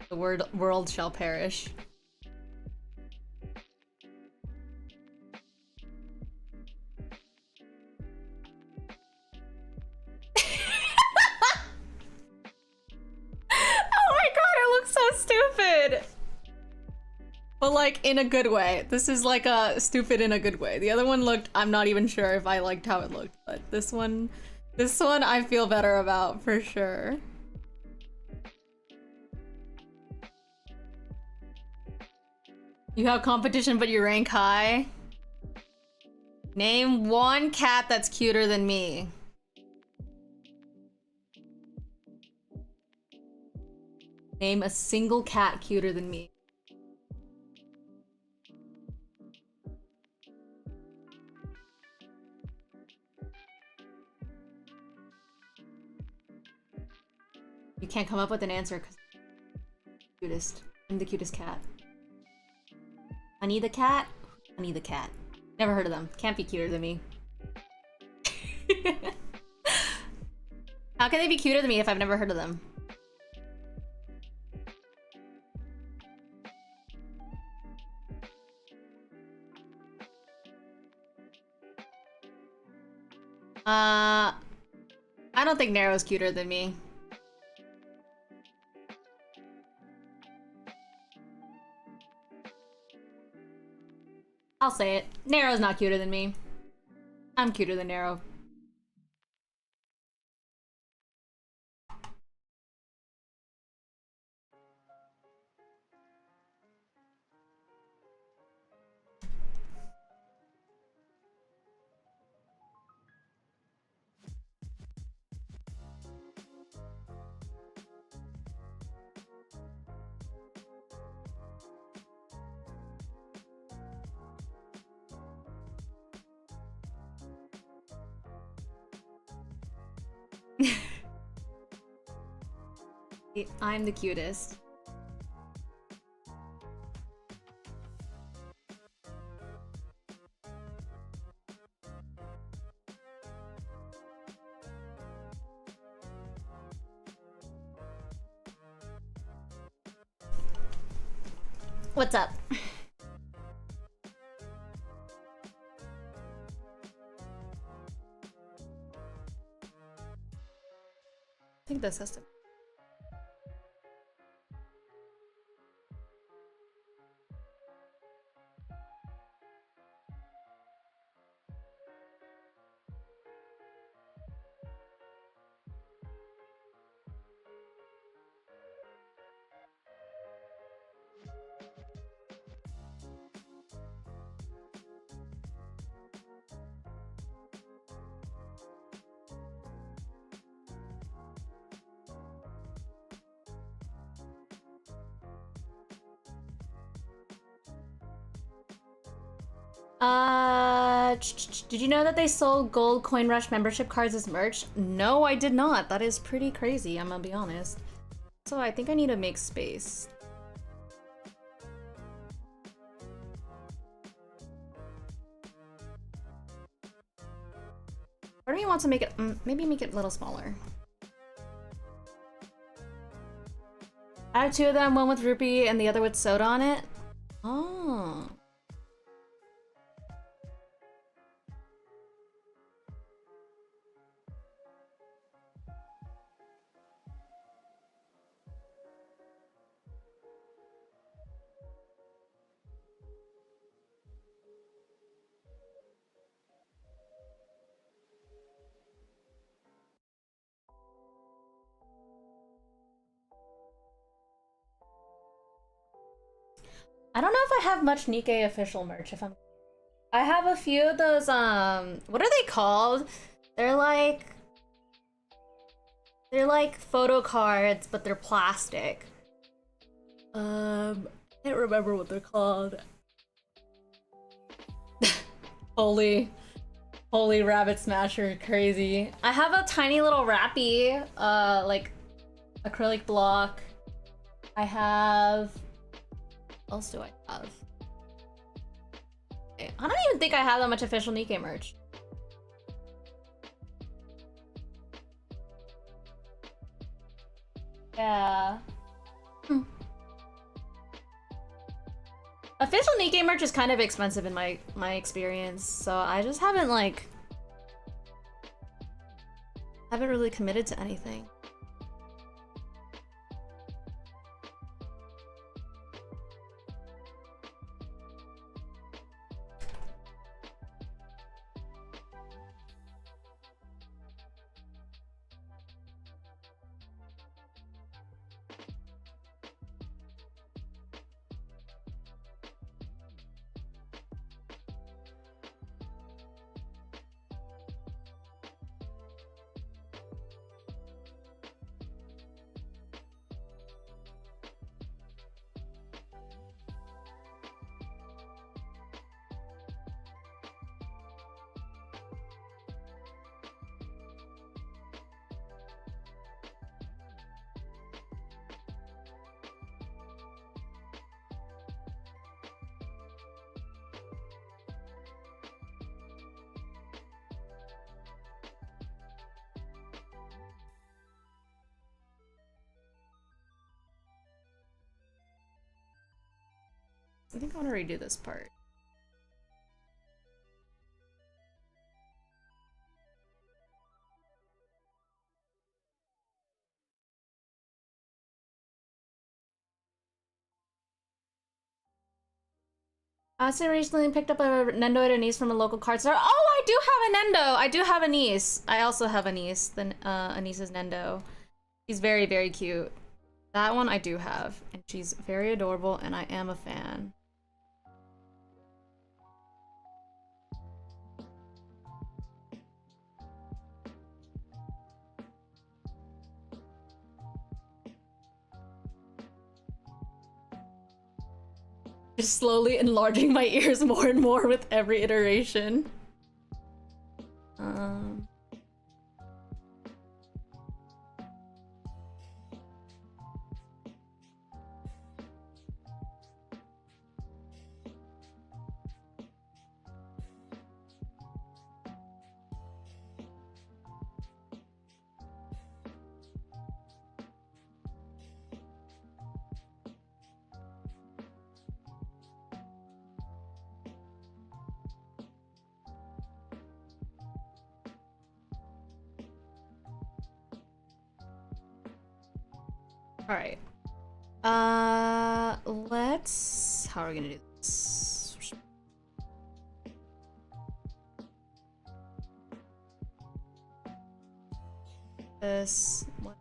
the world shall perish. Oh my god, it looks so stupid! But like, in a good way. This is like a stupid in a good way. The other one looked, I'm not even sure if I liked how it looked, but this one I feel better about for sure. You have competition, but you rank high? Name one cat that's cuter than me. Name a single cat cuter than me. You can't come up with an answer because cutest. I'm the cutest cat. Honey the cat? Honey the cat. Never heard of them. Can't be cuter than me. How can they be cuter than me if I've never heard of them? I don't think Nero's cuter than me. I'll say it. Nero's not cuter than me. I'm cuter than Nero. I'm the cutest. What's up? think this has to. Did you know that they sold gold Coin Rush membership cards as merch? No, I did not. That is pretty crazy, I'm gonna be honest. So I think I need to make space. Part of me wants to make it, maybe make it a little smaller. I have two of them, one with rupee and the other with soda on it. Oh. I don't know if I have much Nikkei official merch, if I'm... I have a few of those, what are they called? They're like photo cards, but they're plastic. Can't remember what they're called. Holy rabbit smasher, crazy. I have a tiny little wrappy, like acrylic block. I have... What else do I have? Okay. I don't even think I have that much official Nikkei merch. Yeah. Official Nikkei merch is kind of expensive in my experience, so I just haven't really committed to anything. I think I want to redo this part. I also recently picked up a Nendo at a niece from a local card store. Oh, I do have a Nendo! I do have a niece. I also have a niece. A niece's Nendo. She's very, very cute. That one I do have. And she's very adorable, and I am a fan. Just slowly enlarging my ears more and more with every iteration. Alright. Let's... How are we gonna do this? This... What?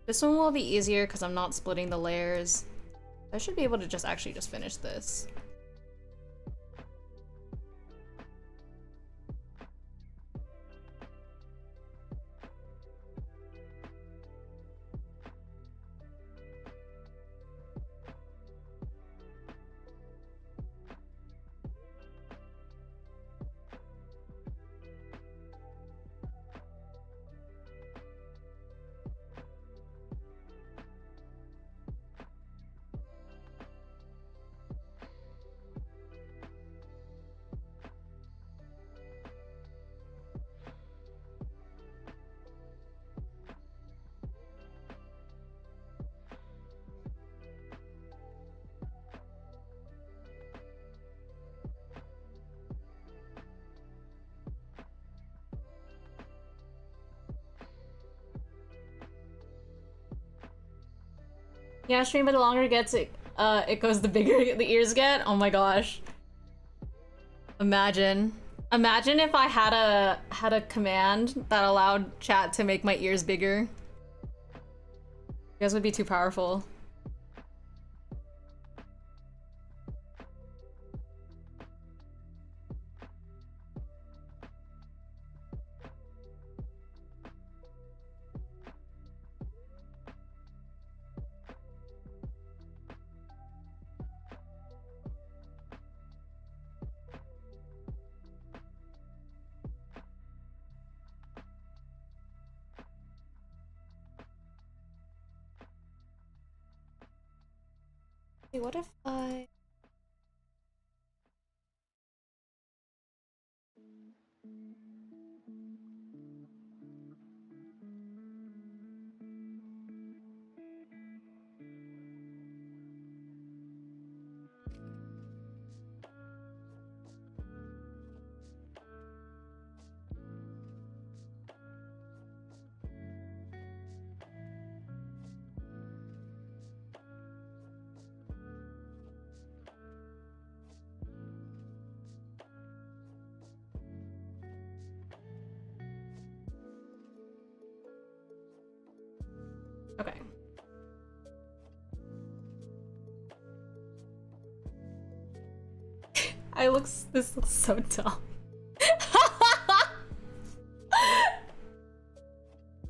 This one will be easier because I'm not splitting the layers. I should be able to just actually just finish this. Yeah, stream, but the longer it gets, it goes the bigger the ears get. Oh my gosh. Imagine. Imagine if I had a command that allowed chat to make my ears bigger. You guys would be too powerful. Hey, what if I... Okay. This looks so dumb.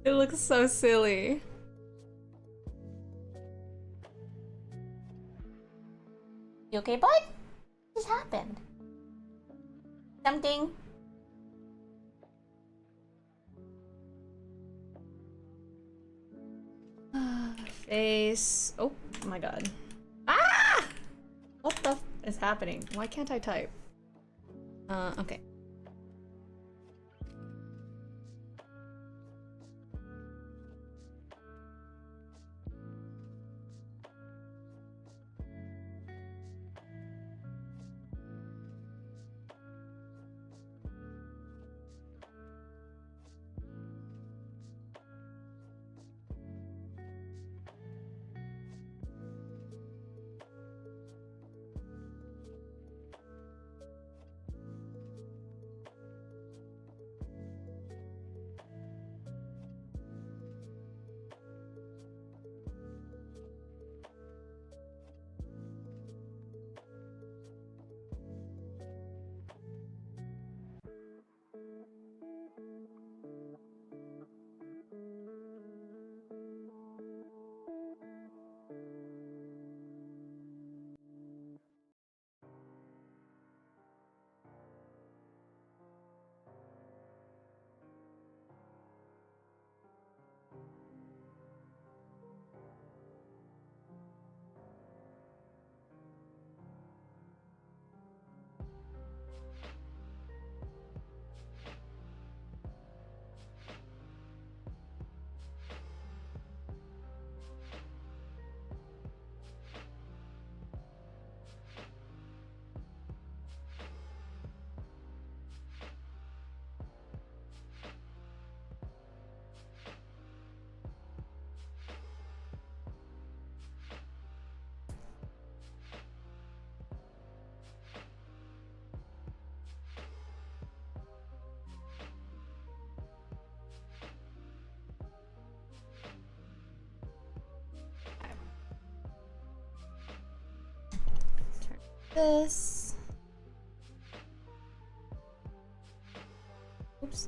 It looks so silly. You okay, bud? What just happened? Something? Face. Oh my god. Ah! What the f is happening? Why can't I type? Okay. this. Oops.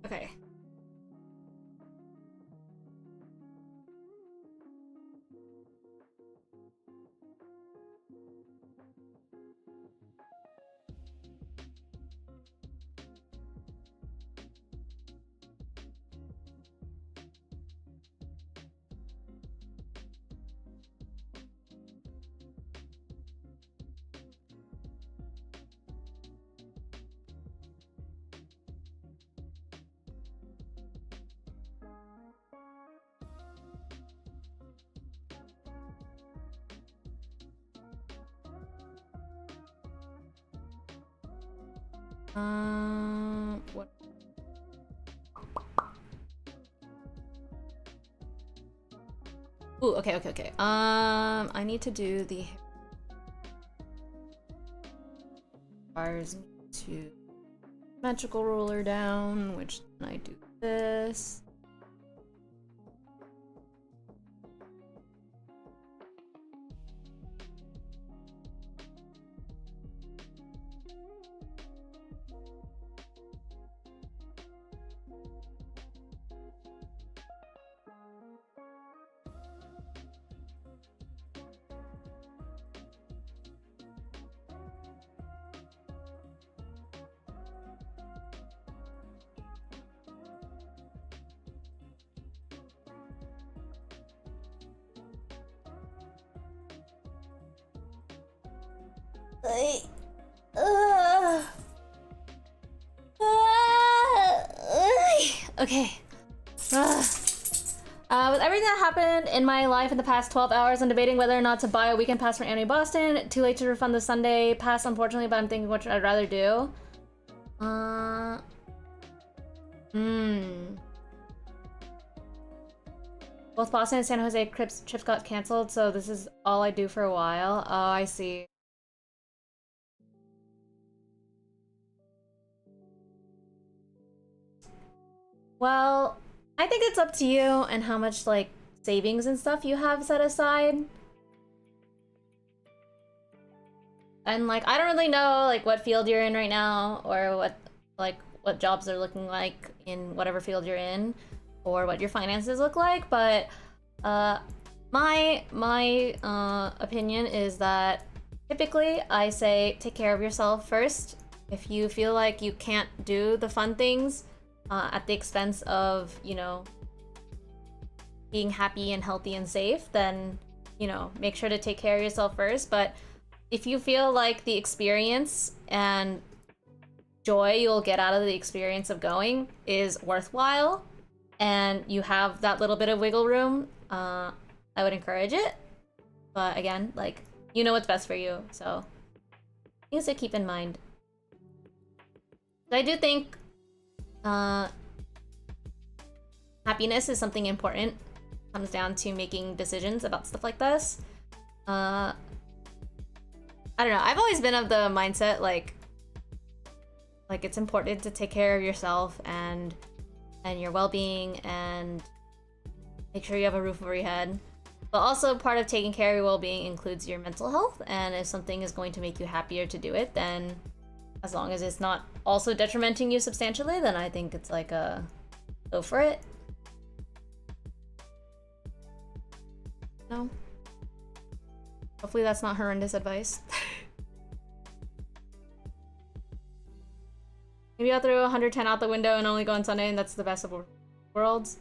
Okay. What? Ooh, okay. I need to do the requires me to magical roller down, which then I do this. Okay. With everything that happened in my life in the past 12 hours, I'm debating whether or not to buy a weekend pass for Anime Boston. Too late to refund the Sunday pass, unfortunately, but I'm thinking what I'd rather do. Both Boston and San Jose trips got canceled, so this is all I do for a while. Oh, I see. Well, I think it's up to you and how much, like, savings and stuff you have set aside. And, like, I don't really know, like, what field you're in right now, or what jobs are looking like in whatever field you're in, or what your finances look like, but, my opinion is that typically I say take care of yourself first. If you feel like you can't do the fun things, at the expense of, you know, being happy and healthy and safe, then, you know, make sure to take care of yourself first. But if you feel like the experience and joy you'll get out of the experience of going is worthwhile, and you have that little bit of wiggle room, I would encourage it. But again, like, you know what's best for you, so things to keep in mind. I do think happiness is something important. It comes down to making decisions about stuff like this. I don't know. I've always been of the mindset like it's important to take care of yourself and and your well-being and make sure you have a roof over your head. But also part of taking care of your well-being includes your mental health, and if something is going to make you happier to do it, then as long as it's not also detrimenting you substantially, then I think it's like a go for it. No. Hopefully that's not horrendous advice. Maybe I'll throw 110 out the window and only go on Sunday, and that's the best of worlds.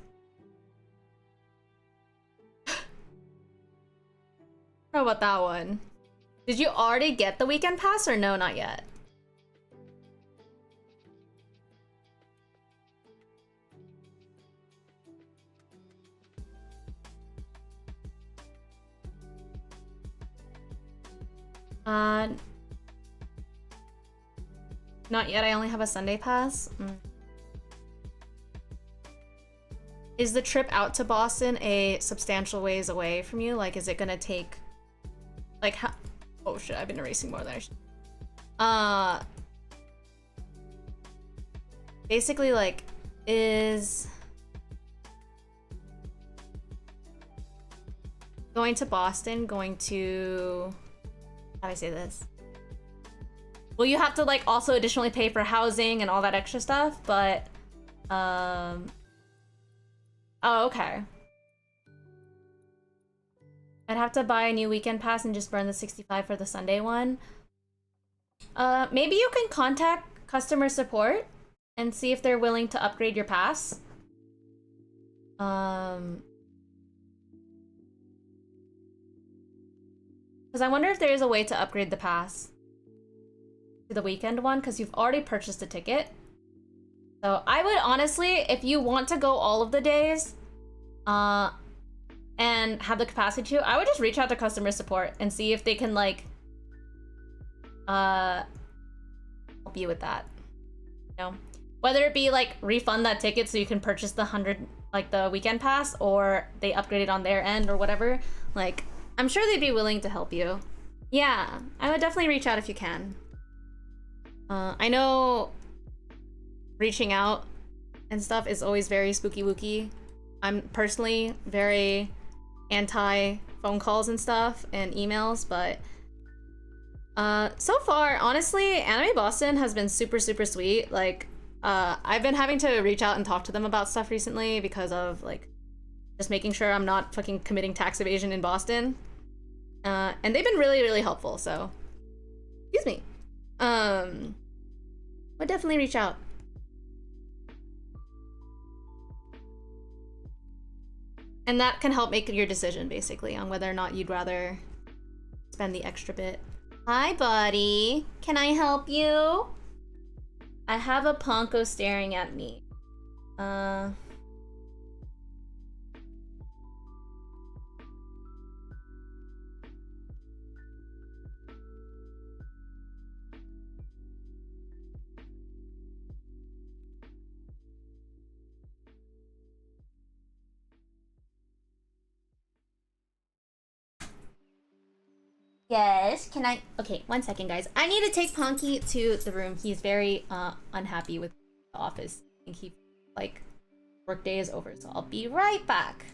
I don't know about that one. Did you already get the weekend pass or no, not yet? Not yet. I only have a Sunday pass. Is the trip out to Boston a substantial ways away from you? Like, is it gonna take, like, how? Oh shit! I've been erasing more than I should. Basically, like, is going to Boston going to? How do I say this? Well, you have to like also additionally pay for housing and all that extra stuff, but oh, okay. I'd have to buy a new weekend pass and just burn the 65 for the Sunday one. Maybe you can contact customer support and see if they're willing to upgrade your pass. Because I wonder if there is a way to upgrade the pass to the weekend one, because you've already purchased a ticket. So I would honestly, if you want to go all of the days, and have the capacity to, I would just reach out to customer support and see if they can like, help you with that. You know, whether it be like refund that ticket so you can purchase the 100, like the weekend pass, or they upgrade it on their end or whatever. Like, I'm sure they'd be willing to help you. Yeah, I would definitely reach out if you can. I know reaching out and stuff is always very spooky wooky. I'm personally very anti phone calls and stuff and emails, but so far, honestly, Anime Boston has been super sweet. Like, I've been having to reach out and talk to them about stuff recently because of like just making sure I'm not fucking committing tax evasion in Boston. And they've been really helpful, so excuse me. Would definitely reach out. And that can help make your decision, basically, on whether or not you'd rather spend the extra bit. Hi, buddy. Can I help you? I have a Ponko staring at me. Yes, can I? Okay, 1 second, guys. I need to take Ponky to the room. He's very unhappy with the office. I think he, like, workday is over, so I'll be right back.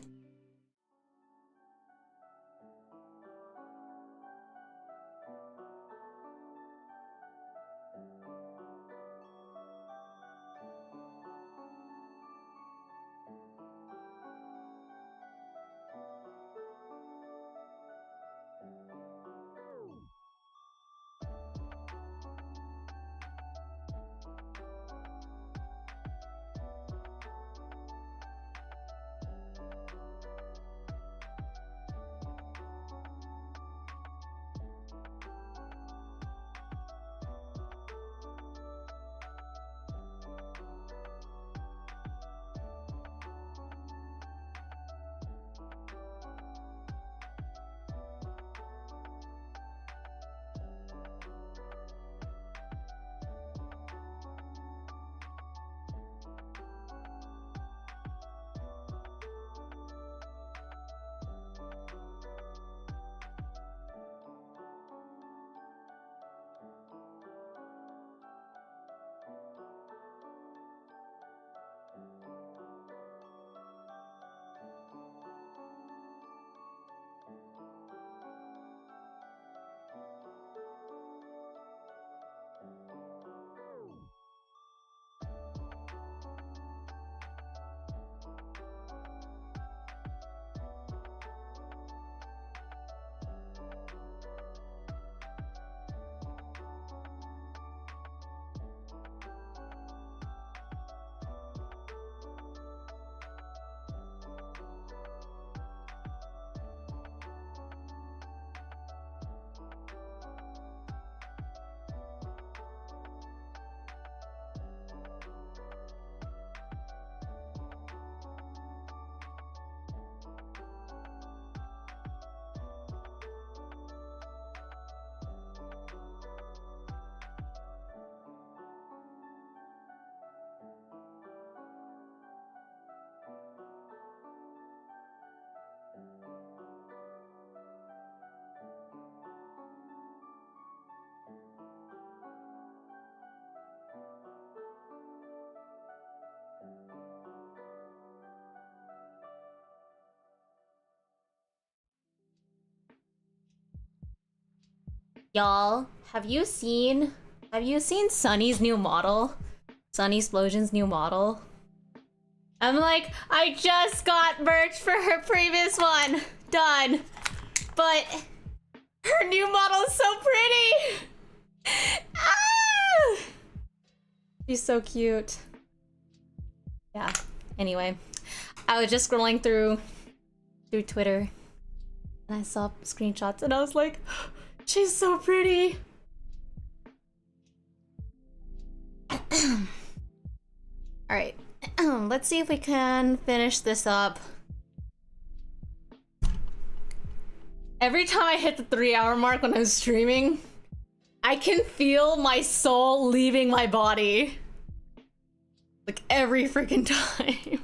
Y'all, have you seen Sunny's new model? Sunny Explosion's new model? I'm like, I just got merch for her previous one. Done. But her new model is so pretty. Ah! She's so cute. Yeah. Anyway, I was just scrolling through Twitter and I saw screenshots and I was like, she's so pretty. All right. Let's see if we can finish this up. Every time I hit the 3-hour mark when I'm streaming, I can feel my soul leaving my body. Like every freaking time.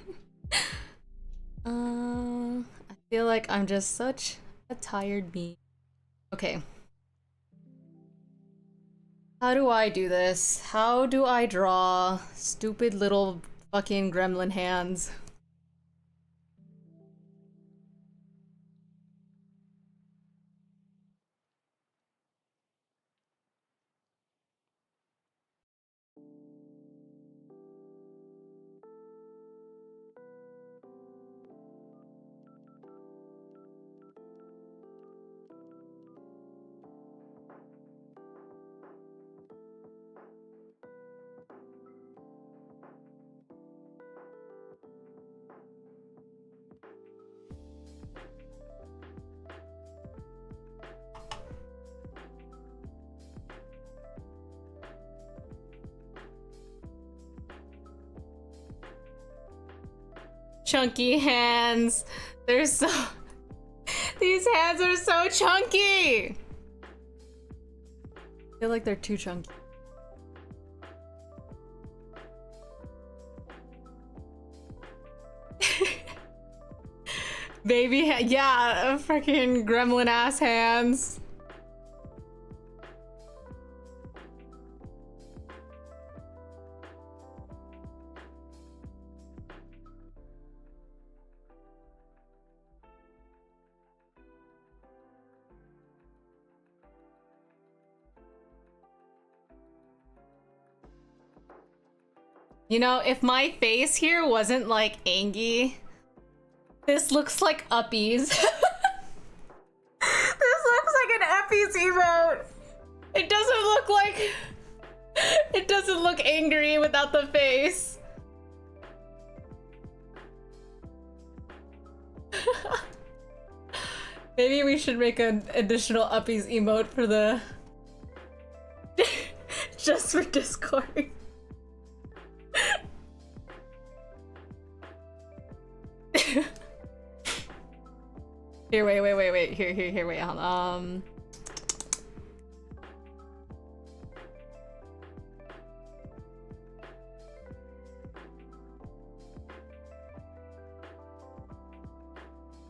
I feel like I'm just such a tired being. Okay. How do I do this? How do I draw stupid little fucking gremlin hands? Chunky hands. They're so... These hands are so chunky! I feel like they're too chunky. Baby yeah, freaking gremlin ass hands. You know, if my face here wasn't like Angie, this looks like Uppies. This looks like an Uppies emote. It doesn't look like... It doesn't look angry without the face. Maybe we should make an additional Uppies emote for the... just for Discord. Here, wait. Here, wait, hold on.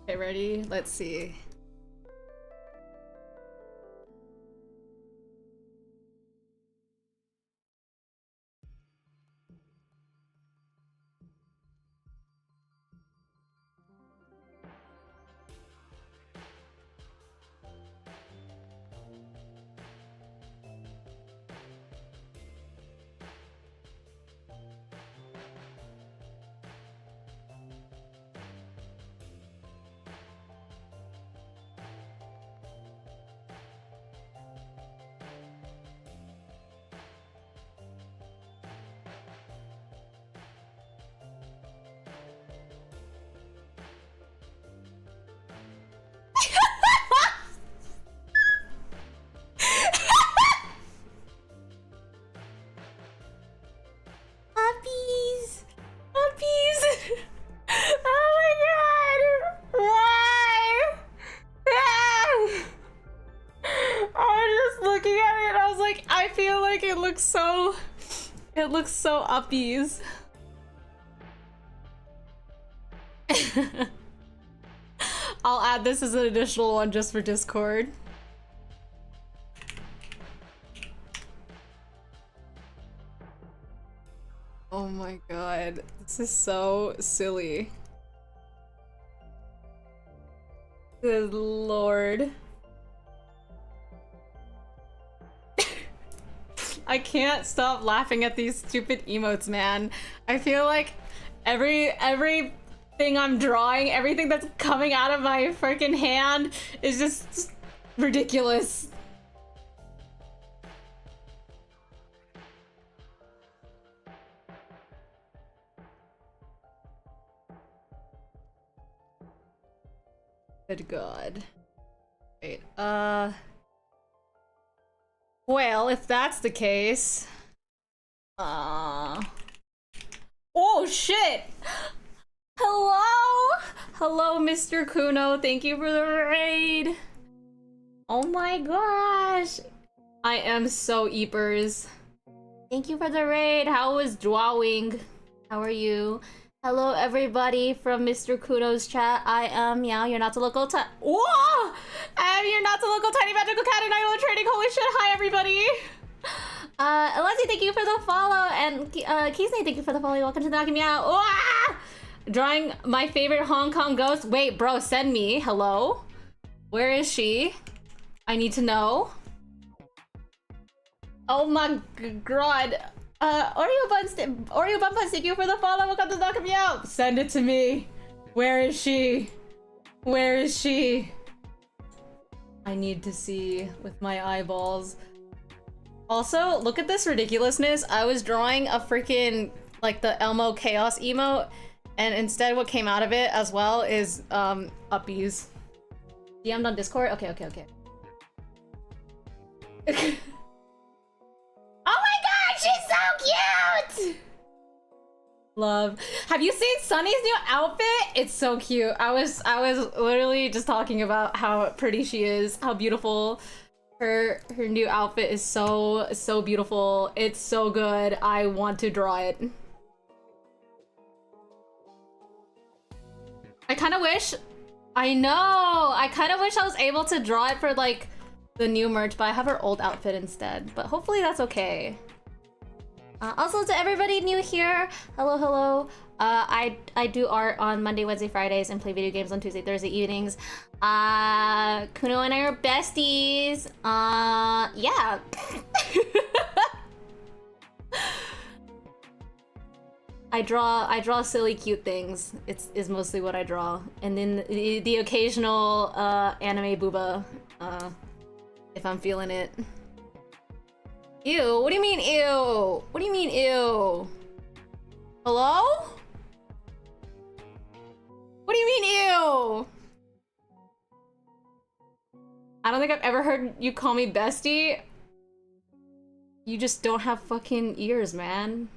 Okay, ready? Let's see. It looks so Uppies. I'll add this as an additional one just for Discord. Oh my god, this is so silly. Good lord. I can't stop laughing at these stupid emotes, man. I feel like everything I'm drawing, everything that's coming out of my freaking hand is just ridiculous. Good God. Wait, well, if that's the case... Oh shit! Hello? Hello, Mr. Kuno. Thank you for the raid. Oh my gosh. I am so eepers. Thank you for the raid. How was drawing? How are you? Hello, everybody from Mr. Kuno's chat. I am Miao. You're not the local Whoa! You're not the local tiny magical cat and I will trading. Holy shit. Hi, everybody. Alessi, thank you for the follow. And Kisney, thank you for the follow. Welcome to the Meow. Wah! Drawing my favorite Hong Kong ghost. Wait, bro, send me. Hello? Where is she? I need to know. Oh my god. Oreo Buns, thank you for the follow. Welcome to knock me out. Send it to me. Where is she? Where is she? I need to see with my eyeballs. Also, look at this ridiculousness. I was drawing a freaking, like, the Elmo Chaos emote, and instead what came out of it as well is, uppies. DM'd on Discord? Okay. Oh my god, she's so cute! Love. Have you seen Sunny's new outfit? It's so cute. I was literally just talking about how pretty she is, how beautiful. Her new outfit is so beautiful. It's so good. I want to draw it. I kind of wish I was able to draw it for like the new merch, but I have her old outfit instead. But hopefully that's okay. Also to everybody new here, hello. I do art on Monday, Wednesday, Fridays, and play video games on Tuesday, Thursday evenings. Kuno and I are besties. Yeah. I draw silly, cute things. Is mostly what I draw, and then the occasional anime booba, if I'm feeling it. Ew, what do you mean ew? What do you mean ew? Hello? What do you mean ew? I don't think I've ever heard you call me bestie. You just don't have fucking ears, man.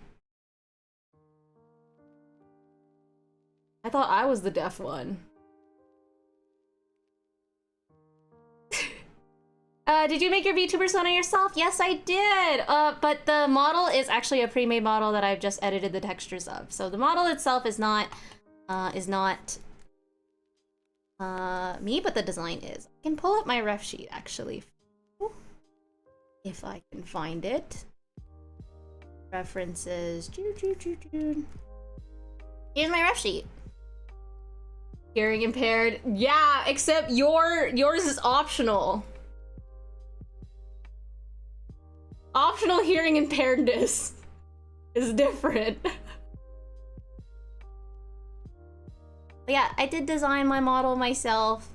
I thought I was the deaf one. Did you make your VTuber persona yourself? Yes, I did. But the model is actually a pre-made model that I've just edited the textures of. So the model itself is not me, but the design is. I can pull up my ref sheet actually, if I can find it. References. Here's my ref sheet. Hearing impaired. Yeah, except yours is optional. Optional hearing impairedness is different. Yeah, I did design my model myself.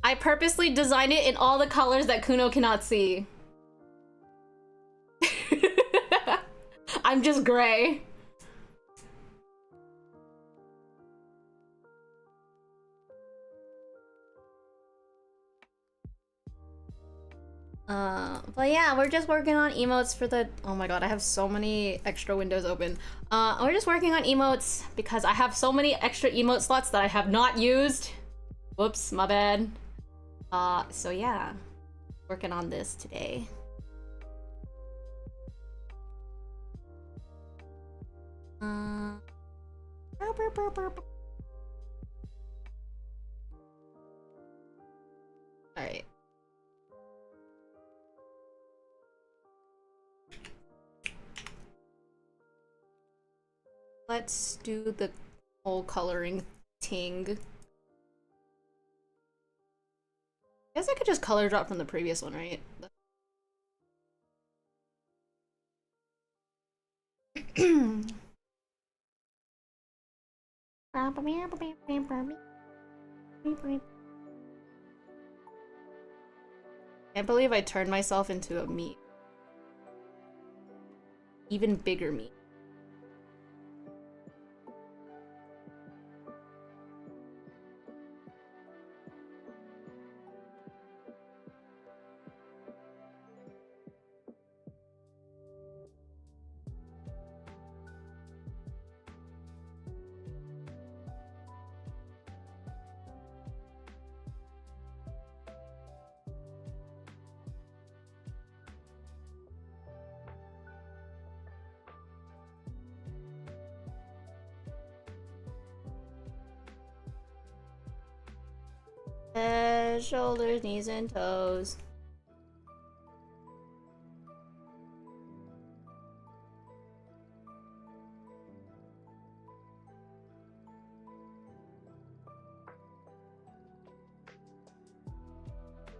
I purposely designed it in all the colors that Kuno cannot see. I'm just gray. But yeah, we're just working on emotes for the— oh my god, I have so many extra windows open. We're just working on emotes because I have so many extra emote slots that I have not used. Whoops, my bad. So yeah, working on this today. Alright. Let's do the whole coloring ting. I guess I could just color drop from the previous one, right? Can't believe I turned myself into a meat. Even bigger meat. Head, shoulders, knees, and toes.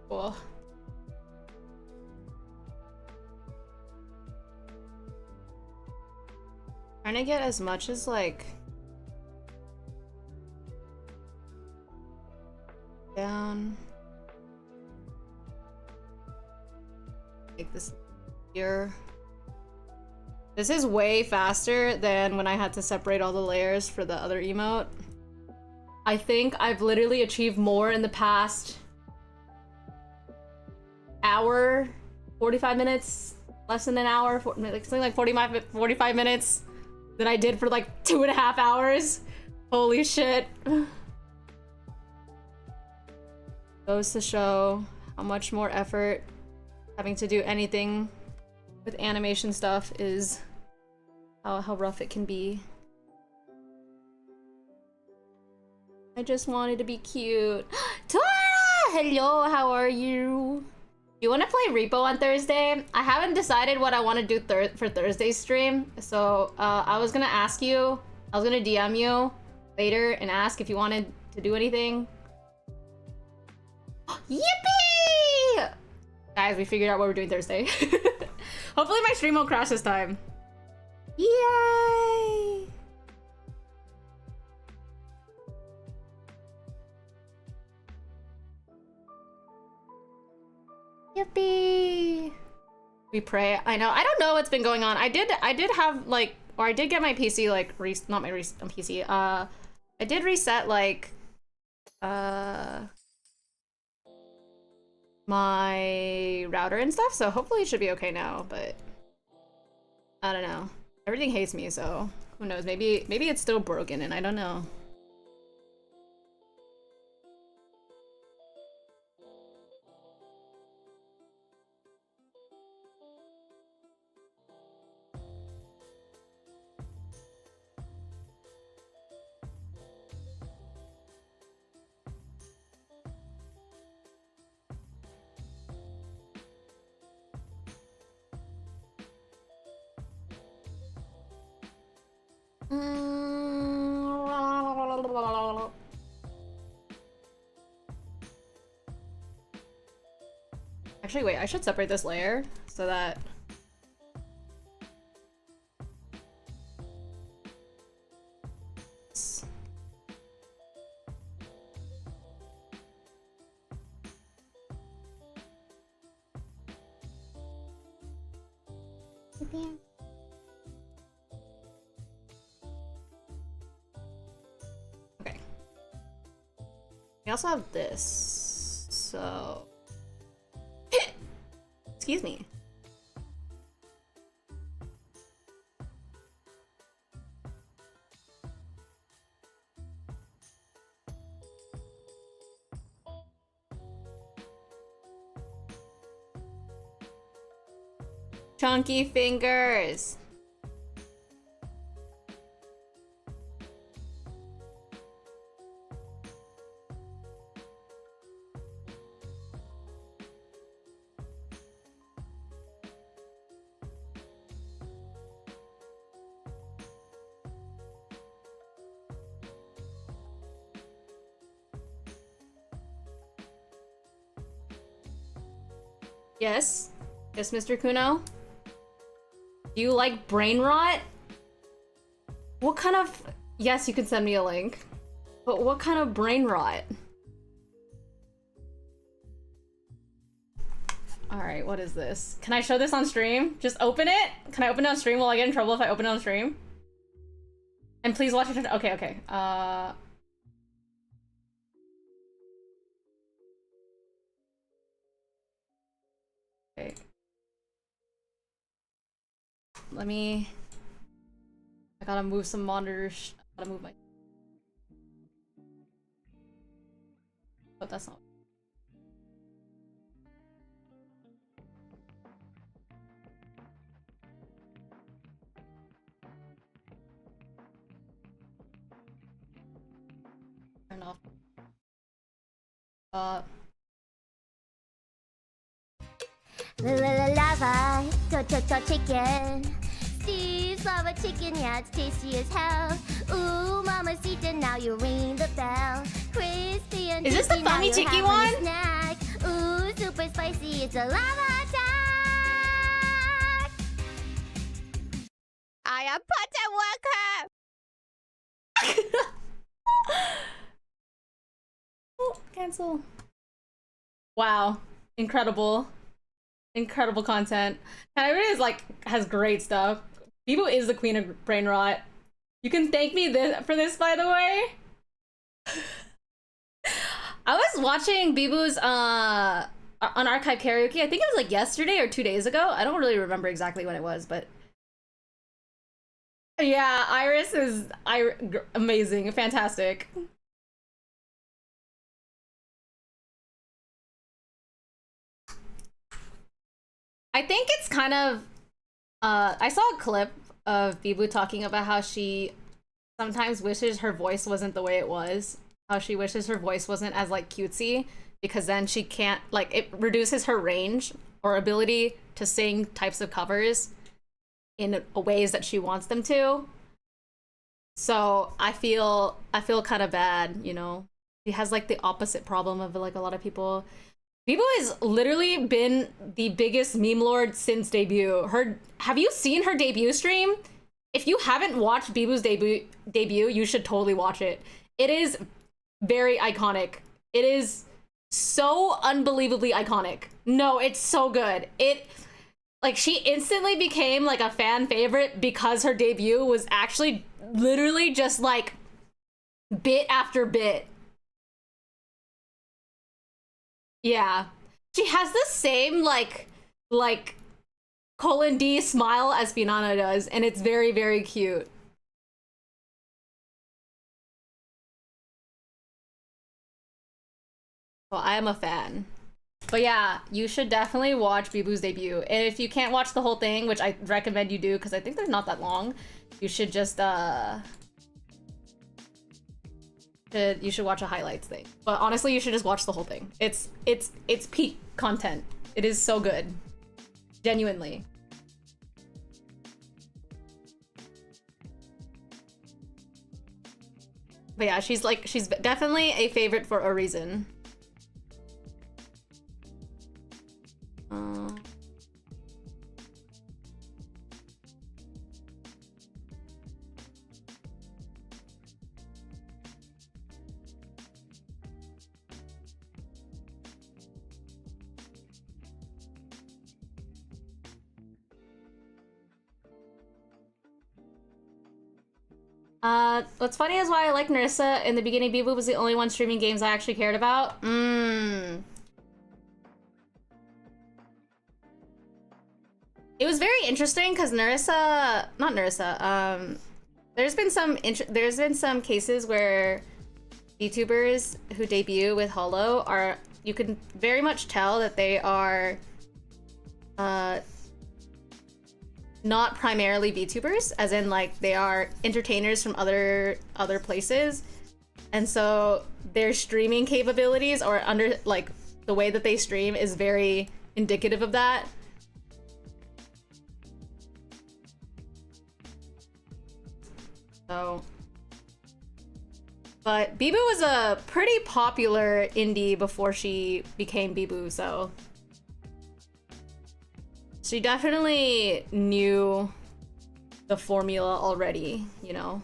Cool. Trying to get as much as like down. Like this here. This is way faster than when I had to separate all the layers for the other emote. I think I've literally achieved more in the past hour, 45 minutes, less than an hour, like something like 45 minutes than I did for like 2.5 hours. Holy shit. Goes to show how much more effort having to do anything with animation stuff is, how rough it can be. I just wanted to be cute. Tora! Hello, how are you? You want to play Repo on Thursday? I haven't decided what I want to do for Thursday's stream, so I was gonna ask you, I was gonna DM you later and ask if you wanted to do anything. Yippee! Guys, we figured out what we're doing Thursday. Hopefully my stream won't crash this time. Yay! Yippee! We pray. I know. I don't know what's been going on. I did have like, or I did get my PC like not my PC. I did reset like my router and stuff, so hopefully it should be okay now, but I don't know. Everything hates me, so who knows? Maybe it's still broken and I don't know. Actually, wait, I should separate this layer so that... Okay. We also have this, so... Excuse me. Chunky fingers. Yes? Yes, Mr. Kuno? Do you like brain rot? What kind of... Yes, you can send me a link. But what kind of brain rot? Alright, what is this? Can I show this on stream? Just open it? Can I open it on stream? Will I get in trouble if I open it on stream? And please watch it. Okay, okay. Okay. Let me... I gotta move some monitors. I gotta move my... Oh, that's not... Turn off. Lava, chicken. Steve's lava chicken, yeah, it's tasty as hell. Ooh, mamacita, now you ring the bell. Crispy and is this the juicy, now Fami you're Chicky having a one? snack. Ooh, super spicy, it's a lava attack. I am potter worker. Oh, cancel. Wow. Incredible. Incredible content. And it is like has great stuff. Bibu is the queen of brain rot. You can thank me for this, by the way. I was watching Bibu's unarchived karaoke. I think it was like yesterday or 2 days ago. I don't really remember exactly when it was, but yeah, Iris is amazing, fantastic. I think it's kind of I saw a clip of Bibu talking about how she sometimes wishes her voice wasn't the way it was. How she wishes her voice wasn't as like cutesy because then she can't like it reduces her range or ability to sing types of covers in ways that she wants them to. So I feel kind of bad, you know. She has like the opposite problem of like a lot of people. Bibu has literally been the biggest meme lord since debut. Have you seen her debut stream? If you haven't watched Bibu's debut, you should totally watch it. It is very iconic. It is so unbelievably iconic. No, it's so good. Like she instantly became like a fan favorite because her debut was actually literally just like bit after bit. Yeah. She has the same like colon D smile as Finana does, and it's very, very cute. Well, I am a fan. But yeah, you should definitely watch Bibu's debut. And if you can't watch the whole thing, which I recommend you do because I think they're not that long, you should just you should watch a highlights thing. But honestly, you should just watch the whole thing. It's peak content. It is so good. Genuinely. But yeah, she's definitely a favorite for a reason. What's funny is why I like Narissa. In the beginning, Bibu was the only one streaming games I actually cared about. It was very interesting because there's been some cases where VTubers who debut with Holo are, you can very much tell that they are not primarily VTubers, as in like they are entertainers from other places, and so their streaming capabilities or under like the way that they stream is very indicative of that. So, but Bibu was a pretty popular indie before she became Bibu, so she definitely knew the formula already, you know.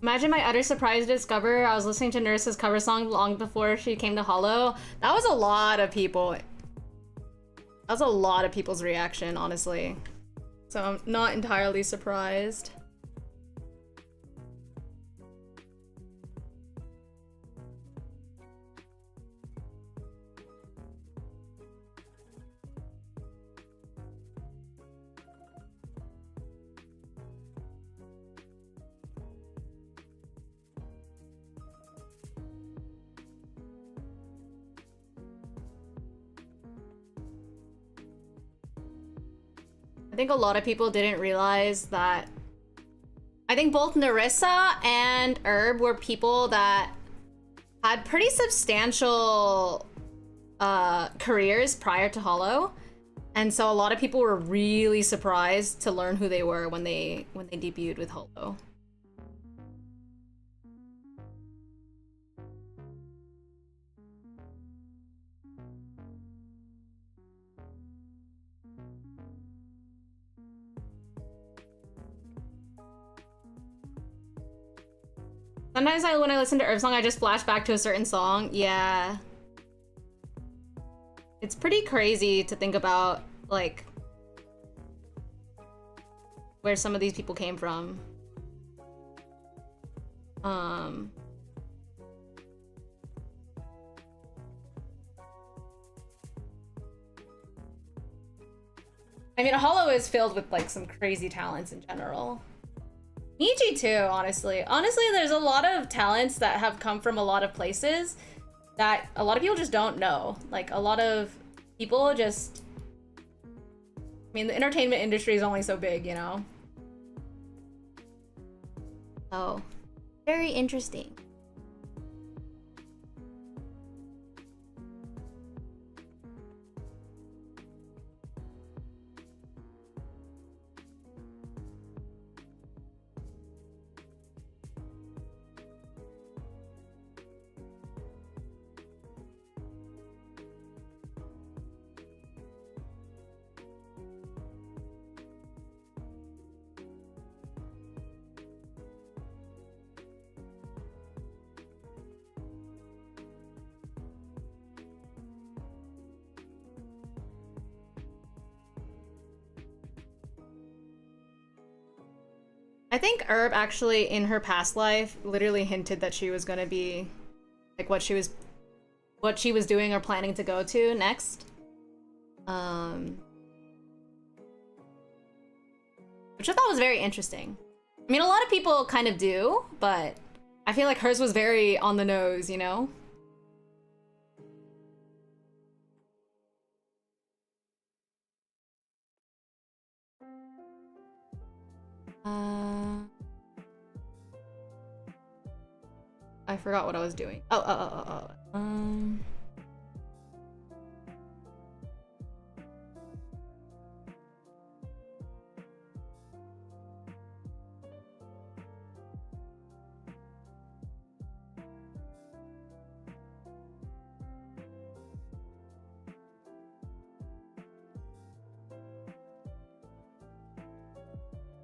Imagine my utter surprise to discover I was listening to Nurse's cover song long before she came to Hollow. That was a lot of people. That was a lot of people's reaction, honestly. So I'm not entirely surprised. I think a lot of people didn't realize that. I think both Narissa and Herb were people that had pretty substantial careers prior to Hollow, and so a lot of people were really surprised to learn who they were when they debuted with Hollow. Sometimes when I listen to Herb song, I just flash back to a certain song. Yeah. It's pretty crazy to think about, like, where some of these people came from. I mean, Hollow is filled with, like, some crazy talents in general. Niji too, honestly. Honestly, there's a lot of talents that have come from a lot of places that a lot of people just don't know. Like, a lot of people just... I mean, the entertainment industry is only so big, you know? Oh, very interesting. I think Herb actually, in her past life, literally hinted that she was gonna be, like, what she was doing or planning to go to next. Which I thought was very interesting. I mean, a lot of people kind of do, but I feel like hers was very on the nose, you know? I forgot what I was doing.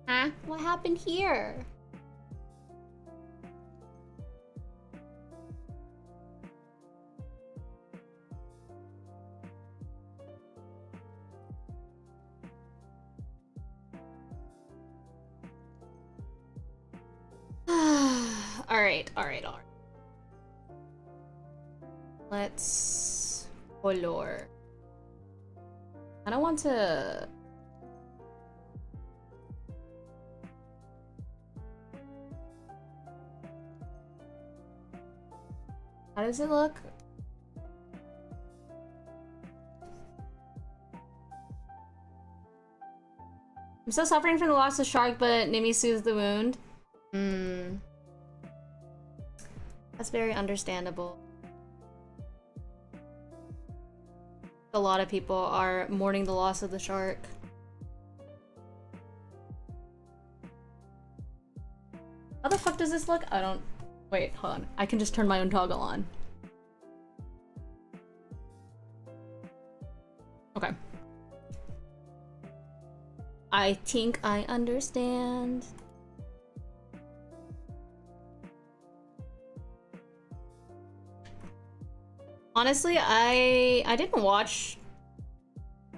Huh? What happened here? All right. Let's color. I don't want to. How does it look? I'm still suffering from the loss of Shark, but Nimi soothes the wound. That's very understandable. A lot of people are mourning the loss of the shark. How the fuck does this look? I don't... Wait, hold on. I can just turn my own toggle on. Okay. I think I understand. Honestly, I didn't watch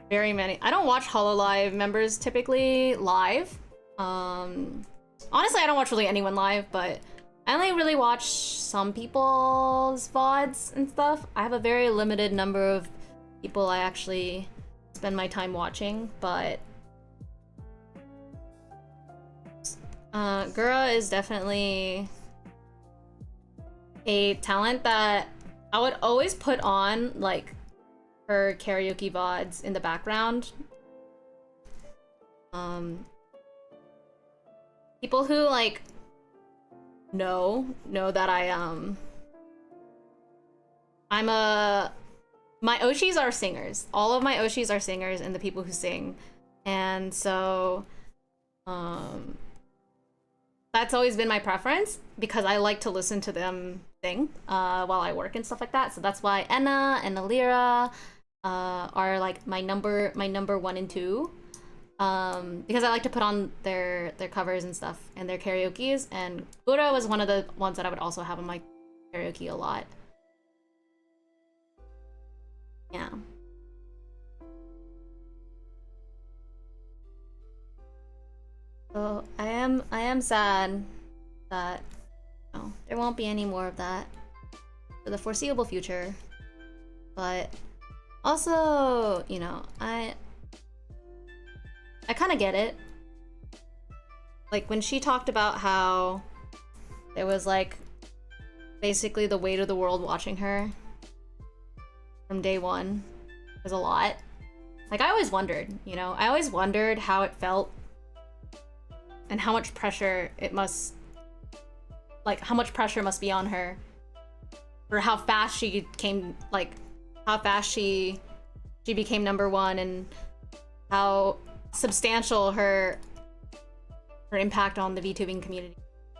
very many. I don't watch Hololive members typically live. Honestly, I don't watch really anyone live, but I only really watch some people's VODs and stuff. I have a very limited number of people I actually spend my time watching, but Gura is definitely a talent that I would always put on, like, her karaoke VODs in the background. People who, like, know that my Oshis are singers. All of my Oshis are singers and the people who sing. And so, that's always been my preference because I like to listen to them sing while I work and stuff like that. So that's why Enna and Alira are like my number 1 and 2. Because I like to put on their covers and stuff and their karaoke's, and Gura was one of the ones that I would also have on my karaoke a lot. Yeah. So I am sad that there won't be any more of that for the foreseeable future. But also, you know, I kind of get it. Like when she talked about how it was like basically the weight of the world watching her from day one was a lot. Like I always wondered, you know, I always wondered how it felt and how much pressure it must, like how much pressure must be on her for how fast she came, like how fast she became number 1 and how substantial her impact on the VTubing community,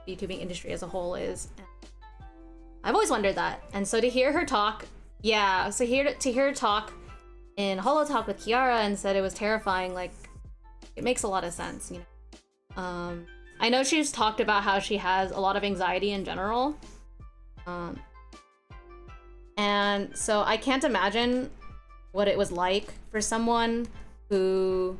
VTubing industry as a whole is. I've always wondered that, and so to hear her talk, yeah, so to hear her talk in Holo Talk with Kiara and said it was terrifying, like it makes a lot of sense, you know. I know she's talked about how she has a lot of anxiety in general, and so I can't imagine what it was like for someone who,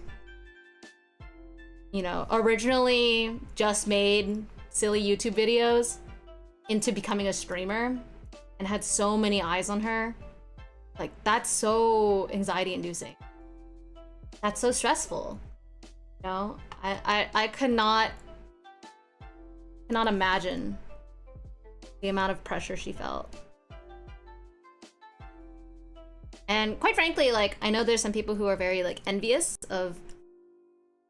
you know, originally just made silly YouTube videos into becoming a streamer and had so many eyes on her. Like, that's so anxiety inducing. That's so stressful. You know, I could not imagine the amount of pressure she felt. And quite frankly, like, I know there's some people who are very like envious of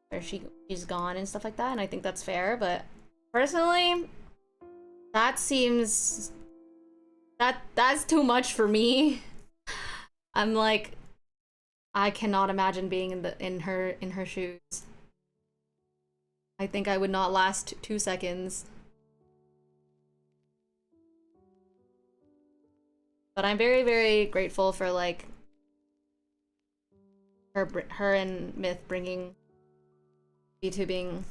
where she's gone and stuff like that, and I think that's fair, but personally, that seems that's too much for me. I'm like, I cannot imagine being in her shoes. I think I would not last 2 seconds. But I'm very, very grateful for like her and Myth bringing VTubing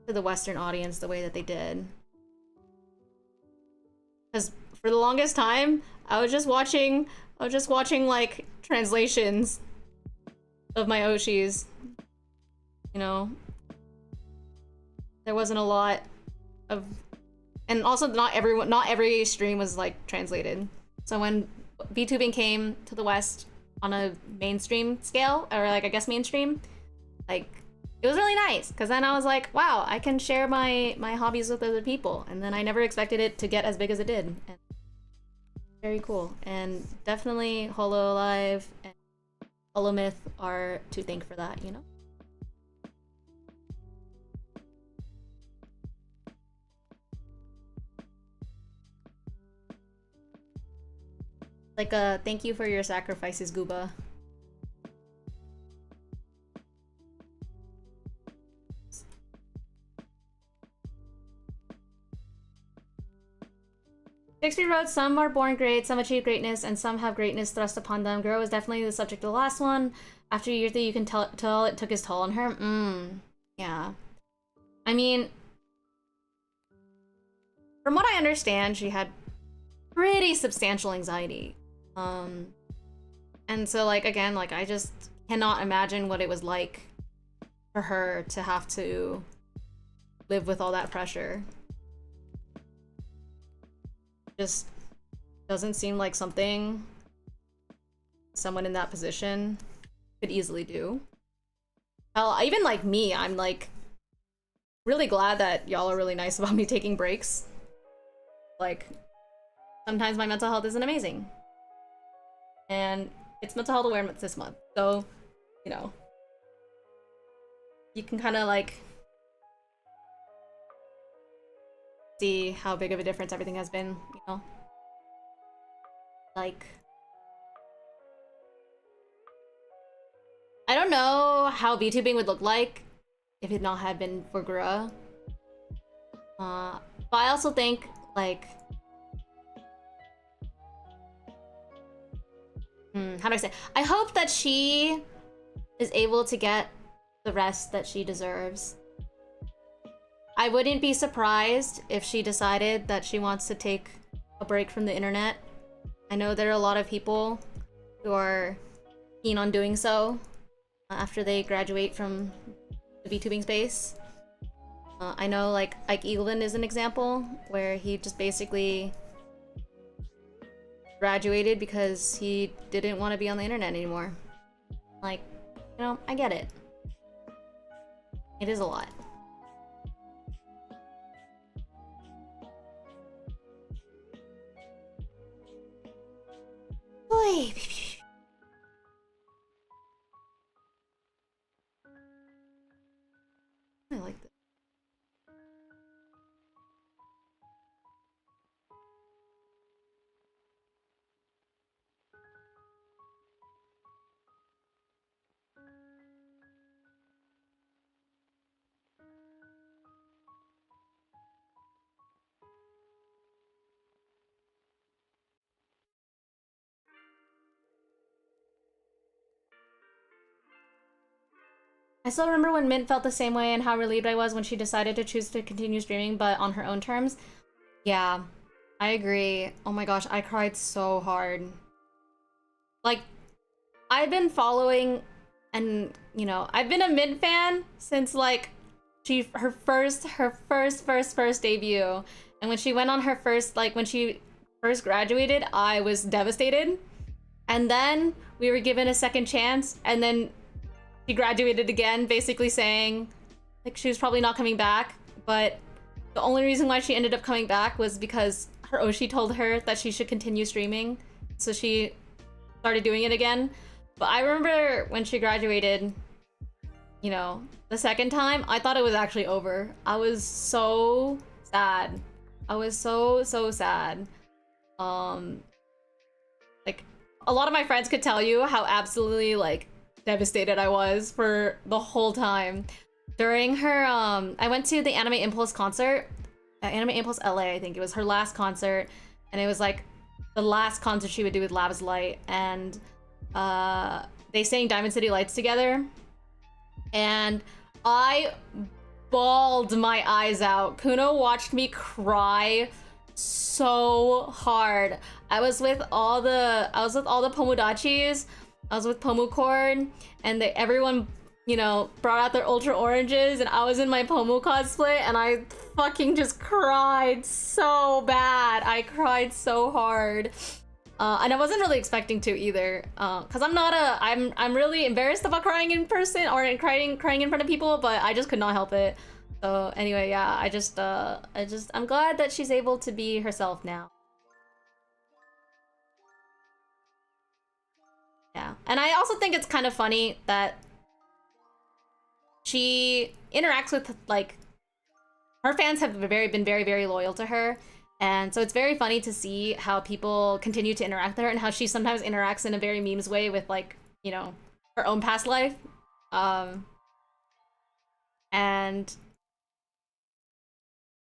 to the Western audience the way that they did. Because for the longest time, I was just watching like translations of my Oshis. You know, there wasn't a lot of, and also not every stream was like translated. So when VTubing came to the West on a mainstream scale, or like I guess mainstream, like it was really nice, because then I was like, wow, I can share my hobbies with other people, and then I never expected it to get as big as it did. And very cool, and definitely Hololive and Holomyth are to thank for that, you know. Like a thank you for your sacrifices, Gooba. Shakespeare wrote, some are born great, some achieve greatness, and some have greatness thrust upon them. Girl was definitely the subject of the last one. After a year that you can tell it took its toll on her. Yeah. I mean, from what I understand, she had pretty substantial anxiety And so, like, again, like, I just cannot imagine what it was like for her to have to live with all that pressure. Just doesn't seem like something someone in that position could easily do. Hell, even like me, I'm like really glad that y'all are really nice about me taking breaks. Like, sometimes my mental health isn't amazing. And it's Mental Health Awareness this month, so, you know, you can kind of like see how big of a difference everything has been, you know? Like, I don't know how VTubing would look like if it not had been for Gura. But I also think, like, how do I say? I hope that she is able to get the rest that she deserves. I wouldn't be surprised if she decided that she wants to take a break from the internet. I know there are a lot of people who are keen on doing so after they graduate from the VTubing space. I know, like, Ike Eaglin is an example where he just basically graduated because he didn't want to be on the internet anymore. Like, you know, I get it. It is a lot. Boy. I like this. I still remember when Mint felt the same way and how relieved I was when she decided to choose to continue streaming, but on her own terms. Yeah, I agree. Oh my gosh, I cried so hard. Like, I've been following and, you know, I've been a Mint fan since, like, her first debut. And when she went on her first, like, when she first graduated, I was devastated. And then we were given a second chance, and then she graduated again, basically saying, like, she was probably not coming back, but the only reason why she ended up coming back was because her Oshi told her that she should continue streaming, so she started doing it again. But I remember when she graduated, you know, the second time, I thought it was actually over. I was so sad. I was so sad. Like, a lot of my friends could tell you how absolutely, like, devastated I was for the whole time. During her, I went to the Anime Impulse concert, Anime Impulse LA, I think. It was her last concert, and it was, like, the last concert she would do with Lab's Light, and they sang Diamond City Lights together, and I bawled my eyes out. Kuno watched me cry so hard. I was with all the Pomodachis. I was with Pomucord, and everyone, you know, brought out their Ultra Oranges, and I was in my Pomu cosplay, and I fucking just cried so bad. I cried so hard. And I wasn't really expecting to either, cause I'm really embarrassed about crying in person or crying in front of people, but I just could not help it. So anyway, yeah, I'm glad that she's able to be herself now. Yeah, and I also think it's kind of funny that she interacts with, like, her fans have been very loyal to her. And so it's very funny to see how people continue to interact with her and how she sometimes interacts in a very memes way with, like, you know, her own past life. And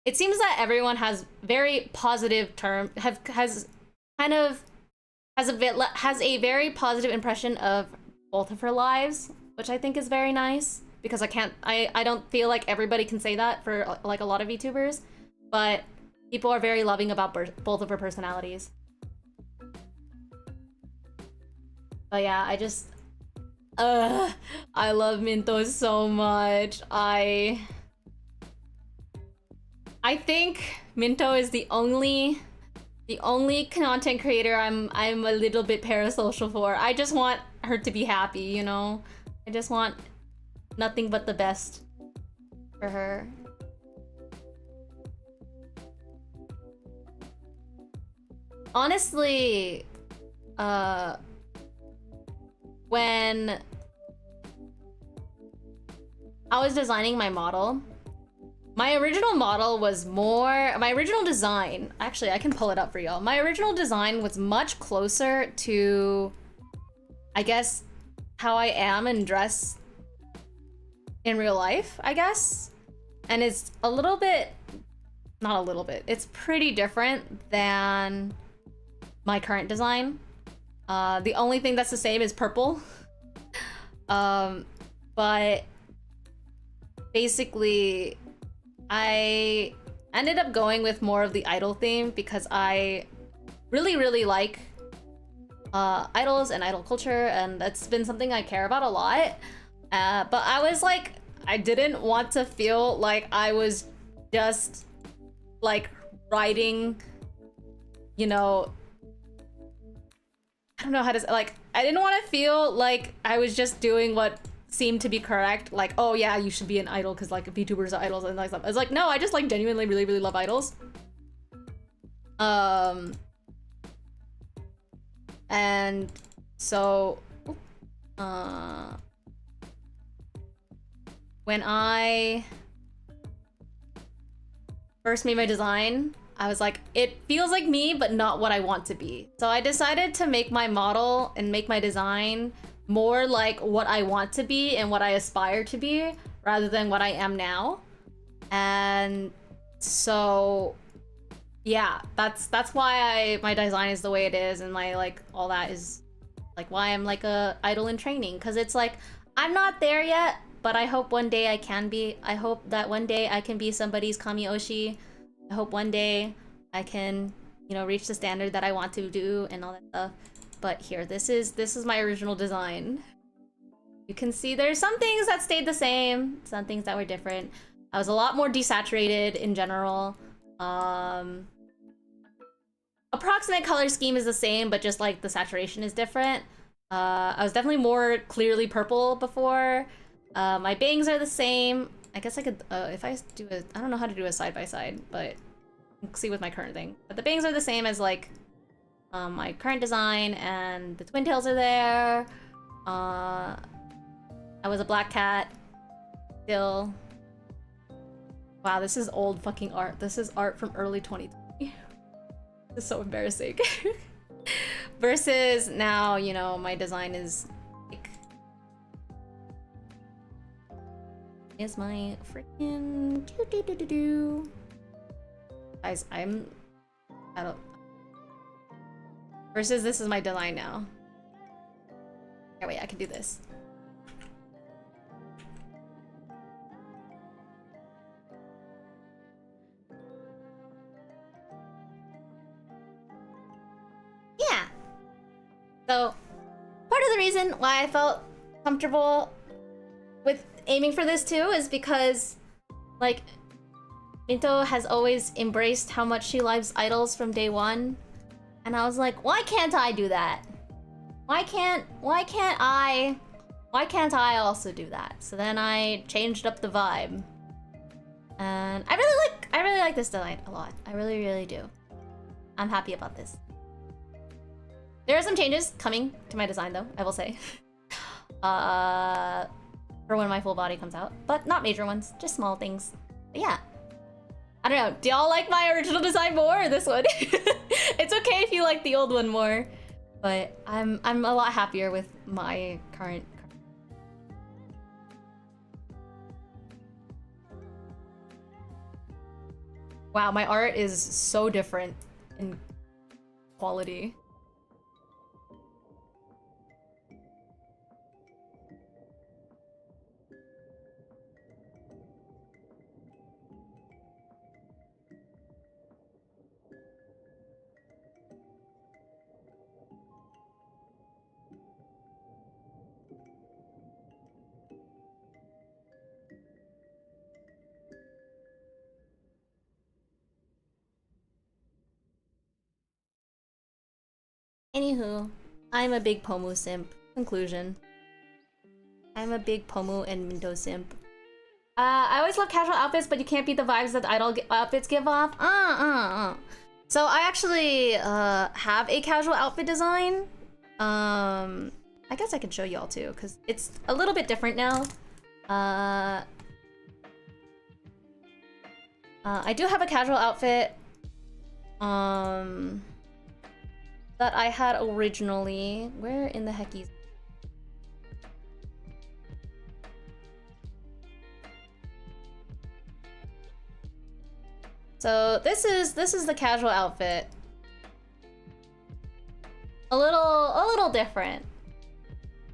it seems that everyone has very positive has a very positive impression of both of her lives, which I think is very nice, because I don't feel like everybody can say that for, like, a lot of VTubers, but people are very loving about both of her personalities. But yeah, I love Minto so much. I think Minto is the only content creator I'm a little bit parasocial for. I just want her to be happy, you know? I just want nothing but the best for her. Honestly, when I was designing my model, my original design, actually I can pull it up for y'all. My original design was much closer to, I guess, how I am and dress in real life, I guess. And it's a little bit, not a little bit, it's pretty different than my current design. The only thing that's the same is purple. But basically, I ended up going with more of the idol theme because I really like idols and idol culture, and that's been something I care about a lot. But I was like, I didn't want to feel like I was just like writing, you know, I don't know how to say, like, I didn't want to feel like I was just doing what seemed to be correct, like, oh yeah, you should be an idol because like VTubers are idols and like stuff. I was like, no, I just like genuinely really love idols. And so when I first made my design, I was like, it feels like me, but not what I want to be. So I decided to make my model and make my design more like what I want to be and what I aspire to be, rather than what I am now. And so, yeah, that's why my design is the way it is, and my like all that is like why I'm like a idol in training. Because it's like, I'm not there yet, but I hope one day I can be. I hope that one day I can be somebody's Kamioshi. I hope one day I can, you know, reach the standard that I want to do and all that stuff. But here, this is my original design. You can see there's some things that stayed the same, some things that were different. I was a lot more desaturated in general. Approximate color scheme is the same, but just like the saturation is different. I was definitely more clearly purple before. My bangs are the same. I guess I could, if I do a, I don't know how to do a side-by-side, but you can see with my current thing. But the bangs are the same as like my current design, and the twin tails are there. I was a black cat still. Wow, this is old fucking art. This is art from early 2020. This is so embarrassing. Versus now, you know, my design is like, is my freaking do. Guys, I don't. Versus this is my design now. Okay, wait, I can do this. Yeah. So, part of the reason why I felt comfortable with aiming for this too is because, like, Minto has always embraced how much she loves idols from day one. And I was like, why can't I do that? Why can't I also do that? So then I changed up the vibe. And I really like this design a lot. I really do. I'm happy about this. There are some changes coming to my design though, I will say. For when my full body comes out, but not major ones, just small things. But yeah. I don't know, do y'all like my original design more or this one? It's okay if you like the old one more, but I'm a lot happier with my current. Wow, my art is so different in quality. Anywho, I'm a big Pomu simp. Conclusion. I'm a big Pomu and Mindo simp. I always love casual outfits, but you can't beat the vibes that the idol outfits give off. So I actually have a casual outfit design. I guess I can show y'all too, because it's a little bit different now. I do have a casual outfit that I had originally. Where in the heck is... So this is the casual outfit. A little different.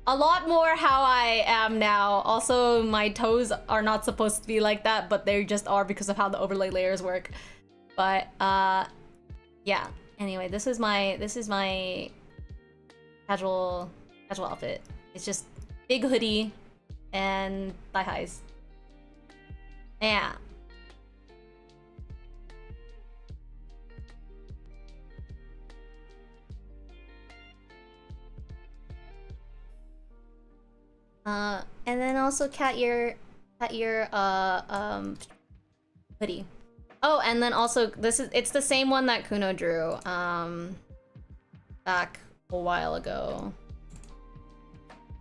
A lot more how I am now. Also, my toes are not supposed to be like that, but they just are because of how the overlay layers work. But yeah. Anyway, this is my casual outfit. It's just big hoodie and thigh highs. Yeah. And then also cat ear hoodie. Oh, and then also it's the same one that Kuno drew back a while ago.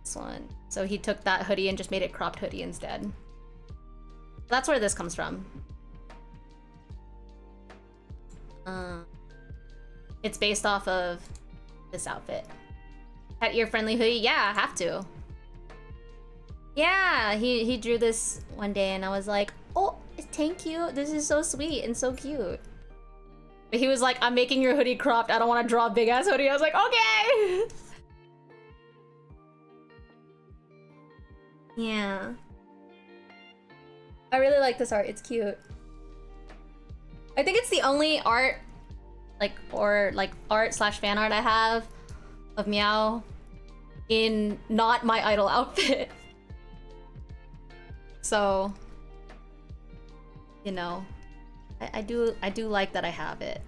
This one. So he took that hoodie and just made it cropped hoodie instead. That's where this comes from. It's based off of this outfit. Cat ear friendly hoodie? Yeah, I have to. Yeah, he drew this one day and I was like, oh, thank you. This is so sweet and so cute. But he was like, I'm making your hoodie cropped. I don't want to draw a big ass hoodie. I was like, okay. Yeah. I really like this art. It's cute. I think it's the only art, art/fan art I have of Miao in not my idol outfit. So, you know, I do like that I have it.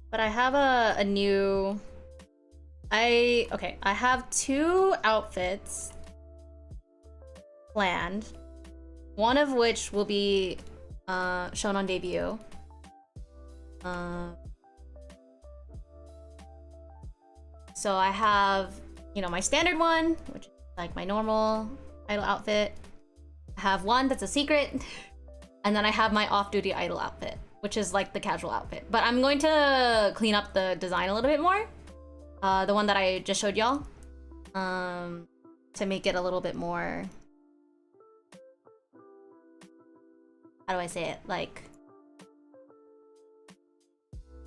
But I have a new... I have 2 outfits planned. One of which will be shown on debut. So I have, you know, my standard one, which is like my normal idol outfit. I have one that's a secret. And then I have my off-duty idol outfit, which is like the casual outfit. But I'm going to clean up the design a little bit more. The one that I just showed y'all. To make it a little bit more... How do I say it? Like...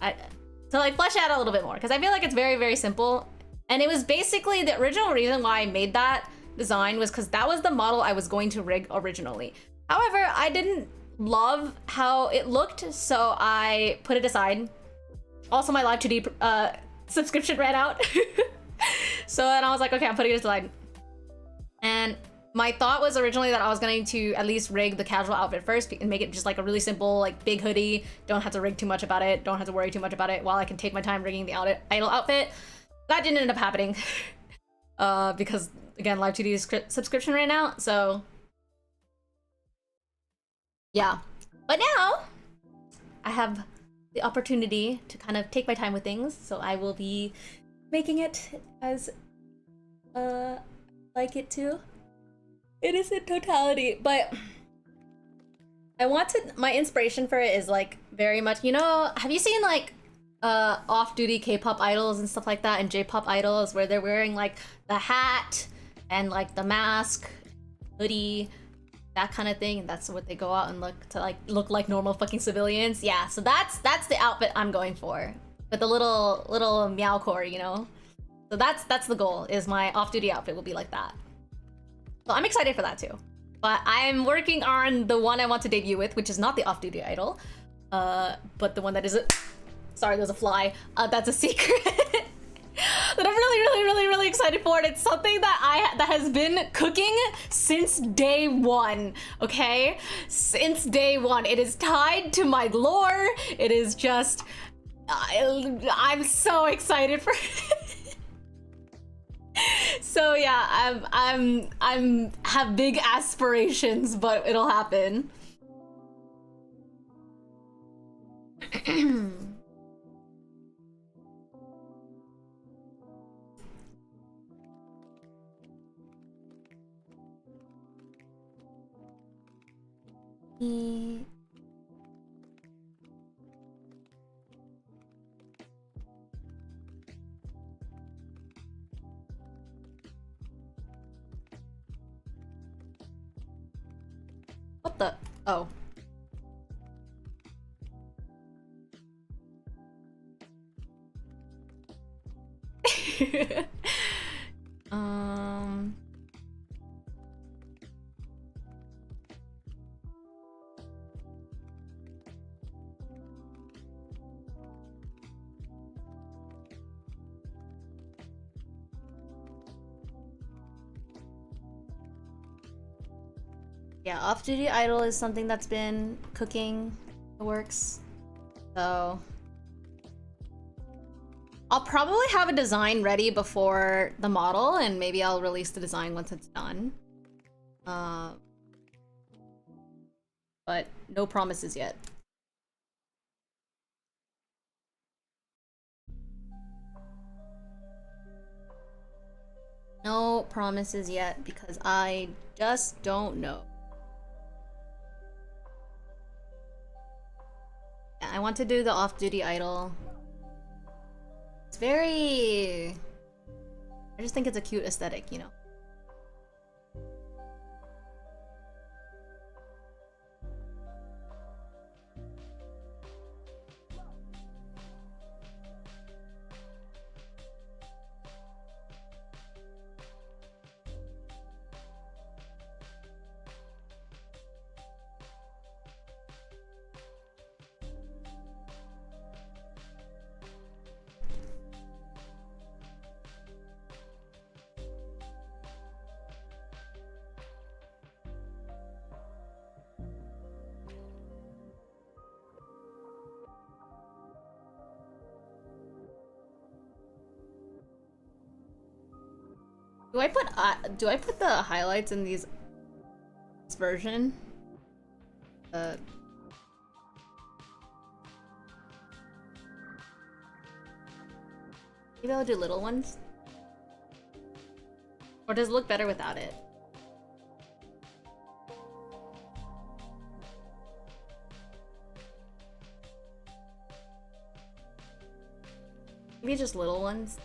to like flesh out a little bit more. Because I feel like it's very, very simple. And it was basically the original reason why I made that design was because that was the model I was going to rig originally. However, I didn't love how it looked, so I put it aside. Also, my Live 2D subscription ran out. So then I was like, okay, I'm putting it aside. And my thought was originally that I was going to at least rig the casual outfit first and make it just like a really simple, like big hoodie. Don't have to rig too much about it. Don't have to worry too much about it while I can take my time rigging the idol outfit. That didn't end up happening. Because again, Live 2D subscription ran out, so yeah. But now I have the opportunity to kind of take my time with things, so I will be making it as like it to. It is in totality, but I want to. My inspiration for it is like very much. You know, have you seen like off-duty K-pop idols and stuff like that, and J-pop idols where they're wearing like the hat and like the mask, hoodie, that kind of thing. That's what they go out and look like normal fucking civilians. Yeah, so that's the outfit I'm going for, with the little meow core, you know. So that's the goal. Is my off-duty outfit will be like that. So I'm excited for that too. But I'm working on the one I want to debut with, which is not the off-duty idol, but the one that is a. Sorry, there's a fly. That's a secret that I'm really excited for, and it's something that has been cooking since day one. Okay, since day one, it is tied to my lore. It is just, I'm so excited for it. So yeah, I'm have big aspirations, but it'll happen. What the? Oh. um. Yeah, off-duty idol is something that's been cooking the works. So I'll probably have a design ready before the model, and maybe I'll release the design once it's done. But no promises yet. No promises yet, because I just don't know. Yeah, I want to do the off-duty idol. It's very... I just think it's a cute aesthetic, you know? Do I put the highlights in this version? Maybe I'll do little ones? Or does it look better without it? Maybe just little ones?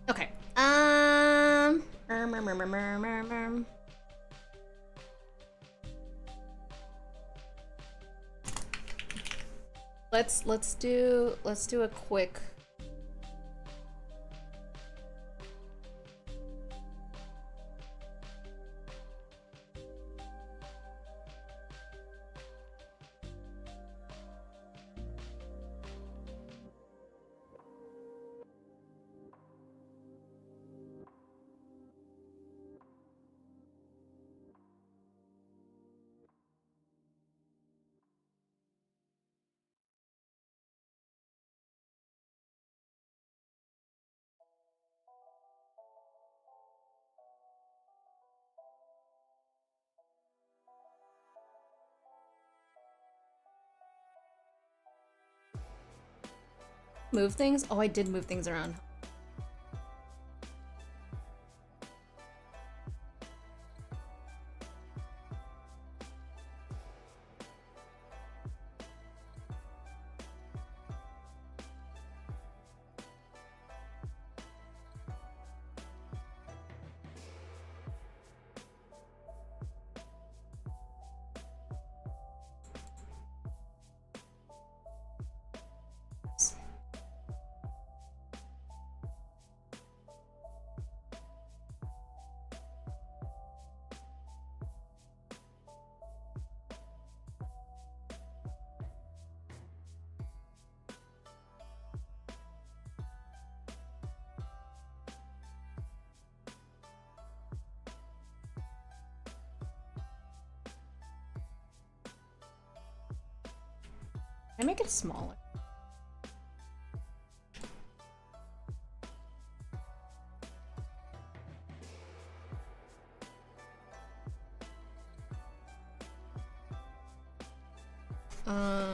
Okay. Let's do a quick. move things? Oh, I did move things around. Can I make it smaller? Uh...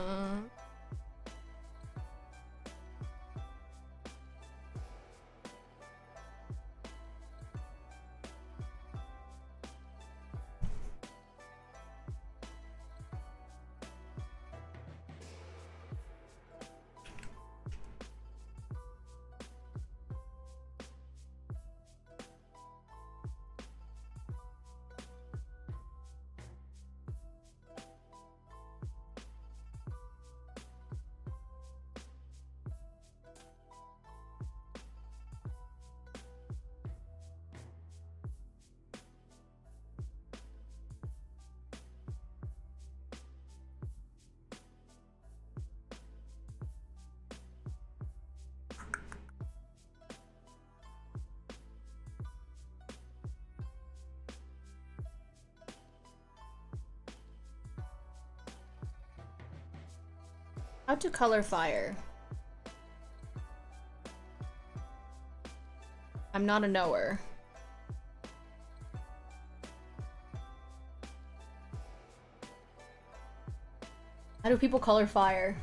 How to color fire? I'm not a knower. How do people color fire?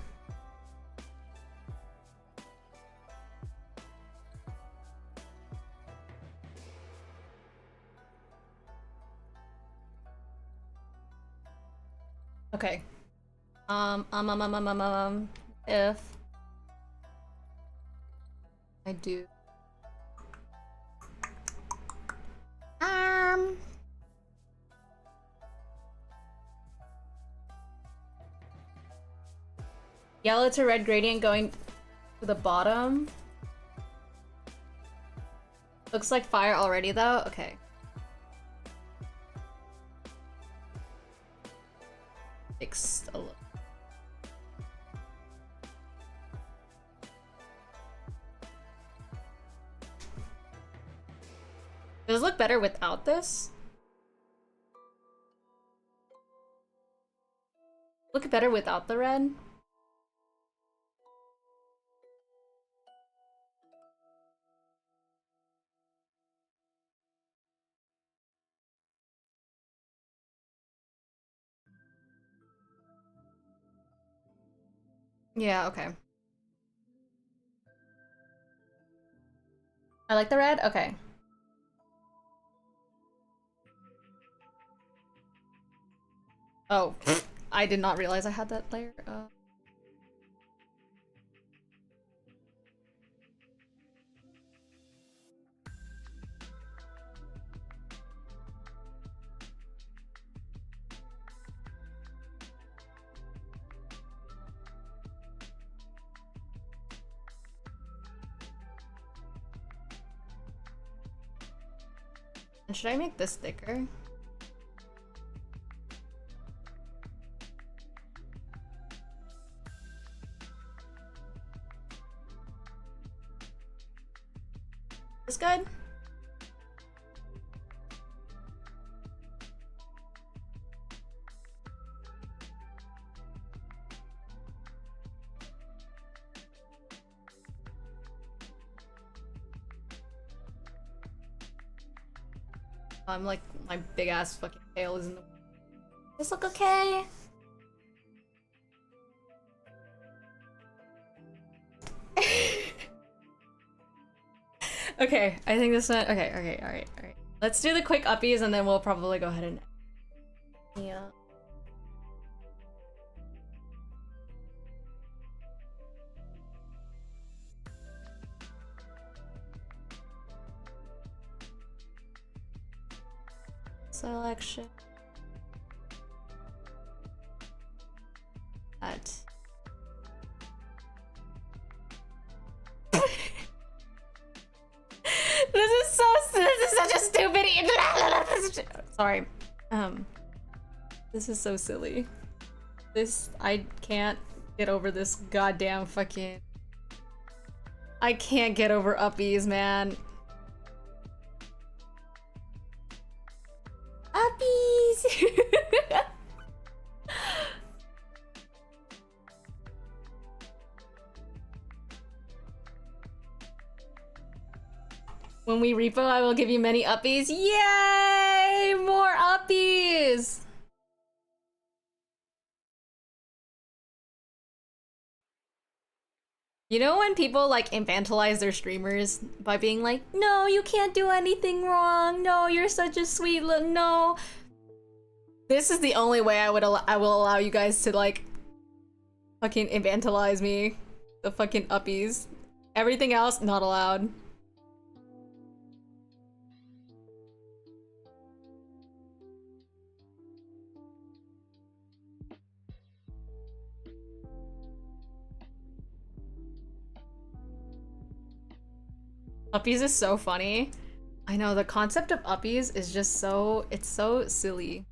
Okay. If I do yellow to red gradient going to the bottom. Looks like fire already though. Okay. Takes a look. Does it look better without this? Look better without the red? Yeah, okay. I like the red? Okay. Oh, I did not realize I had that layer. And should I make this thicker? This good? I'm like, my big ass fucking tail is in the. This look okay? Okay, I think this one. Okay, alright. Let's do the quick uppies and then we'll probably go ahead and. Yeah. Selection. That. This is such a stupid. Sorry. This is so silly. I can't get over this goddamn fucking. I can't get over uppies, man. Uppies! When we repo, I will give you many uppies. Yay! More uppies! You know when people like infantilize their streamers by being like, no, you can't do anything wrong. No, you're such a sweet little no. This is the only way I will allow you guys to like fucking infantilize me. The fucking uppies. Everything else, not allowed. Uppies is so funny. I know, the concept of uppies is just so, it's so silly.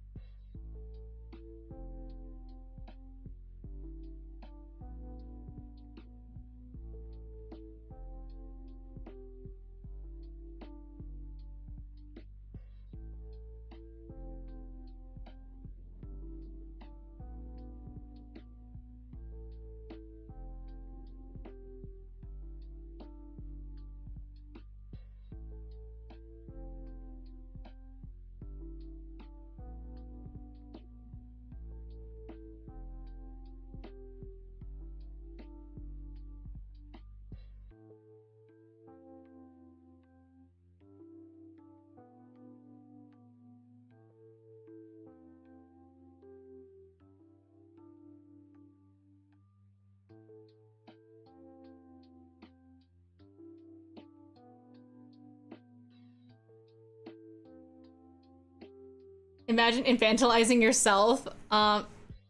Imagine infantilizing yourself.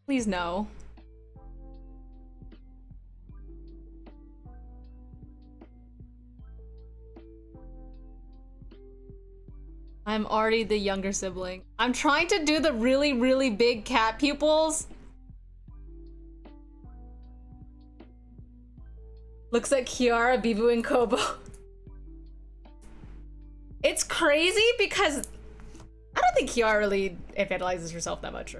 Please no. I'm already the younger sibling. I'm trying to do the really, really big cat pupils. Looks like Kiara, Bibu, and Kobo. It's crazy because I don't think Kiara really infantilizes herself that much.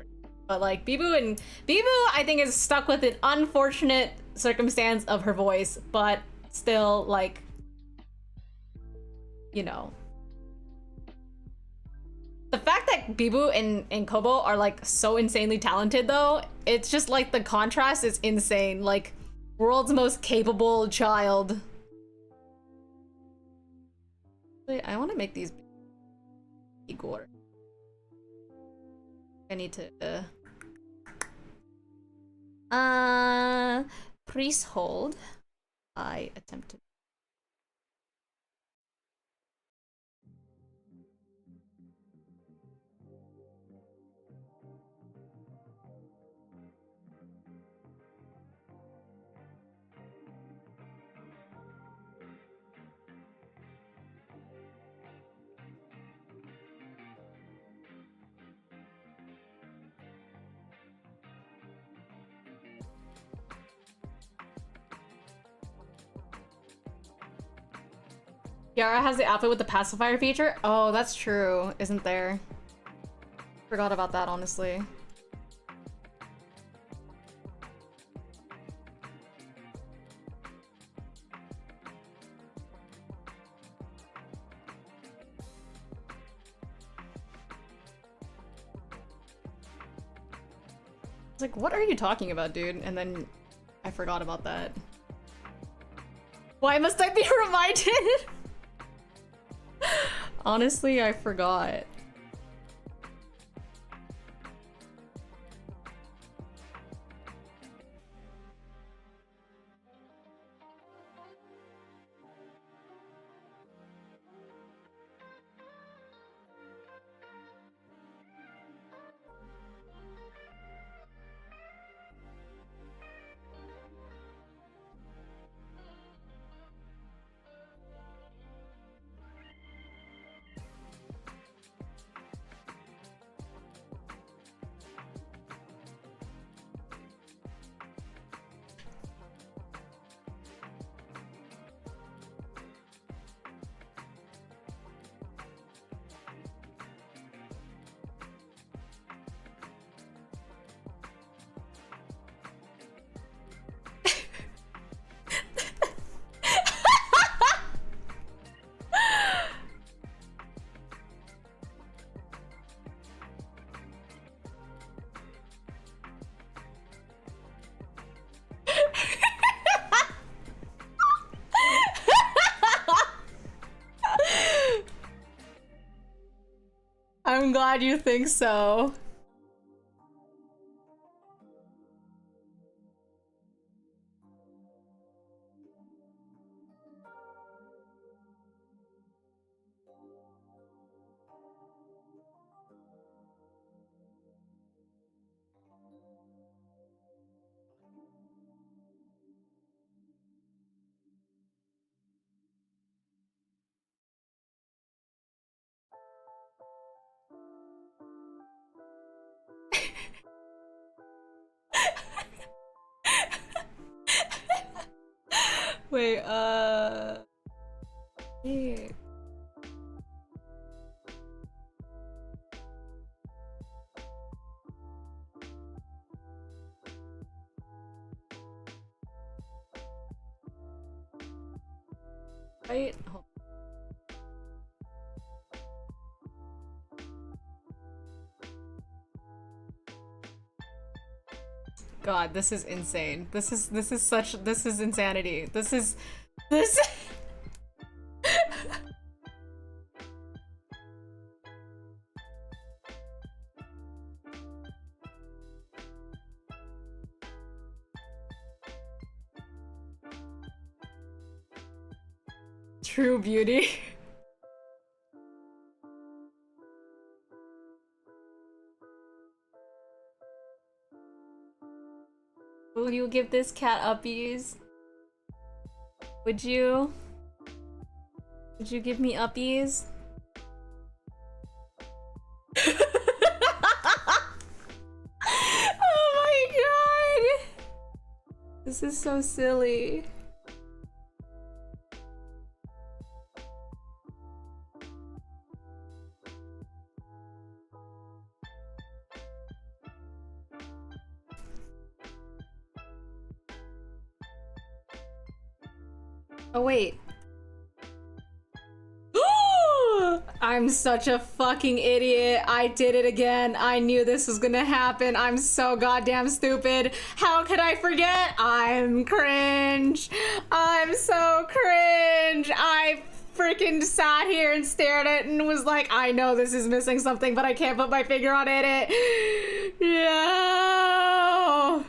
But like Bibu, I think is stuck with an unfortunate circumstance of her voice, but still like, you know. The fact that Bibu and Kobo are like so insanely talented though, it's just like the contrast is insane. Like, world's most capable child. Wait, I want to make these Igor. I need to priest hold. I attempted. Yara has the outfit with the pacifier feature? Oh, that's true, isn't there? Forgot about that, honestly. It's like, what are you talking about, dude? And then I forgot about that. Why must I be reminded? Honestly, I forgot. I'm glad you think so. Wait, yeah. Right? Hold- God, this is insane. This is insanity. This true beauty. Will you give this cat uppies? Would you? Would you give me uppies? Oh my god! This is so silly. Oh wait. I'm such a fucking idiot. I did it again. I knew this was gonna happen. I'm so goddamn stupid. How could I forget? I'm cringe. I'm so cringe. I freaking sat here and stared at it and was like, I know this is missing something, but I can't put my finger on it. No.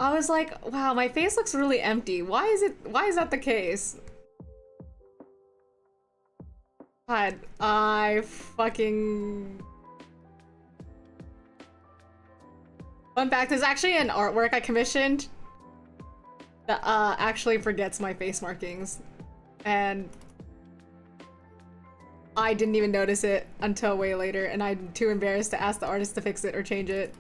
I was like, wow, my face looks really empty. Why is that the case? God, I fucking... Fun fact, there's actually an artwork I commissioned that actually forgets my face markings. And I didn't even notice it until way later, and I'm too embarrassed to ask the artist to fix it or change it.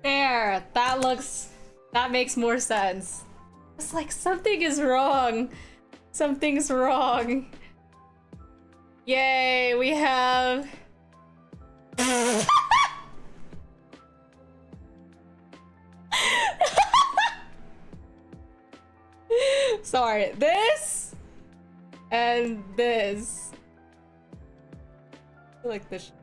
There, that makes more sense. It's like something is wrong. Something's wrong. Yay, we have... Sorry, this and this. I like this.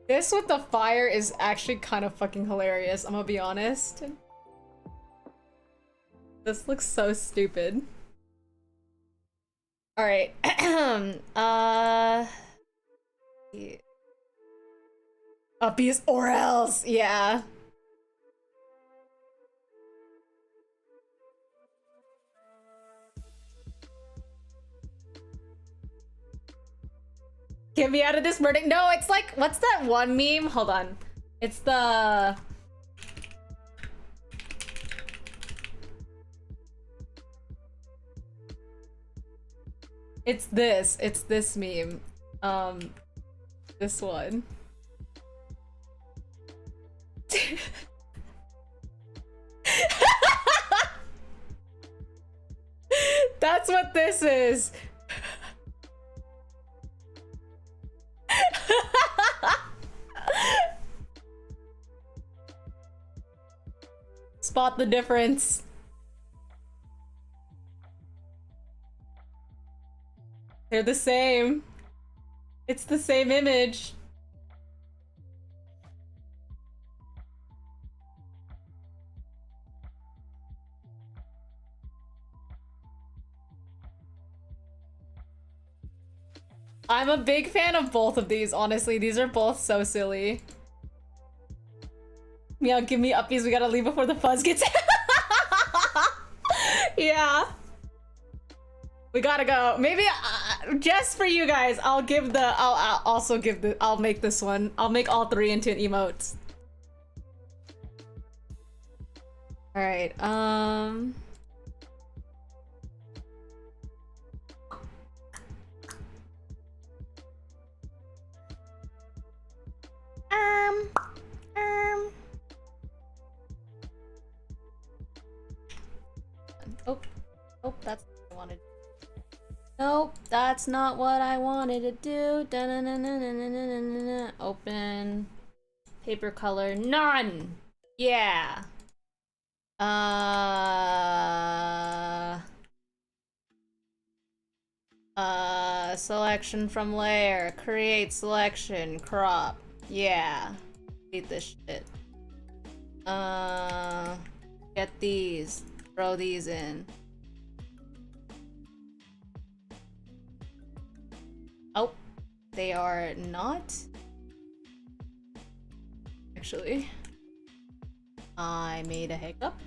This with the fire is actually kind of fucking hilarious, I'm gonna be honest. This looks so stupid. Alright. Yeah. Uppies or else, yeah. Get me out of this burning. No, it's like, what's that one meme? Hold on. It's the... It's this meme. This one. That's what this is. Spot the difference. They're the same. It's the same image. I'm a big fan of both of these, honestly. These are both so silly. Meow, give me uppies. We gotta leave before the fuzz gets Yeah. We gotta go. Maybe just for you guys, I'll also give I'll make this one. I'll make all three into an emote. All right. Oh, that's what I wanted. Nope, that's not what I wanted to do. Open. Paper color, none! Yeah. Selection from layer. Create selection. Crop. Yeah. Delete this shit. Get these. Throw these in. Oh, they are not. Actually, I made a hiccup.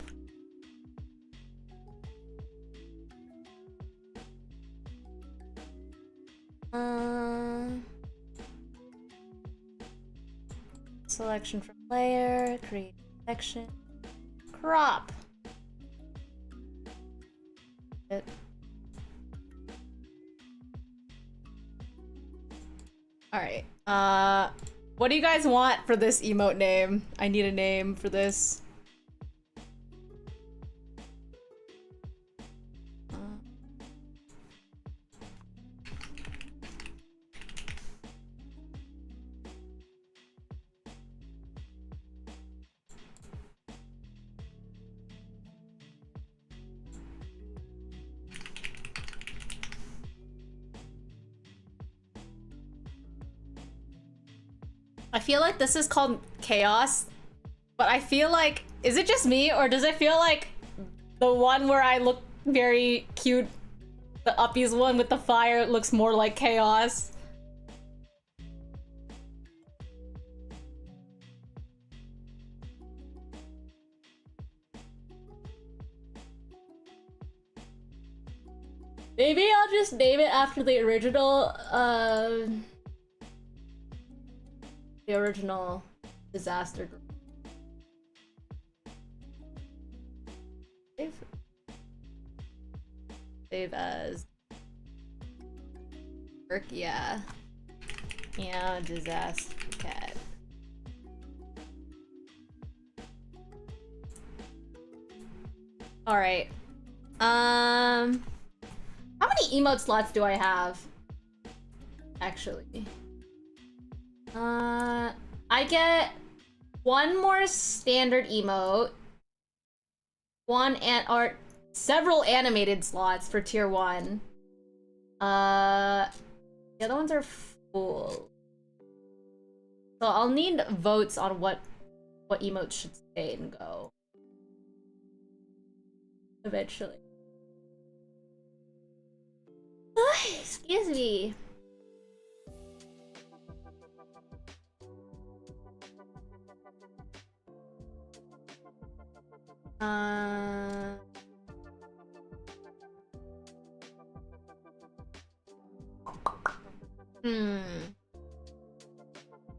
Selection from layer, create section, crop. Alright, what do you guys want for this emote name? I need a name for this. I feel like this is called chaos, but I feel like, is it just me, or does it feel like the one where I look very cute, the uppies one with the fire, looks more like chaos? Maybe I'll just name it after the original, disaster. Save as work, yeah. Yeah, disaster cat. Alright. How many emote slots do I have? Actually. I get one more standard emote, or several animated slots for tier 1. The other ones are full. So I'll need votes on what emotes should stay and go. Eventually. Excuse me.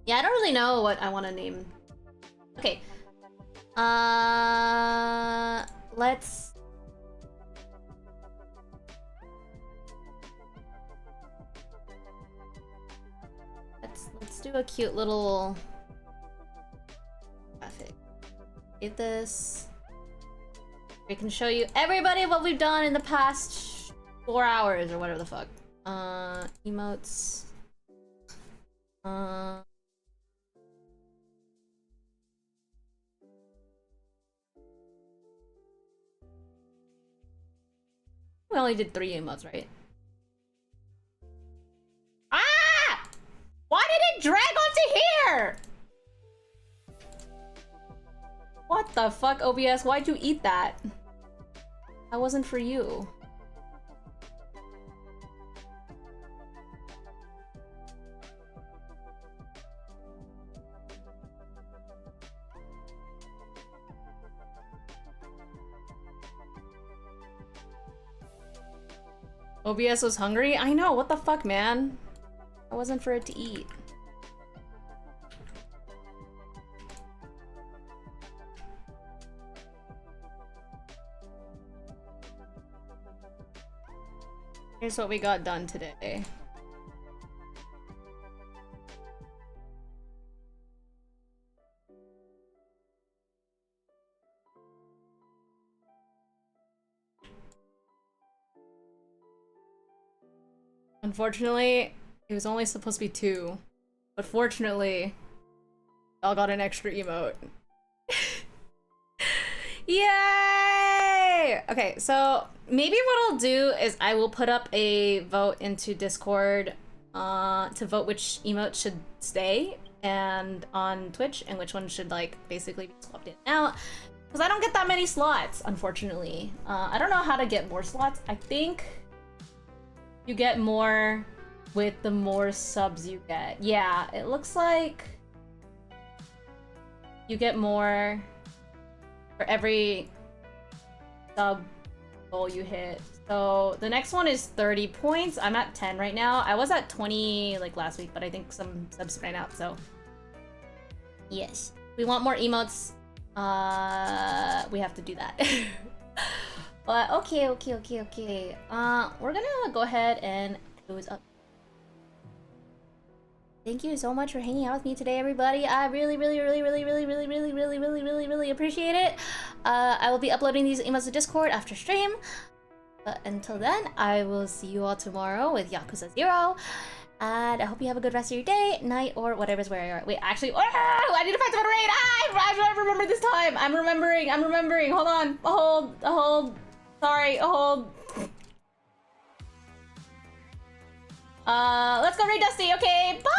Yeah, I don't really know what I want to name. Okay. Let's do a cute little graphic. Get this. We can show you everybody what we've done in the past 4 hours or whatever the fuck. Emotes. We only did 3 emotes, right? Ah! Why did it drag onto here? What the fuck, OBS? Why'd you eat that? That wasn't for you. OBS was hungry? I know, what the fuck, man? That wasn't for it to eat. Here's what we got done today. Unfortunately, it was only supposed to be 2. But fortunately, y'all got an extra emote. Yay! Okay, so maybe what I'll do is I will put up a vote into Discord to vote which emote should stay and on Twitch and which one should like basically be swapped in and out. Because I don't get that many slots, unfortunately. I don't know how to get more slots. I think you get more with the more subs you get. Yeah, it looks like you get more for every sub goal you hit. So the next one is 30 points. I'm at 10 right now. I was at 20 like last week, but I think some subs ran out, so yes. We want more emotes. We have to do that. But okay. We're gonna go ahead and close up. Thank you so much for hanging out with me today, everybody. I really appreciate it. I will be uploading these emails to Discord after stream. But until then, I will see you all tomorrow with Yakuza 0. And I hope you have a good rest of your day, night, or whatever's where you are. Wait, actually, I need to find someone to raid. I remember this time. I'm remembering. Hold on. A hold. Sorry, a hold. Let's go raid Dusty. Okay, bye.